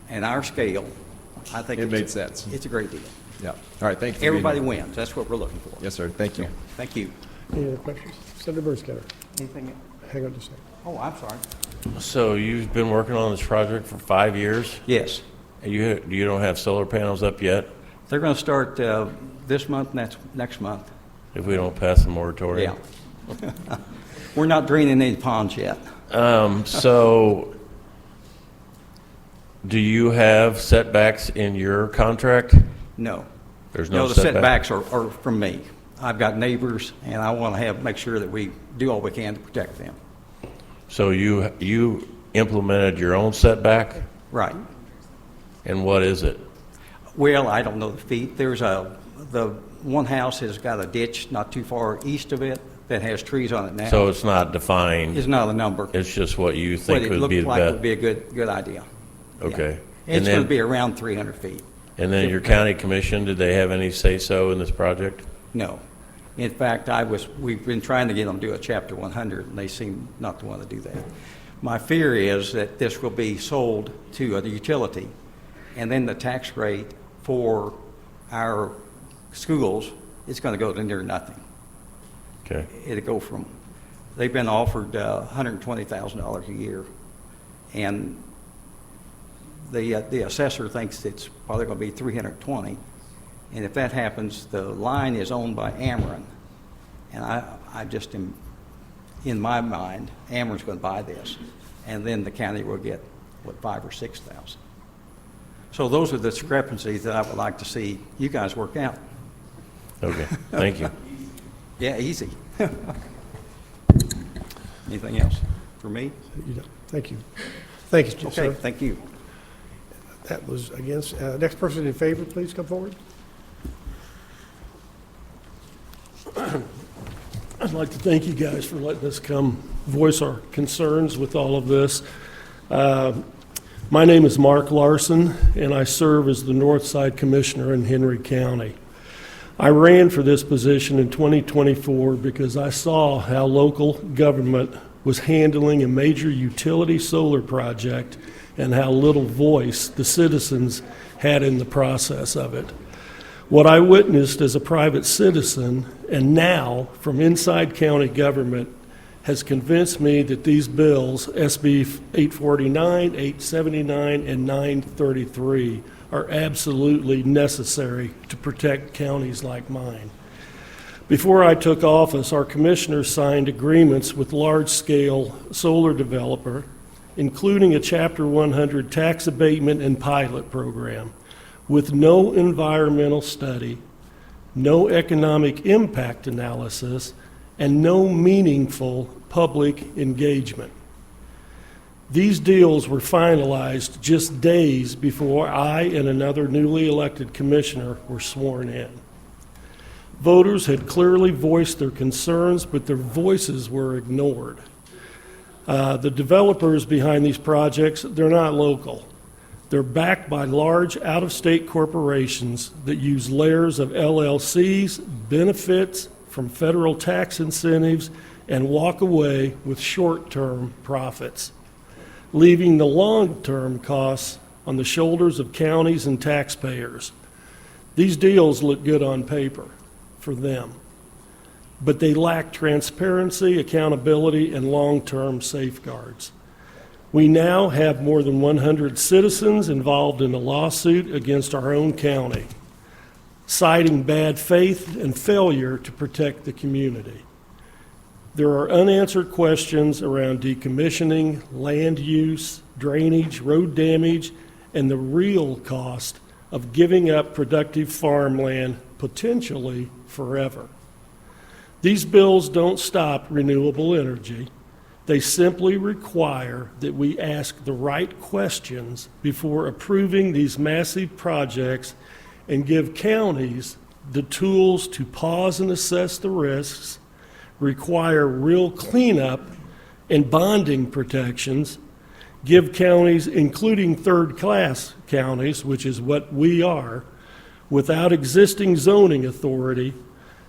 and our scale, I think it made sense. It's a great deal. Yeah. All right. Thank you. Everybody wins. That's what we're looking for. Yes, sir. Thank you. Thank you. Any other questions? Senator Bernstein. Anything? Hang on just a second. Oh, I'm sorry. So you've been working on this project for 5 years? Yes. And you don't have solar panels up yet? They're going to start this month, next month. If we don't pass the moratorium? Yeah. We're not draining any ponds yet. So do you have setbacks in your contract? No. There's no the setback? setbacks are from me. I've got neighbors, and I want to make sure that we do all we can to protect them. So you implemented your own setback? Right. And what is it? Well, I don't know the feet. The one house has got a ditch not too far east of it that has trees on it now. So it's not defined? It's not a number. It's just what you think would be the What it best? looked like would be a good idea. Okay. Yeah. It's going to be around 300 feet. And then your county commission, did they have any say-so in this project? No. In fact, we've been trying to get them to do a Chapter 100, and they seem not to want to do that. My fear is that this will be sold to a utility, and then the tax rate for our schools is going to go to near nothing. Okay. It'll go from, they've been offered $120,000 a year, and the assessor thinks it's probably going to be $320,000. And if that happens, the line is owned by Ameren. And I just am, in my mind, Ameren's going to buy this. And then the county will get, $5,000 or $6,000. So those are the discrepancies that I would like to see you guys work out. Okay, thank you. Yeah, easy. Anything else for me? Thank you. Thank you, sir. Okay, thank you. That was against. Next person in favor, please come forward. I'd like to thank you guys for letting us come voice our concerns with all of this. My name is Mark Larson, and I serve as the Northside Commissioner in Henry County. I ran for this position in 2024 because I saw how local government was handling a major utility solar project and how little voice the citizens had in the process of it. What I witnessed as a private citizen and now from inside county government has convinced me that these bills, SB 849, 879, and 933, are absolutely necessary to protect counties like mine. Before I took office, our commissioners signed agreements with large-scale solar developer, including a Chapter 100 tax abatement and pilot program, with no environmental study, no economic impact analysis, and no meaningful public engagement. These deals were finalized just days before I and another newly elected commissioner were sworn in. Voters had clearly voiced their concerns, but their voices were ignored. The developers behind these projects, they're not local. They're backed by large out-of-state corporations that use layers of LLCs, benefits from federal tax incentives, and walk away with short-term profits, leaving the long-term costs on the shoulders of counties and taxpayers. These deals look good on paper for them, but they lack transparency, accountability, and long-term safeguards. We now have more than 100 citizens involved in a lawsuit against our own county, citing bad faith and failure to protect the community. There are unanswered questions around decommissioning, land use, drainage, road damage, and the real cost of giving up productive farmland potentially forever. These bills don't stop renewable energy. They simply require that we ask the right questions before approving these massive projects and give counties the tools to pause and assess the risks, require real cleanup and bonding protections, give counties, including third-class counties, which is what we are, without existing zoning authority,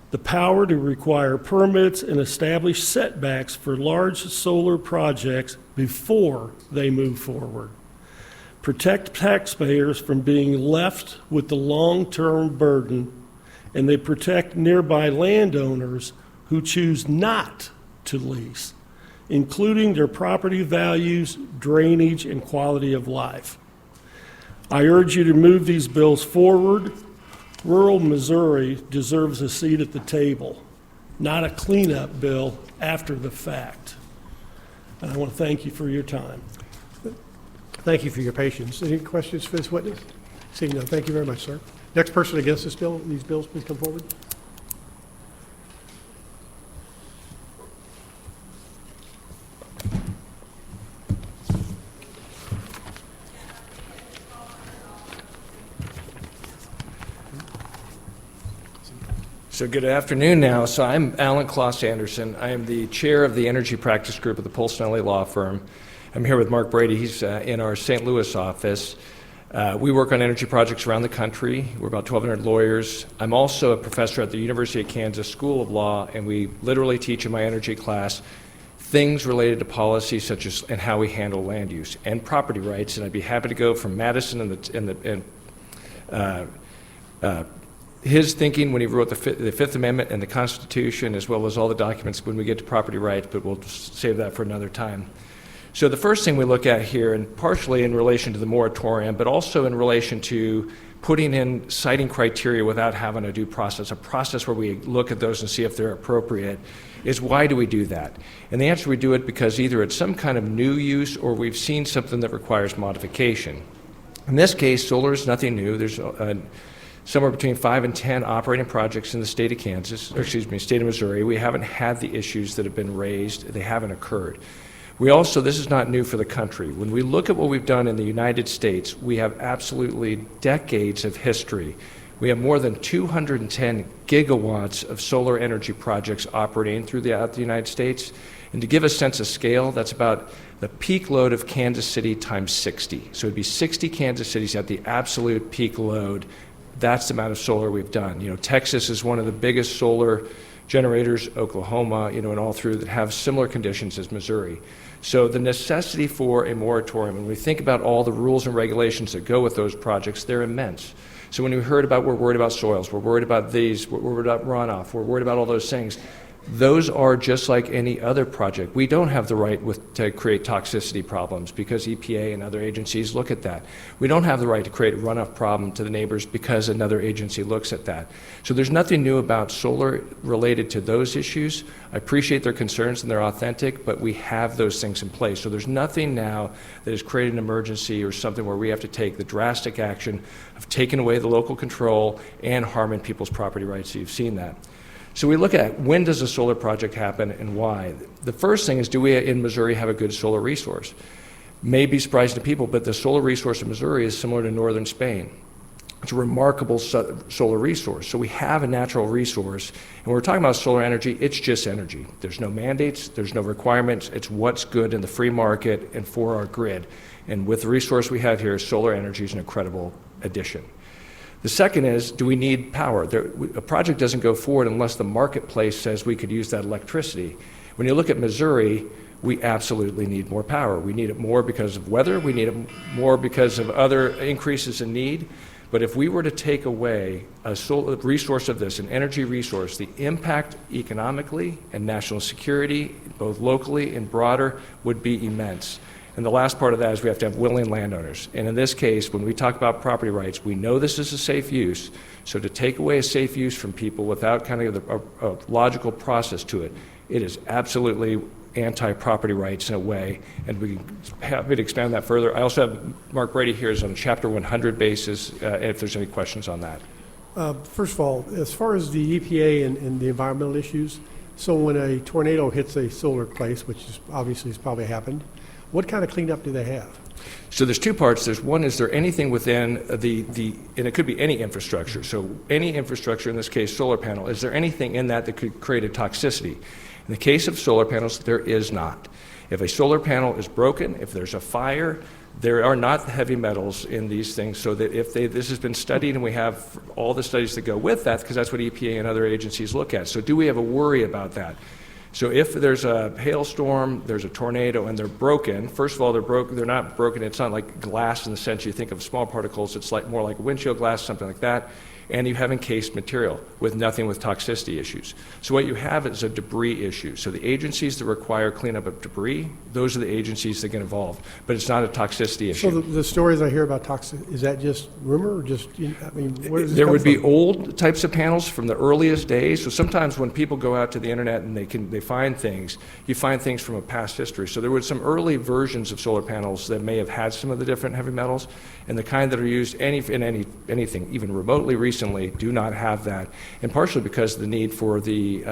the power to require permits and establish setbacks for large solar projects before they move forward. Protect taxpayers from being left with the long-term burden, and they protect nearby landowners who choose not to lease. including their property values, drainage, and quality of life. I urge you to move these bills forward. Rural Missouri deserves a seat at the table, not a cleanup bill after the fact. And I want to thank you for your time. Thank you for your patience. Any questions for this witness? Seeing none, thank you very much, sir. Next person against this bill, these bills, please come forward. So good afternoon now. So I'm Alan Kloss Anderson. I am the chair of the energy practice group at the Polsonelli Law Firm. I'm here with Mark Brady. He's in our St. Louis office. We work on energy projects around the country. We're about 1,200 lawyers. I'm also a professor at the University of Kansas School of Law, and we literally teach in my energy class things related to policy such as and how we handle land use and property rights. And I'd be happy to go from Madison and his thinking when he wrote the Fifth Amendment and the Constitution, as well as all the documents when we get to property rights, but we'll save that for another time. So the first thing we look at here, and partially in relation to the moratorium, but also in relation to putting in citing criteria without having a due process, a process where we look at those and see if they're appropriate, is why do we do that? And the answer, we do it because either it's some kind of new use or we've seen something that requires modification. In this case, solar is nothing new. There's somewhere between 5 and 10 operating projects in the state of Kansas, or excuse me, state of Missouri. We haven't had the issues that have been raised. They haven't occurred. We also, this is not new for the country. When we look at what we've done in the United States, we have absolutely decades of history. We have more than 210 gigawatts of solar energy projects operating throughout the United States. And to give a sense of scale, that's about the peak load of Kansas City times 60. So it'd be 60 Kansas cities at the absolute peak load. That's the amount of solar we've done. You know, Texas is one of the biggest solar generators, Oklahoma, you know, and all through that have similar conditions as Missouri. So the necessity for a moratorium, when we think about all the rules and regulations that go with those projects, they're immense. So when we heard about, we're worried about soils, we're worried about these, we're worried about runoff, we're worried about all those things, those are just like any other project. We don't have the right to create toxicity problems because EPA and other agencies look at that. We don't have the right to create a runoff problem to the neighbors because another agency looks at that. So there's nothing new about solar related to those issues. I appreciate their concerns and they're authentic, but we have those things in place. So there's nothing now that has created an emergency or something where we have to take the drastic action of taking away the local control and harming people's property rights. So you've seen that. So we look at when does a solar project happen and why. The first thing is, do we in Missouri have a good solar resource? May be surprising to people, but the solar resource in Missouri is similar to northern Spain. It's a remarkable solar resource. So we have a natural resource. And when we're talking about solar energy, it's just energy. There's no mandates, there's no requirements. It's what's good in the free market and for our grid. And with the resource we have here, solar energy is an incredible addition. The second is, do we need power? A project doesn't go forward unless the marketplace says we could use that electricity. When you look at Missouri, we absolutely need more power. We need it more because of weather. We need it more because of other increases in need. But if we were to take away a solar resource of this, an energy resource, the impact economically and national security, both locally and broader, would be immense. And the last part of that is we have to have willing landowners. And in this case, when we talk about property rights, we know this is a safe use. So to take away a safe use from people without kind of a logical process to it, it is absolutely anti-property rights in a way. And we can happy to expand that further. I also have Mark Brady here is on a Chapter 100 basis, if there's any questions on that. First of all, as far as the EPA and the environmental issues, so when a tornado hits a solar place, which is obviously has probably happened, what kind of cleanup do they have? So there's two parts. There's one, is there anything within and it could be any infrastructure. So any infrastructure, in this case solar panel, is there anything in that could create a toxicity? In the case of solar panels, there is not. If a solar panel is broken, if there's a fire, there are not heavy metals in these things, so that if this has been studied and we have all the studies that go with that, because that's what EPA and other agencies look at. So do we have a worry about that? So if there's a hailstorm, there's a tornado, and they're broken, first of all, they're not broken, it's not like glass in the sense you think of small particles, it's like more like windshield glass, something like that, and you have encased material with nothing with toxicity issues. So what you have is a debris issue. So the agencies that require cleanup of debris, those are the agencies that get involved, but it's not a toxicity issue. So the stories I hear about toxic, is that just rumor or just, I mean, where does this There come would be from? old types of panels from the earliest days. So sometimes when people go out to the internet and they find things, you find things from a past history. So there were some early versions of solar panels that may have had some of the different heavy metals, and the kind that are used in anything, even remotely recently, do not have that, and partially because of the need for the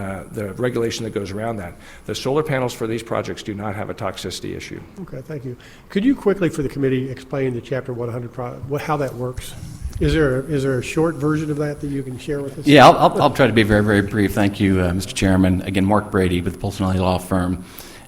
regulation that goes around that. The solar panels for these projects do not have a toxicity issue. Okay, thank you. Could you quickly, for the committee, explain the Chapter 100, how that works? Is there a short version of that you can share with us? Yeah, I'll try to be very, very brief. Thank you, Mr. Chairman. Again, Mark Brady with the Polsinelli Law Firm.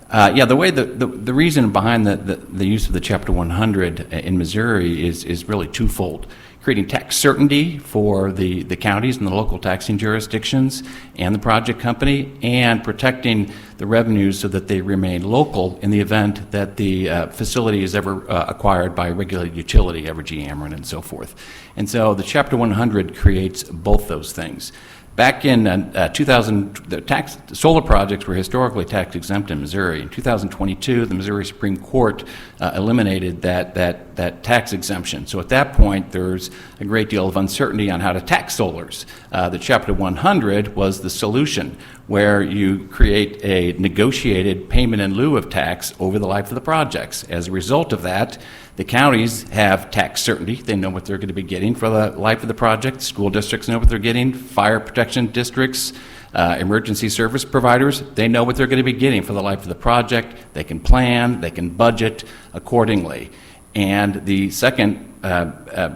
The way the reason behind the use of the Chapter 100 in Missouri is really twofold: creating tax certainty for the counties and the local taxing jurisdictions and the project company, and protecting the revenues so that they remain local in the event that the facility is ever acquired by a regulated utility, Evergy, Ameren, and so forth. And so the Chapter 100 creates both those things. Back in 2000, the solar projects were historically tax exempt in Missouri. In 2022, the Missouri Supreme Court eliminated that tax exemption. So at that point, there's a great deal of uncertainty on how to tax solars. The Chapter 100 was the solution, where you create a negotiated payment in lieu of tax over the life of the projects. As a result of that, the counties have tax certainty. They know what they're going to be getting for the life of the project. School districts know what they're getting. Fire protection districts, emergency service providers, they know what they're going to be getting for the life of the project. They can plan, they can budget accordingly. And the second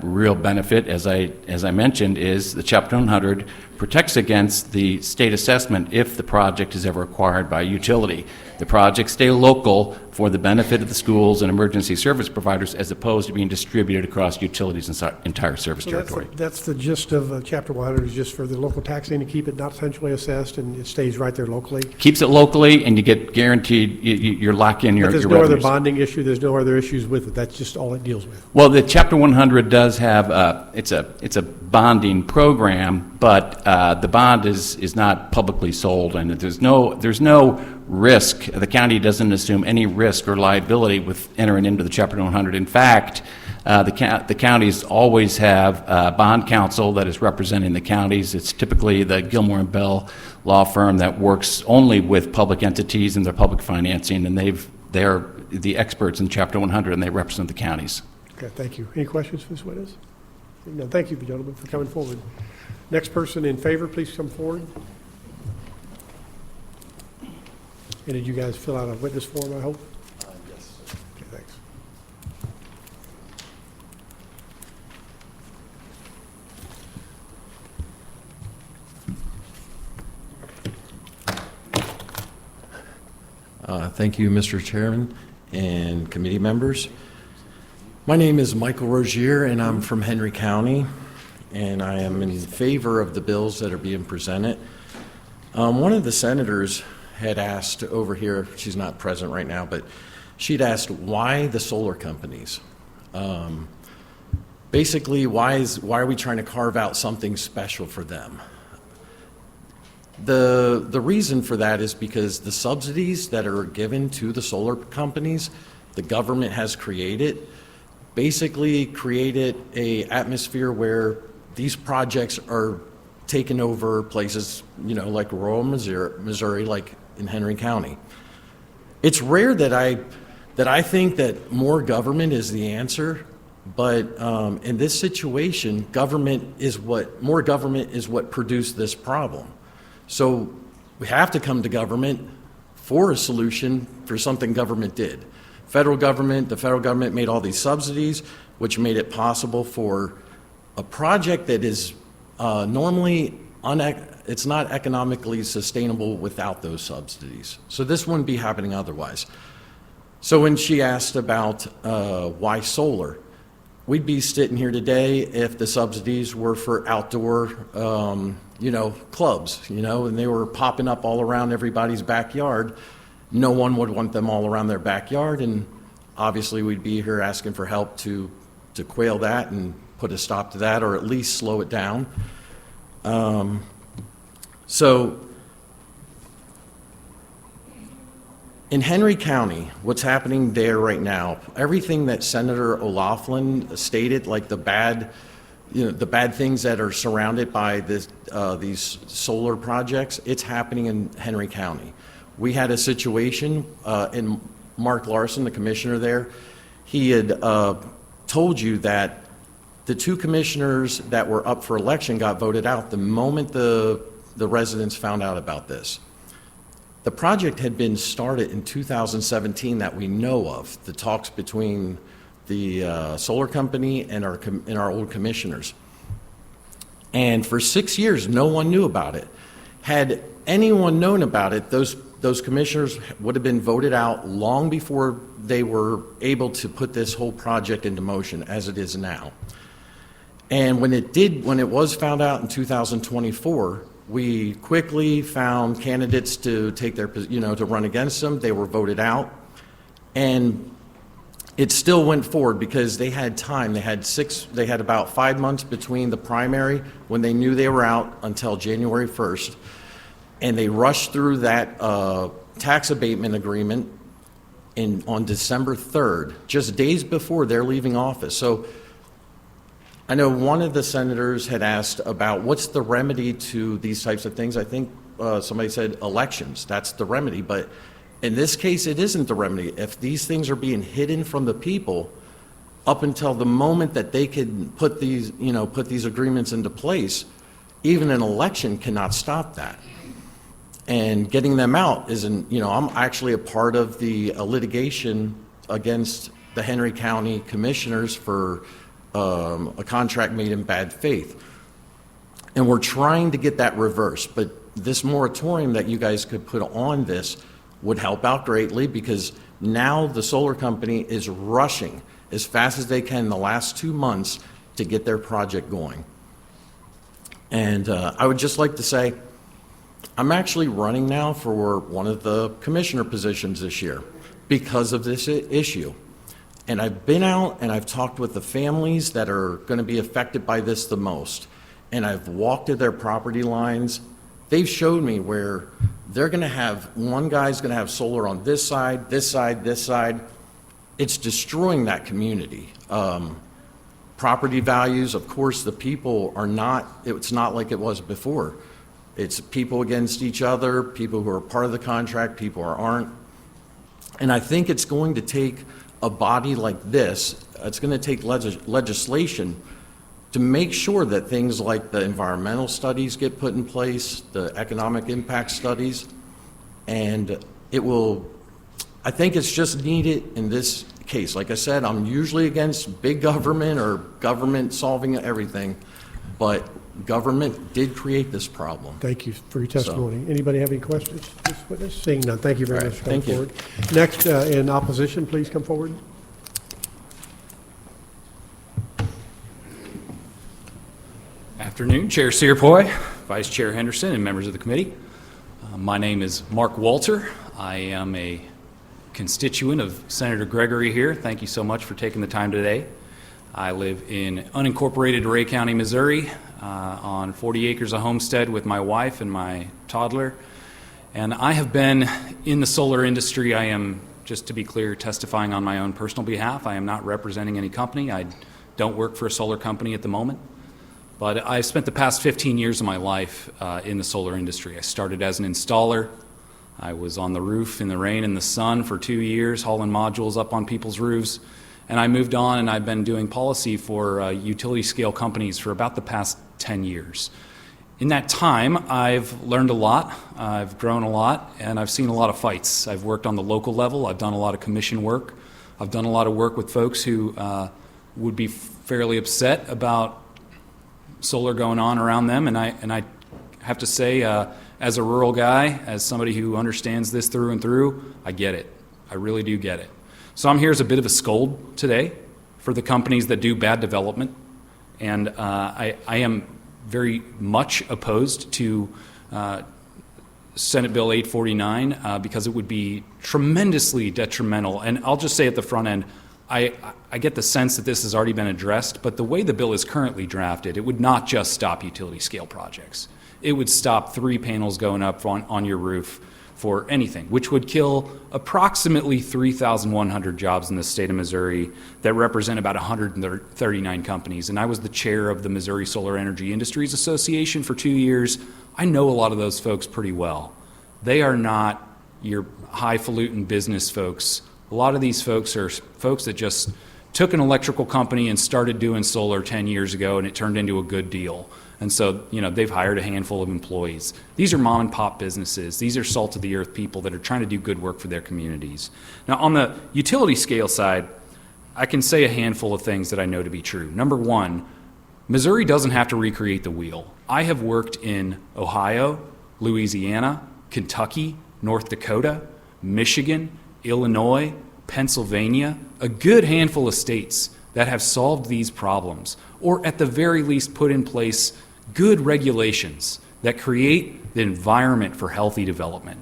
real benefit, as I mentioned, is the Chapter 100 protects against the state assessment if the project is ever acquired by a utility. The projects stay local for the benefit of the schools and emergency service providers, as opposed to being distributed across utilities' entire service territory. That's the gist of Chapter 100, is just for the local taxing to keep it not centrally assessed, and it stays right there locally. Keeps it locally, and you get guaranteed, you're locked in your But there's your no other revenues. bonding issue, there's no other issues with it, that's just all it deals with. Well, the Chapter 100 does have, it's a bonding program, but the bond is not publicly sold, and there's no risk. The county doesn't assume any risk or liability with entering into the Chapter 100. In fact, the counties always have bond counsel that is representing the counties. It's typically the Gilmore and Bell law firm that works only with public entities and their public financing, and they're the experts in Chapter 100, and they represent the counties. Okay, thank you. Any questions for this witness? No, thank you, gentlemen, for coming forward. Next person in favor, please come forward. And did you guys fill out a witness form, I hope? Yes. Okay, thanks. Thank you, Mr. Chairman and committee members. My name is Michael Rogier, and I'm from Henry County, and I am in favor of the bills that are being presented. One of the senators had asked over here, she's not present right now, but she'd asked why the solar companies? Basically, why are we trying to carve out something special for them? The reason for that is because the subsidies that are given to the solar companies, the government has created a atmosphere where these projects are taking over places, like rural Missouri, like in Henry County. It's rare that I think that more government is the answer, but in this situation, more government is what produced this problem. So we have to come to government for a solution for something government did. The federal government made all these subsidies, which made it possible for a project that is normally it's not economically sustainable without those subsidies. So this wouldn't be happening otherwise. So when she asked about why solar, we'd be sitting here today if the subsidies were for outdoor, clubs, and they were popping up all around everybody's backyard. No one would want them all around their backyard, and obviously we'd be here asking for help to quail that and put a stop to that, or at least slow it down. So in Henry County, what's happening there right now, everything that Senator O'Laughlin stated, like the bad things that are surrounded by these solar projects, it's happening in Henry County. We had a situation, and Mark Larson, the commissioner there, he had told you that the two commissioners that were up for election got voted out the moment the residents found out about this. The project had been started in 2017 that we know of, the talks between the solar company and our old commissioners. And for 6 years, no one knew about it. Had anyone known about it, those commissioners would have been voted out long before they were able to put this whole project into motion as it is now. And when it was found out in 2024, we quickly found candidates to take their, to run against them. They were voted out, and it still went forward because they had time. They had about 5 months between the primary when they knew they were out until January 1st, and they rushed through that tax abatement agreement on December 3rd, just days before they're leaving office. So I know one of the senators had asked about what's the remedy to these types of things. I think somebody said elections. That's the remedy. But in this case, it isn't the remedy. If these things are being hidden from the people up until the moment that they can put these agreements into place, even an election cannot stop that. And getting them out isn't, I'm actually a part of the litigation against the Henry County commissioners for a contract made in bad faith. And we're trying to get that reversed, but this moratorium that you guys could put on this would help out greatly, because now the solar company is rushing as fast as they can in the last 2 months to get their project going. And I would just like to say, I'm actually running now for one of the commissioner positions this year because of this issue. And I've been out and I've talked with the families that are going to be affected by this the most. And I've walked to their property lines. They've showed me where they're going to have, one guy's going to have solar on this side, this side, this side. It's destroying that community. Property values, of course, the people are not, it's not like it was before. It's people against each other, people who are part of the contract, people who aren't. And I think it's going to take a body like this, it's going to take legislation to make sure that things like the environmental studies get put in place, the economic impact studies, and it will, I think it's just needed in this case. Like I said, I'm usually against big government or government solving everything, but government did create this problem. Thank you for your testimony. Anybody have any questions? This witness? Seeing none, thank you very much for coming thank you. forward. Next, in opposition, please come forward. Afternoon, Chair Searpoy, Vice Chair Henderson, and members of the committee. My name is Mark Walter. I am a constituent of Senator Gregory here. Thank you so much for taking the time today. I live in unincorporated Ray County, Missouri, on 40 acres of homestead with my wife and my toddler. And I have been in the solar industry. I am, just to be clear, testifying on my own personal behalf. I am not representing any company. I don't work for a solar company at the moment. But I've spent the past 15 years of my life in the solar industry. I started as an installer. I was on the roof in the rain and the sun for 2 years, hauling modules up on people's roofs. And I moved on, and I've been doing policy for utility scale companies for about the past 10 years. In that time, I've learned a lot, I've grown a lot, and I've seen a lot of fights. I've worked on the local level, I've done a lot of commission work, I've done a lot of work with folks who would be fairly upset about solar going on around them, and I have to say, as a rural guy, as somebody who understands this through and through, I get it. I really do get it. So I'm here as a bit of a scold today for the companies that do bad development. And I am very much opposed to Senate Bill 849 because it would be tremendously detrimental. And I'll just say at the front end, I get the sense that this has already been addressed, but the way the bill is currently drafted, it would not just stop utility scale projects. It would stop 3 panels going up on your roof for anything, which would kill approximately 3,100 jobs in the state of Missouri that represent about 139 companies. And I was the chair of the Missouri Solar Energy Industries Association for 2 years. I know a lot of those folks pretty well. They are not your highfalutin business folks. A lot of these folks are folks that just took an electrical company and started doing solar 10 years ago, and it turned into a good deal. And so, they've hired a handful of employees. These are mom and pop businesses. These are salt of the earth people that are trying to do good work for their communities. Now, on the utility scale side, I can say a handful of things that I know to be true. Number one, Missouri doesn't have to recreate the wheel. I have worked in Ohio, Louisiana, Kentucky, North Dakota, Michigan, Illinois, Pennsylvania, a good handful of states that have solved these problems, or at the very least put in place good regulations that create the environment for healthy development.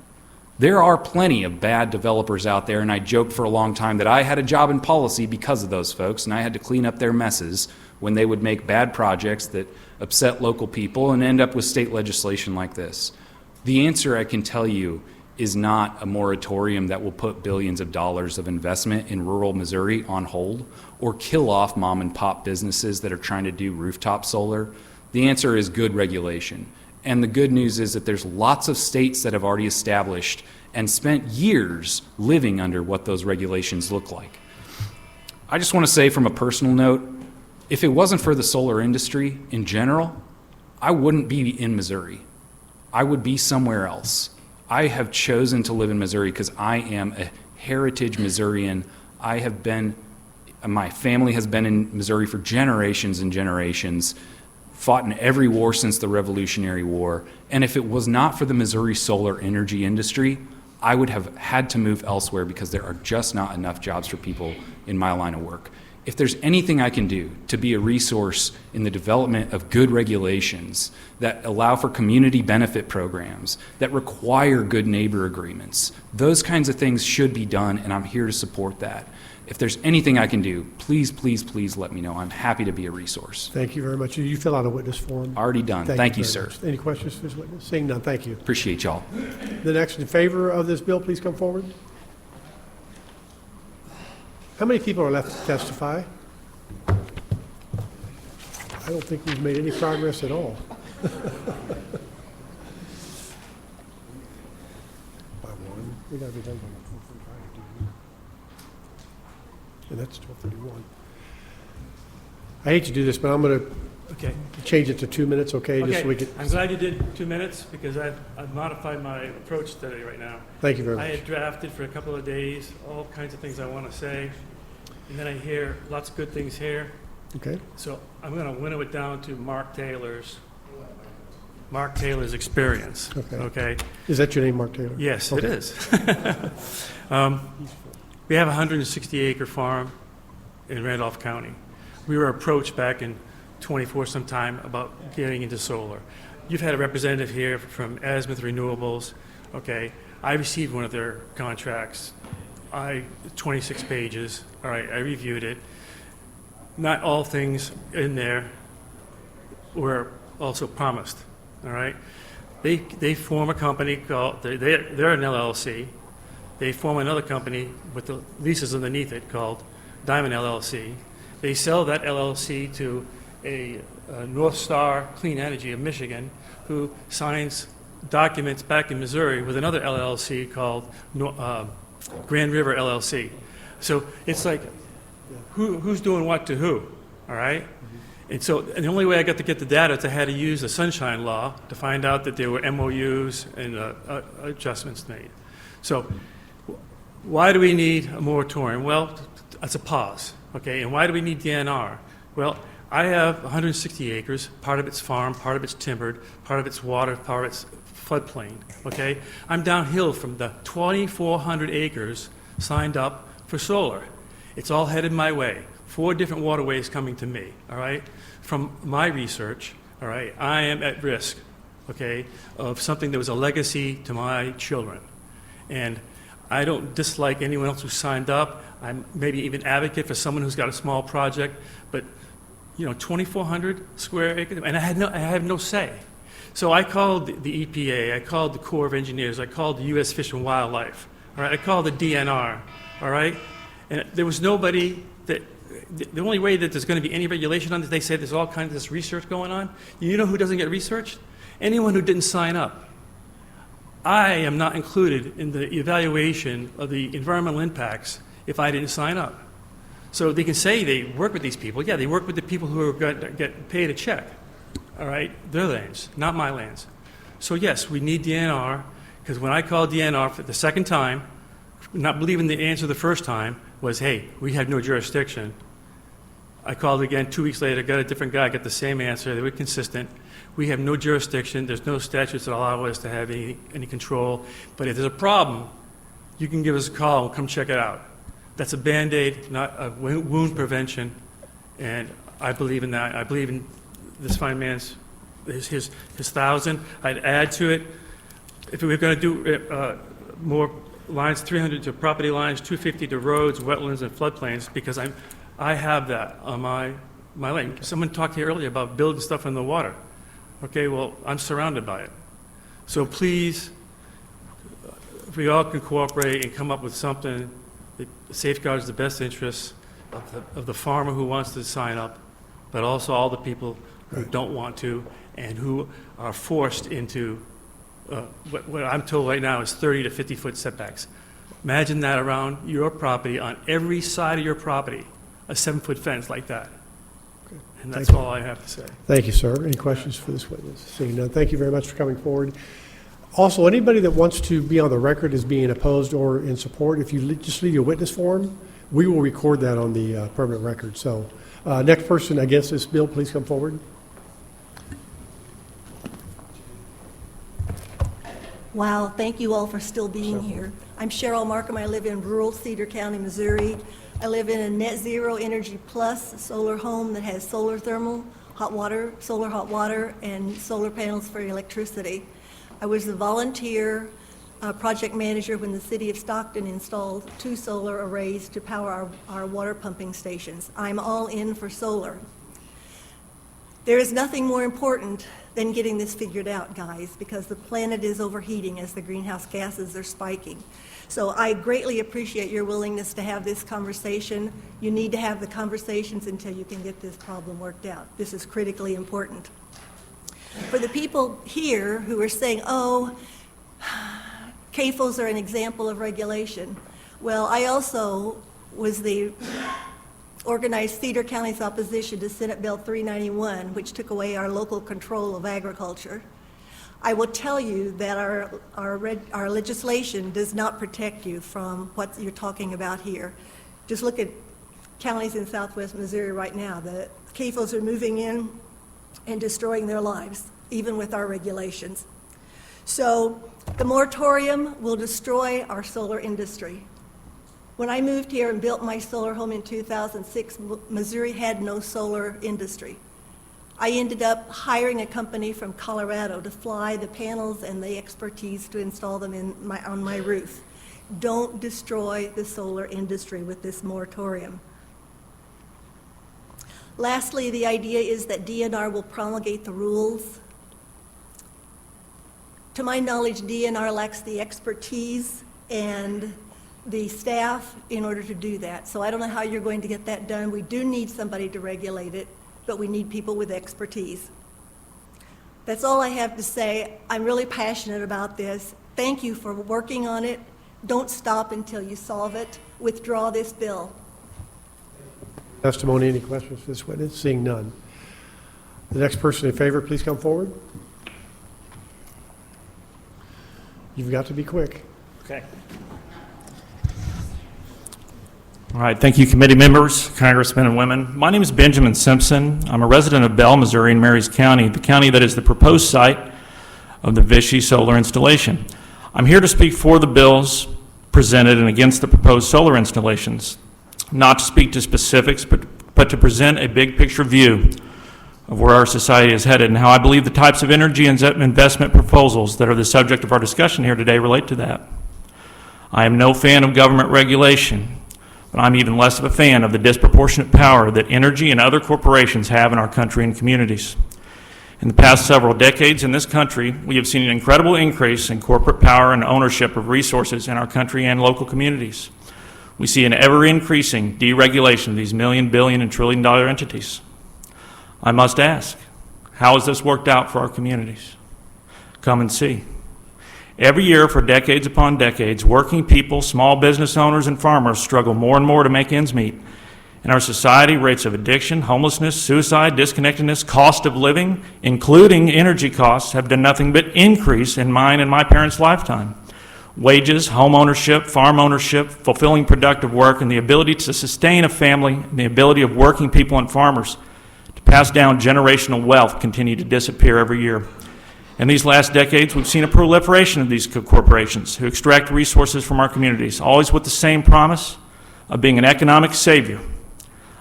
There are plenty of bad developers out there, and I joked for a long time that I had a job in policy because of those folks, and I had to clean up their messes when they would make bad projects that upset local people and end up with state legislation like this. The answer, I can tell you, is not a moratorium that will put billions of dollars of investment in rural Missouri on hold or kill off mom and pop businesses that are trying to do rooftop solar. The answer is good regulation. And the good news is that there's lots of states that have already established and spent years living under what those regulations look like. I just want to say from a personal note, if it wasn't for the solar industry in general, I wouldn't be in Missouri. I would be somewhere else. I have chosen to live in Missouri because I am a heritage Missourian. My family has been in Missouri for generations and generations, fought in every war since the Revolutionary War. And if it was not for the Missouri solar energy industry, I would have had to move elsewhere because there are just not enough jobs for people in my line of work. If there's anything I can do to be a resource in the development of good regulations that allow for community benefit programs, that require good neighbor agreements, those kinds of things should be done, and I'm here to support that. If there's anything I can do, please, please, please let me know. I'm happy to be a resource. Thank you very much. You fill out a witness form. Already done. Thank you, sir. Much. Any questions for this witness? Seeing none, thank you. Appreciate y'all. The next in favor of this bill, please come forward. How many people are left to testify? I don't think we've made any progress at all. By one. We got to be done by 4:45. And that's 12:31. I hate to do this, but I'm going to change it to 2 minutes, okay? Okay, Just so we can... I'm glad you did 2 minutes because I've modified my approach today right now. Thank you very much. I had drafted for a couple of days all kinds of things I want to say, and then I hear lots of good things here. Okay. So I'm going to winnow it down to Mark Taylor's experience. Okay. Is that your name, Mark Taylor? Yes, okay. it is. We have a 160-acre farm in Randolph County. We were approached back in 24 sometime about getting into solar. You've had a representative here from Azimuth Renewables. Okay, I received one of their contracts. 26 pages. All right, I reviewed it. Not all things in there were also promised. All right, they form a company called they're an LLC. They form another company with the leases underneath it called Diamond LLC. They sell that LLC to a North Star Clean Energy of Michigan, who signs documents back in Missouri with another LLC called Grand River LLC. So it's like, who's doing what to who, all right? And so and the only way I got to get the data is I had to use the Sunshine Law to find out that there were MOUs and adjustments made. So why do we need a moratorium? Well, it's a pause, okay? And why do we need DNR? Well, I have 160 acres. Part of it's farm, part of it's timbered, part of it's water, part of it's floodplain, okay? I'm downhill from the 2,400 acres signed up for solar. It's all headed my way. 4 different waterways coming to me, all right? From my research, all right, I am at risk, okay, of something that was a legacy to my children. And I don't dislike anyone else who signed up. I'm maybe even advocate for someone who's got a small project, but 2,400 square acres, and I have no say. So I called the EPA, I called the Corps of Engineers, I called the U.S. Fish and Wildlife, all right, I called the DNR, all right, and there was nobody that. The only way that there's going to be any regulation on this, they say there's all kinds of this research going on. You know who doesn't get researched? Anyone who didn't sign up. I am not included in the evaluation of the environmental impacts if I didn't sign up. So they can say they work with these people. Yeah, they work with the people who are going to get paid a check. All right, their lands, not my lands. So yes, we need DNR, because when I called DNR for the second time, not believing the answer the first time was, hey, we have no jurisdiction. I called again 2 weeks later, got a different guy, got the same answer. They were consistent. We have no jurisdiction. There's no statutes that allow us to have any control. But if there's a problem, you can give us a call and come check it out. That's a Band-Aid, not a wound prevention. And I believe in that. I believe in this fine man's, his 1,000. I'd add to it, if we were going to do more lines, 300 to property lines, 250 to roads, wetlands, and floodplains, because I have that on my lane. Someone talked here earlier about building stuff in the water. Okay, well, I'm surrounded by it. So please, if we all can cooperate and come up with something that safeguards the best interests of the farmer who wants to sign up, but also all the people who don't want to and who are forced into what I'm told right now is 30 to 50 foot setbacks. Imagine that around your property, on every side of your property, a 7-foot fence like that. Okay. And that's all I have to say. Thank you, sir. Any questions for this witness? Seeing none, thank you very much for coming forward. Also, anybody that wants to be on the record as being opposed or in support, if you just leave your witness form, we will record that on the permanent record. So, next person against this bill, please come forward. Wow, thank you all for still being here. I'm Cheryl Markham. I live in rural Cedar County, Missouri. I live in a net zero energy plus solar home that has solar thermal, hot water, solar hot water, and solar panels for electricity. I was the volunteer project manager when the city of Stockton installed 2 solar arrays to power our water pumping stations. I'm all in for solar. There is nothing more important than getting this figured out, guys, because the planet is overheating as the greenhouse gases are spiking. So I greatly appreciate your willingness to have this conversation. You need to have the conversations until you can get this problem worked out. This is critically important. For the people here who are saying, oh, CAFOs are an example of regulation. Well, I also was the organized Cedar County's opposition to Senate Bill 391, which took away our local control of agriculture. I will tell you that our legislation does not protect you from what you're talking about here. Just look at counties in southwest Missouri right now. The CAFOs are moving in and destroying their lives, even with our regulations. So the moratorium will destroy our solar industry. When I moved here and built my solar home in 2006, Missouri had no solar industry. I ended up hiring a company from Colorado to fly the panels and the expertise to install them on my roof. Don't destroy the solar industry with this moratorium. Lastly, the idea is that DNR will promulgate the rules. To my knowledge, DNR lacks the expertise and the staff in order to do that. So I don't know how you're going to get that done. We do need somebody to regulate it, but we need people with expertise. That's all I have to say. I'm really passionate about this. Thank you for working on it. Don't stop until you solve it. Withdraw this bill. Testimony, any questions for this witness? Seeing none. The next person in favor, please come forward. You've got to be quick. Okay. All right, thank you, committee members, congressmen and women. My name is Benjamin Simpson. I'm a resident of Bell, Missouri in Marys County, the county that is the proposed site of the Vichy solar installation. I'm here to speak for the bills presented and against the proposed solar installations, not to speak to specifics, but but to present a big picture view of where our society is headed and how I believe the types of energy and investment proposals that are the subject of our discussion here today relate to that. I am no fan of government regulation, but I'm even less of a fan of the disproportionate power that energy and other corporations have in our country and communities. In the past several decades in this country, we have seen an incredible increase in corporate power and ownership of resources in our country and local communities. We see an ever-increasing deregulation of these million, billion, and trillion-dollar entities. I must ask, how has this worked out for our communities? Come and see. Every year for decades upon decades, working people, small business owners, and farmers struggle more and more to make ends meet. In our society, rates of addiction, homelessness, suicide, disconnectedness, cost of living, including energy costs, have done nothing but increase in mine and my parents' lifetime. Wages, home ownership, farm ownership, fulfilling productive work, and the ability to sustain a family, and the ability of working people and farmers to pass down generational wealth continue to disappear every year. In these last decades, we've seen a proliferation of these corporations who extract resources from our communities, always with the same promise of being an economic savior.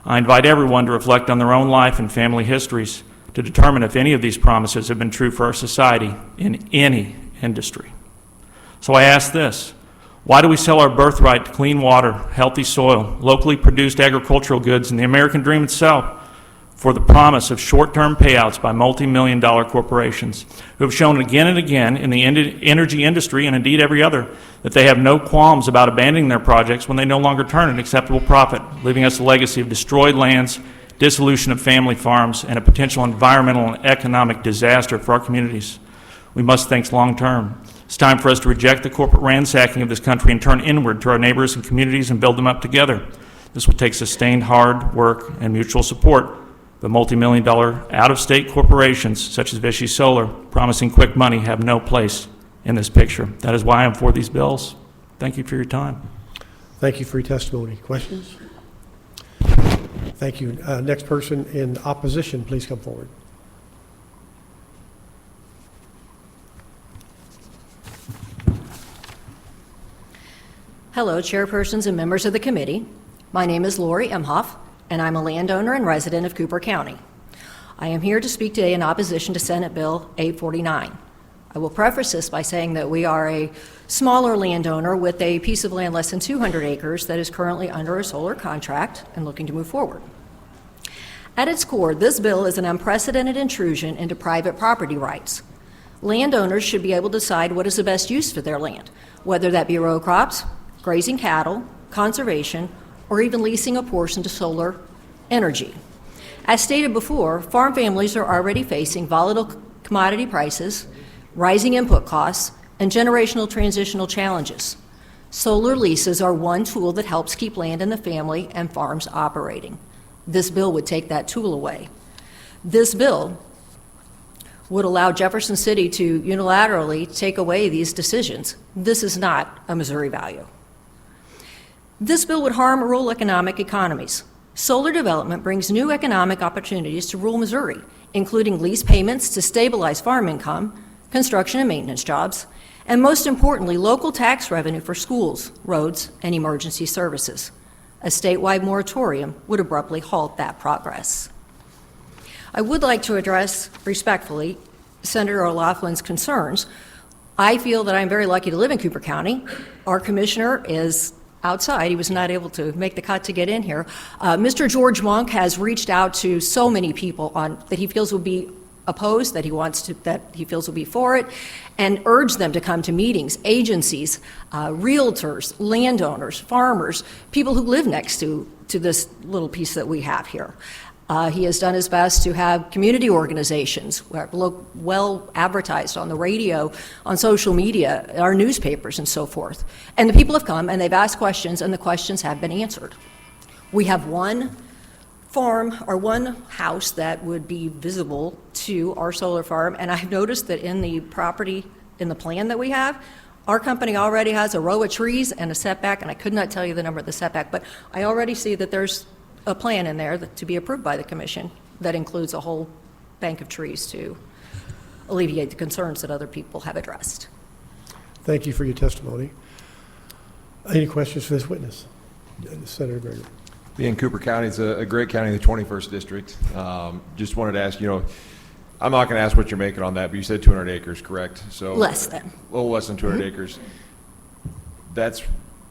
I invite everyone to reflect on their own life and family histories to determine if any of these promises have been true for our society in any industry. So I ask this: why do we sell our birthright to clean water, healthy soil, locally produced agricultural goods, and the American dream itself for the promise of short-term payouts by multi-million-dollar corporations who have shown again and again in the energy industry, and indeed every other, that they have no qualms about abandoning their projects when they no longer turn an acceptable profit, leaving us a legacy of destroyed lands, dissolution of family farms, and a potential environmental and economic disaster for our communities? We must think long-term. It's time for us to reject the corporate ransacking of this country and turn inward to our neighbors and communities and build them up together. This will take sustained hard work and mutual support. The multi-million-dollar out-of-state corporations, such as Vichy Solar, promising quick money, have no place in this picture. That is why I'm for these bills. Thank you for your time. Thank you for your testimony. Questions? Thank you. Next person in opposition, please come forward. Hello, chairpersons and members of the committee. My name is Lori Emhoff, and I'm a landowner and resident of Cooper County. I am here to speak today in opposition to Senate Bill 849. I will preface this by saying that we are a smaller landowner with a piece of land less than 200 acres that is currently under a solar contract and looking to move forward. At its core, this bill is an unprecedented intrusion into private property rights. Landowners should be able to decide what is the best use for their land, whether that be row crops, grazing cattle, conservation, or even leasing a portion to solar energy. As stated before, farm families are already facing volatile commodity prices, rising input costs, and generational transitional challenges. Solar leases are one tool that helps keep land in the family and farms operating. This bill would take that tool away. This bill would allow Jefferson City to unilaterally take away these decisions. This is not a Missouri value. This bill would harm rural economies. Solar development brings new economic opportunities to rural Missouri, including lease payments to stabilize farm income, construction and maintenance jobs, and most importantly, local tax revenue for schools, roads, and emergency services. A statewide moratorium would abruptly halt that progress. I would like to address respectfully Senator O'Loughlin's concerns. I feel that I'm very lucky to live in Cooper County. Our commissioner is outside. He was not able to make the cut to get in here. Mr. George Monk has reached out to so many people that he feels will be opposed, that he feels will be for it, and urged them to come to meetings, agencies, realtors, landowners, farmers, people who live next to this little piece that we have here. He has done his best to have community organizations well advertised on the radio, on social media, our newspapers, and so forth. And the people have come and they've asked questions, and the questions have been answered. We have one farm or one house that would be visible to our solar farm, and I've noticed that in the property, in the plan that we have, our company already has a row of trees and a setback, and I could not tell you the number of the setback, but I already see that there's a plan in there to be approved by the commission that includes a whole bank of trees to alleviate the concerns that other people have addressed. Thank you for your testimony. Any questions for this witness? Senator Gregory. Being Cooper County, it's a great county in the 21st district. Just wanted to ask, I'm not going to ask what you're making on that, but you said 200 acres, correct? So Less than. A little less than 200 acres. That's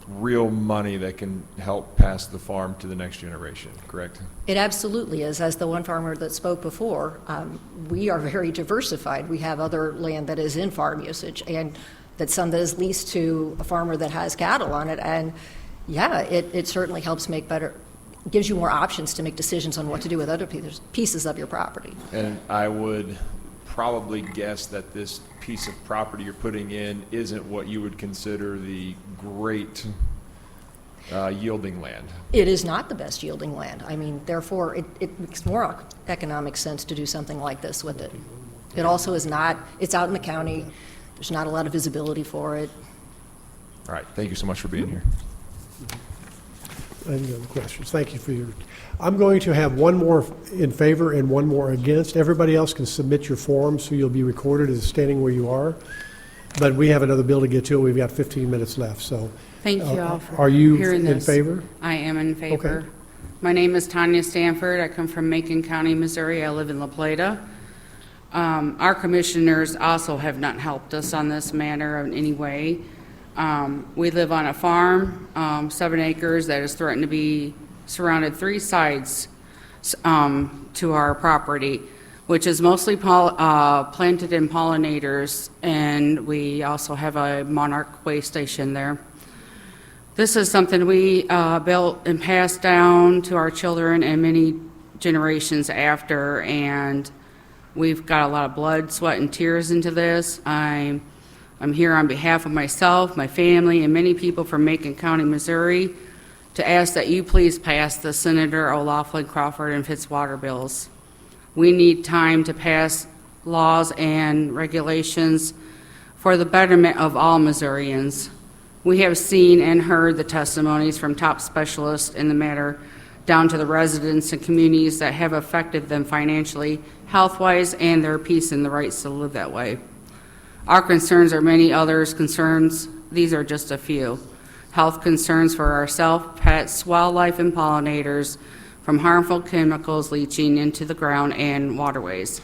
real money that can help pass the farm to the next generation, correct? It absolutely is. As the one farmer that spoke before, we are very diversified. We have other land that is in farm usage, and that's some that is leased to a farmer that has cattle on it. And yeah, it certainly helps make better, gives you more options to make decisions on what to do with other pieces of your property. And I would probably guess that this piece of property you're putting in isn't what you would consider the great yielding land. It is not the best yielding land. I mean, therefore, it makes more economic sense to do something like this with it. It also is not, it's out in the county. There's not a lot of visibility for it. All right, thank you so much for being here. Any other questions? Thank you for your, I'm going to have one more in favor and one more against. Everybody else can submit your form, so you'll be recorded as standing where you are. But we have another bill to get to, and we've got 15 minutes left, so. Thank you all for Are you hearing in this. favor? I am in favor. Okay. My name is Tanya Stanford. I come from Macon County, Missouri. I live in La Plata. Our commissioners also have not helped us on this matter in any way. We live on a farm, 7 acres, that is threatened to be surrounded 3 sides to our property, which is mostly planted in pollinators, and we also have a monarch way station there. This is something we built and passed down to our children and many generations after, and we've got a lot of blood, sweat, and tears into this. I'm here on behalf of myself, my family, and many people from Macon County, Missouri, to ask that you please pass the Senator O'Laughlin, Crawford, and Fitzwater bills. We need time to pass laws and regulations for the betterment of all Missourians. We have seen and heard the testimonies from top specialists in the matter, down to the residents and communities that have affected them financially, health-wise, and their peace and the rights to live that way. Our concerns are many others' concerns. These are just a few. Health concerns for ourselves, pets, wildlife, and pollinators from harmful chemicals leaching into the ground and waterways.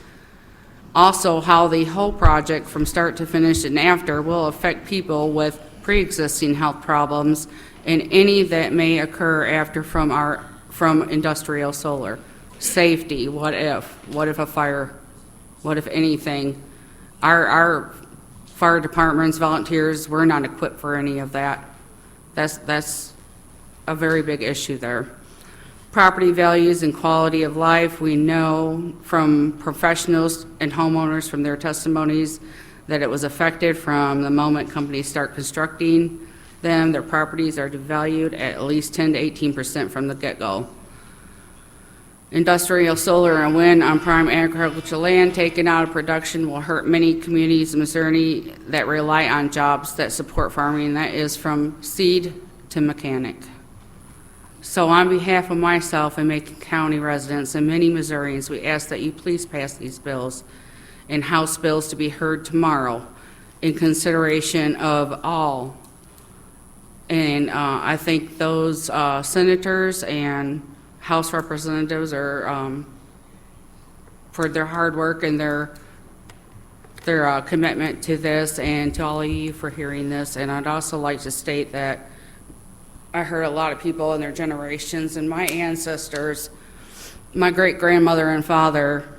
Also, how the whole project from start to finish and after will affect people with pre-existing health problems and any that may occur after from industrial solar. Safety, what if a fire, what if anything? Our fire departments, volunteers, we're not equipped for any of that. That's a very big issue there. Property values and quality of life, we know from professionals and homeowners from their testimonies that it was affected from the moment companies start constructing them. Their properties are devalued at least 10 to 18% from the get-go. Industrial solar and wind on prime agricultural land taken out of production will hurt many communities in Missouri that rely on jobs that support farming, that is from seed to mechanic. So on behalf of myself and Macon County residents and many Missourians, we ask that you please pass these bills and House bills to be heard tomorrow in consideration of all. And I think those senators and House representatives are for their hard work and their commitment to this, and to all of you for hearing this. And I'd also like to state that I heard a lot of people in their generations and my ancestors, my great-grandmother and father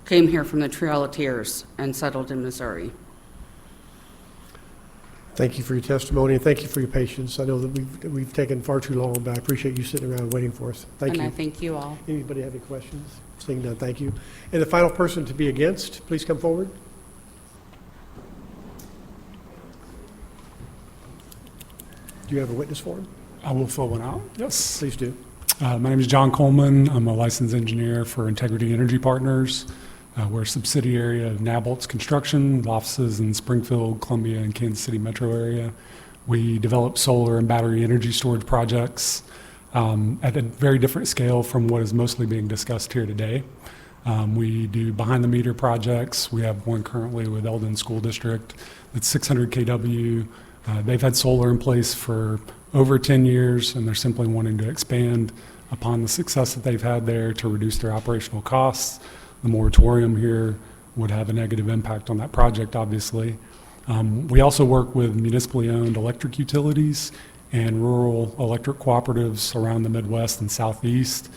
came here from the Trail of Tears and settled in Missouri. Thank you for your testimony, and thank you for your patience. I know that we've taken far too long, but I appreciate you sitting around waiting for us. Thank you. And I thank you all. Anybody have any questions? Seeing none, thank you. And the final person to be against, please come forward. Do you have a witness form? I will fill one out. Yes. Please do. My name is John Coleman. I'm a licensed engineer for Integrity Energy Partners. We're a subsidiary of Nabolt's Construction, with offices in Springfield, Columbia, and Kansas City metro area. We develop solar and battery energy storage projects at a very different scale from what is mostly being discussed here today. We do behind-the-meter projects. We have one currently with Eldon School District that's 600 kW. They've had solar in place for over 10 years, and they're simply wanting to expand upon the success that they've had there to reduce their operational costs. The moratorium here would have a negative impact on that project, obviously. We also work with municipally owned electric utilities and rural electric cooperatives around the Midwest and Southeast,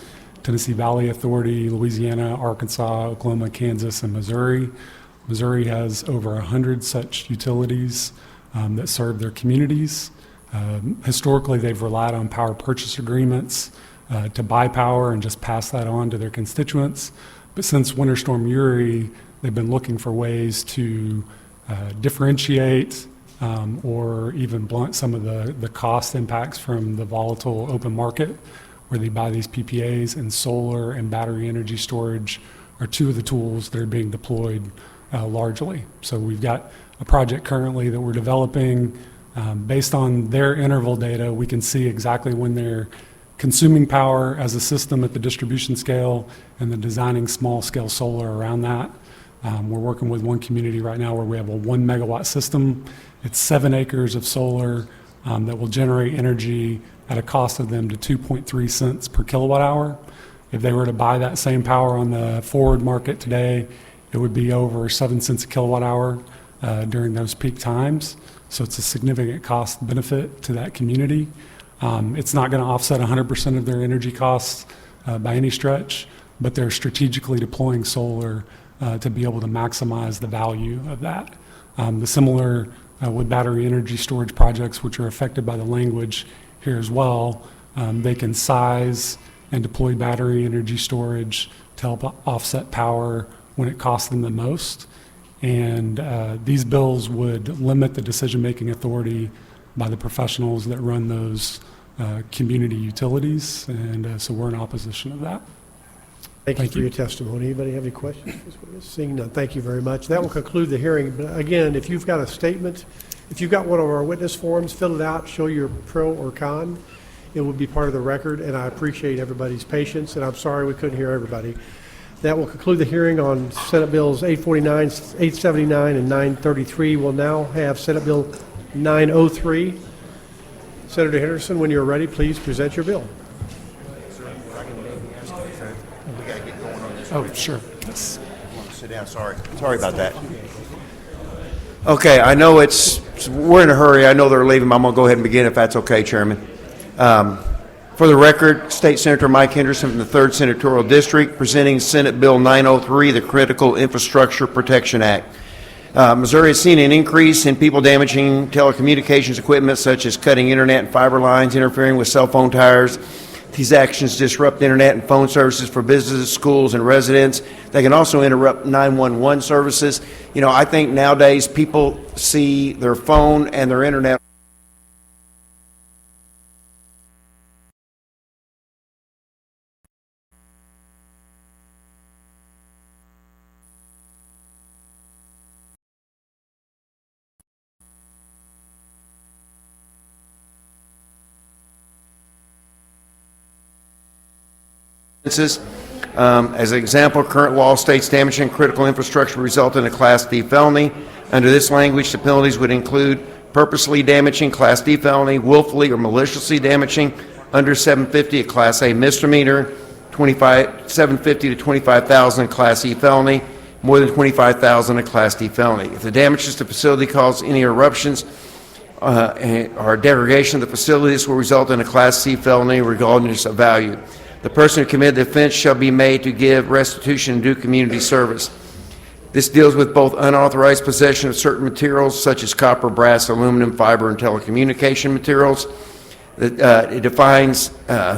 Tennessee Valley Authority, Louisiana, Arkansas, Oklahoma, Kansas, and Missouri. Missouri has over 100 such utilities that serve their communities. Historically, they've relied on power purchase agreements to buy power and just pass that on to their constituents. But since Winter Storm Uri, they've been looking for ways to differentiate or even blunt some of the cost impacts from the volatile open market where they buy these PPAs, and solar and battery energy storage are two of the tools that are being deployed largely. So we've got a project currently that we're developing. Based on their interval data, we can see exactly when they're consuming power as a system at the distribution scale and then designing small-scale solar around that. We're working with one community right now where we have a 1 megawatt system. It's 7 acres of solar that will generate energy at a cost of them to 2.3 cents per kilowatt hour. If they were to buy that same power on the forward market today, it would be over 7 cents a kilowatt hour during those peak times. So it's a significant cost benefit to that community. It's not going to offset 100% of their energy costs by any stretch, but they're strategically deploying solar to be able to maximize the value of that. The similar with battery energy storage projects, which are affected by the language here as well, they can size and deploy battery energy storage to help offset power when it costs them the most. And these bills would limit the decision-making authority by the professionals that run those community utilities, and so we're in opposition of that. Thank you for your testimony. Anybody have any questions? Seeing none, thank you very much. That will conclude the hearing. But again, if you've got a statement, if you've got one of our witness forms, fill it out, show your pro or con. It will be part of the record, and I appreciate everybody's patience, and I'm sorry we couldn't hear everybody. That will conclude the hearing on Senate Bills 849, 879, and 933. We'll now have Senate Bill 903. Senator Henderson, when you're ready, please present your bill. Oh, sure. Yes. I want to sit down. Sorry about that. Okay, I know we're in a hurry. I know they're leaving, but I'm going to go ahead and begin if that's okay, Chairman. For the record, State Senator Mike Henderson from the 3rd Senatorial District presenting Senate Bill 903, the Critical Infrastructure Protection Act. Missouri has seen an increase in people damaging telecommunications equipment such as cutting internet and fiber lines, interfering with cell phone towers. These actions disrupt internet and phone services for businesses, schools, and residents. They can also interrupt 911 services. You know, I think nowadays people see their phone and their internet as an example, current law states damaging critical infrastructure result in a Class D felony. Under this language, the penalties would include purposely damaging, Class D felony, willfully or maliciously damaging, under 750, a Class A misdemeanor, 750 to 25,000, Class E felony, more than 25,000, a Class D felony. If the damages to the facility cause any eruptions or degradation of the facility, this will result in a Class C felony regardless of value. The person who committed the offense shall be made to give restitution and due community service. This deals with both unauthorized possession of certain materials such as copper, brass, aluminum, fiber, and telecommunication materials. It defines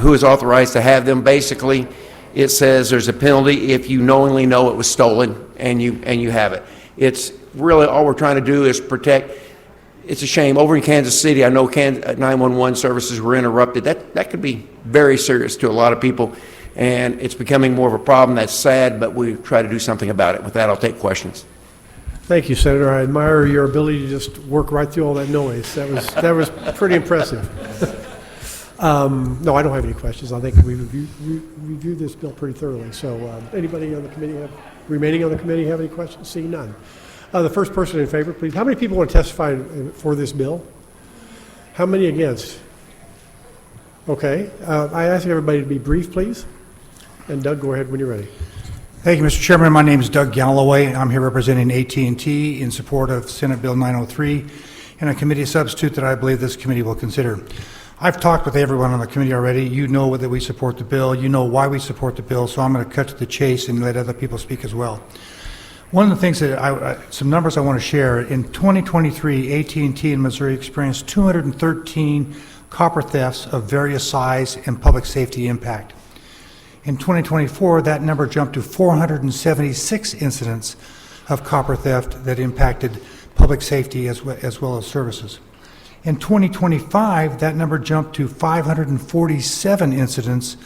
who is authorized to have them. Basically, it says there's a penalty if you knowingly know it was stolen and you have it. It's really all we're trying to do is protect. It's a shame. Over in Kansas City, I know 911 services were interrupted. That could be very serious to a lot of people, and it's becoming more of a problem. That's sad, but we try to do something about it. With that, I'll take questions. Thank you, Senator. I admire your ability to just work right through all that noise. That was pretty impressive. No, I don't have any questions. I think we reviewed this bill pretty thoroughly. So anybody on the committee remaining on the committee have any questions? Seeing none. The first person in favor, please. How many people want to testify for this bill? How many against? Okay, I ask everybody to be brief, please. And Doug, go ahead when you're ready. Thank you, Mr. Chairman. My name is Doug Galloway. I'm here representing AT&T in support of Senate Bill 903 and a committee substitute that I believe this committee will consider. I've talked with everyone on the committee already. You know that we support the bill. You know why we support the bill, so I'm going to cut to the chase and let other people speak as well. One of the things that some numbers I want to share, in 2023, AT&T in Missouri experienced 213 copper thefts of various size and public safety impact. In 2024, that number jumped to 476 incidents of copper theft that impacted public safety as well as services. In 2025, that number jumped to 547 incidents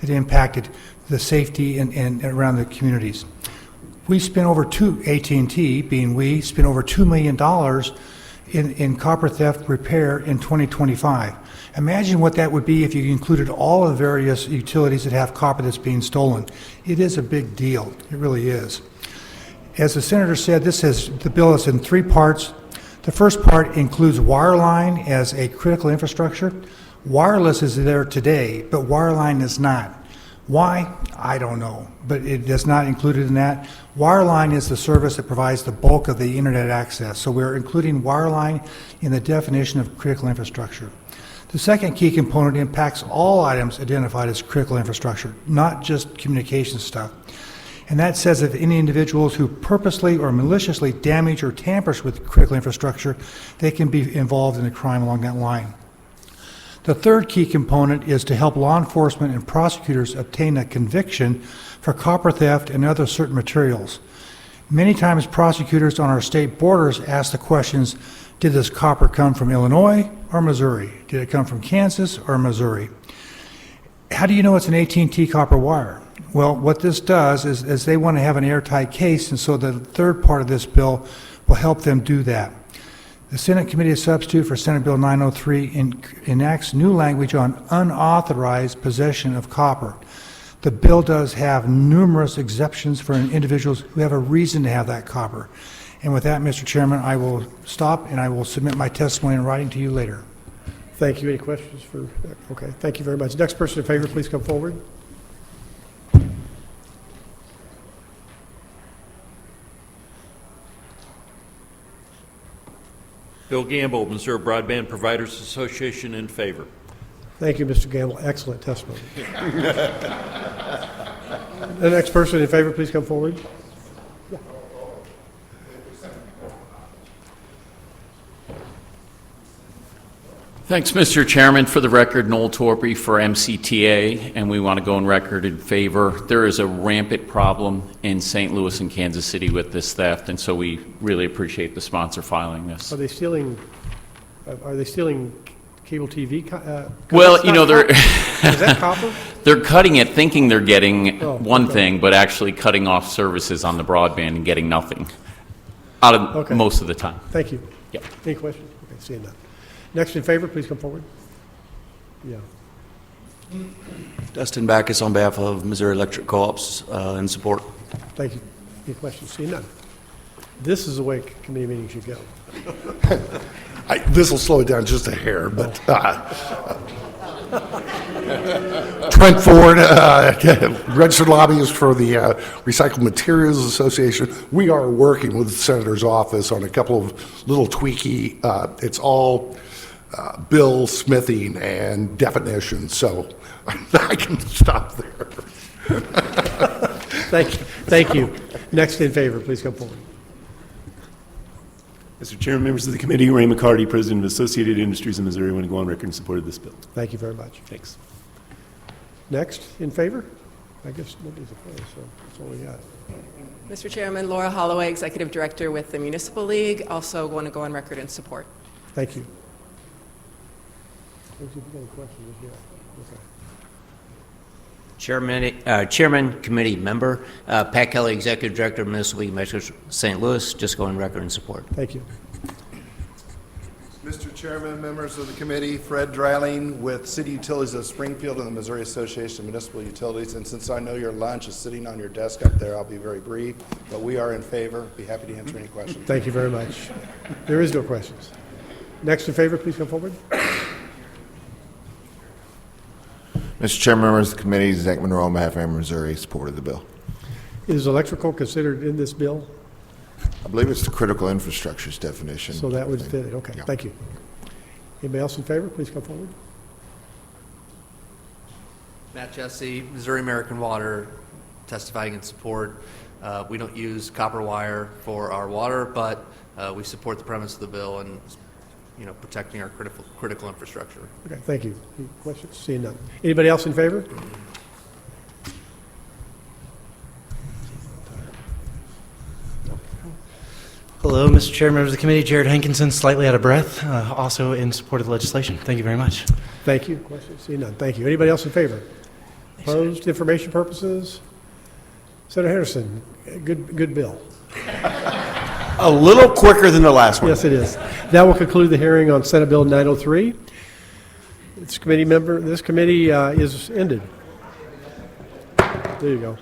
that impacted the safety and around the communities. We spent over AT&T, being we, spent over $2 million in copper theft repair in 2025. Imagine what that would be if you included all of the various utilities that have copper that's being stolen. It is a big deal. It really is. As the senator said, the bill is in 3 parts. The first part includes wireline as a critical infrastructure. Wireless is there today, but wireline is not. Why? I don't know, but it is not included in that. Wireline is the service that provides the bulk of the internet access, so we're including wireline in the definition of critical infrastructure. The second key component impacts all items identified as critical infrastructure, not just communication stuff. And that says that any individuals who purposely or maliciously damage or tampers with critical infrastructure, they can be involved in a crime along that line. The third key component is to help law enforcement and prosecutors obtain a conviction for copper theft and other certain materials. Many times prosecutors on our state borders ask the questions, did this copper come from Illinois or Missouri? Did it come from Kansas or Missouri? How do you know it's an AT&T copper wire? Well, what this does is they want to have an airtight case, and so the third part of this bill will help them do that. The Senate Committee of Substitute for Senate Bill 903 enacts new language on unauthorized possession of copper. The bill does have numerous exceptions for individuals who have a reason to have that copper. And with that, Mr. Chairman, I will stop and I will submit my testimony in writing to you later. Thank you. Any questions for? Okay. Thank you very much. Next person in favor, please come forward. Bill Gamble, Missouri Broadband Providers Association, in favor. Thank you, Mr. Gamble. Excellent testimony. The next person in favor, please come forward. Yeah. Thanks, Mr. Chairman. For the record, Noel Torpy for MCTA, and we want to go on record in favor. There is a rampant problem in St. Louis and Kansas City with this theft, and so we really appreciate the sponsor filing this. Are they stealing cable TV? Well, you know, they're is that copper? They're cutting it, thinking they're getting one thing, but actually cutting off services on the broadband and getting nothing out of most of the time. Thank you. Yep. Any questions? Okay, seeing none. Next in favor, please come forward. Yeah. Dustin Backus on behalf of Missouri Electric Co-ops in support. Thank you. Any questions? Seeing none. This is the way committee meetings should go. This will slow it down just a hair, but Trent Ford, registered lobbyist for the Recycled Materials Association. We are working with the Senator's office on a couple of little tweaky, it's all bill smithing and definitions, so I can stop there. Thank you. Thank you. Next in favor, please come forward. Mr. Chairman, members of the committee, Ray McCarty, President of Associated Industries in Missouri, want to go on record in support of this bill. Thank you very much. Thanks. Next, in favor? I guess nobody's opposed, so that's all we got. Mr. Chairman, Laura Holloway, Executive Director with the Municipal League, also want to go on record in support. Thank you. Chairman, committee member, Pat Kelly, Executive Director of Municipal League Metro St. Louis, just go on record in support. Thank you. Mr. Chairman, members of the committee, Fred Dreiling with City Utilities of Springfield and the Missouri Association of Municipal Utilities. And since I know your lunch is sitting on your desk up there, I'll be very brief. But we are in favor. Be happy to answer any questions. Thank you very much. There is no questions. Next in favor, please come forward. Mr. Chairman, members of the committee, Zach Monroe on behalf of Ameren Missouri supported the bill. Is electrical considered in this bill? I believe it's the critical infrastructure's definition. So that would fit it. Okay, Yeah. thank you. Anybody else in favor? Please come forward. Matt Jesse, Missouri American Water, testifying in support. We don't use copper wire for our water, but we support the premise of the bill and, protecting our critical infrastructure. Okay, thank you. Any questions? Seeing none. Anybody else in favor? Hello, Mr. Chair, members of the committee. Jared Hankinson, slightly out of breath, also in support of the legislation. Thank you very much. Thank you. Questions? Seeing none. Thank you. Anybody else in favor? Opposed? Information purposes? Senator Henderson, good bill. A little quicker than the last one. Yes, it is. That will conclude the hearing on Senate Bill 903. This committee is ended. There you go.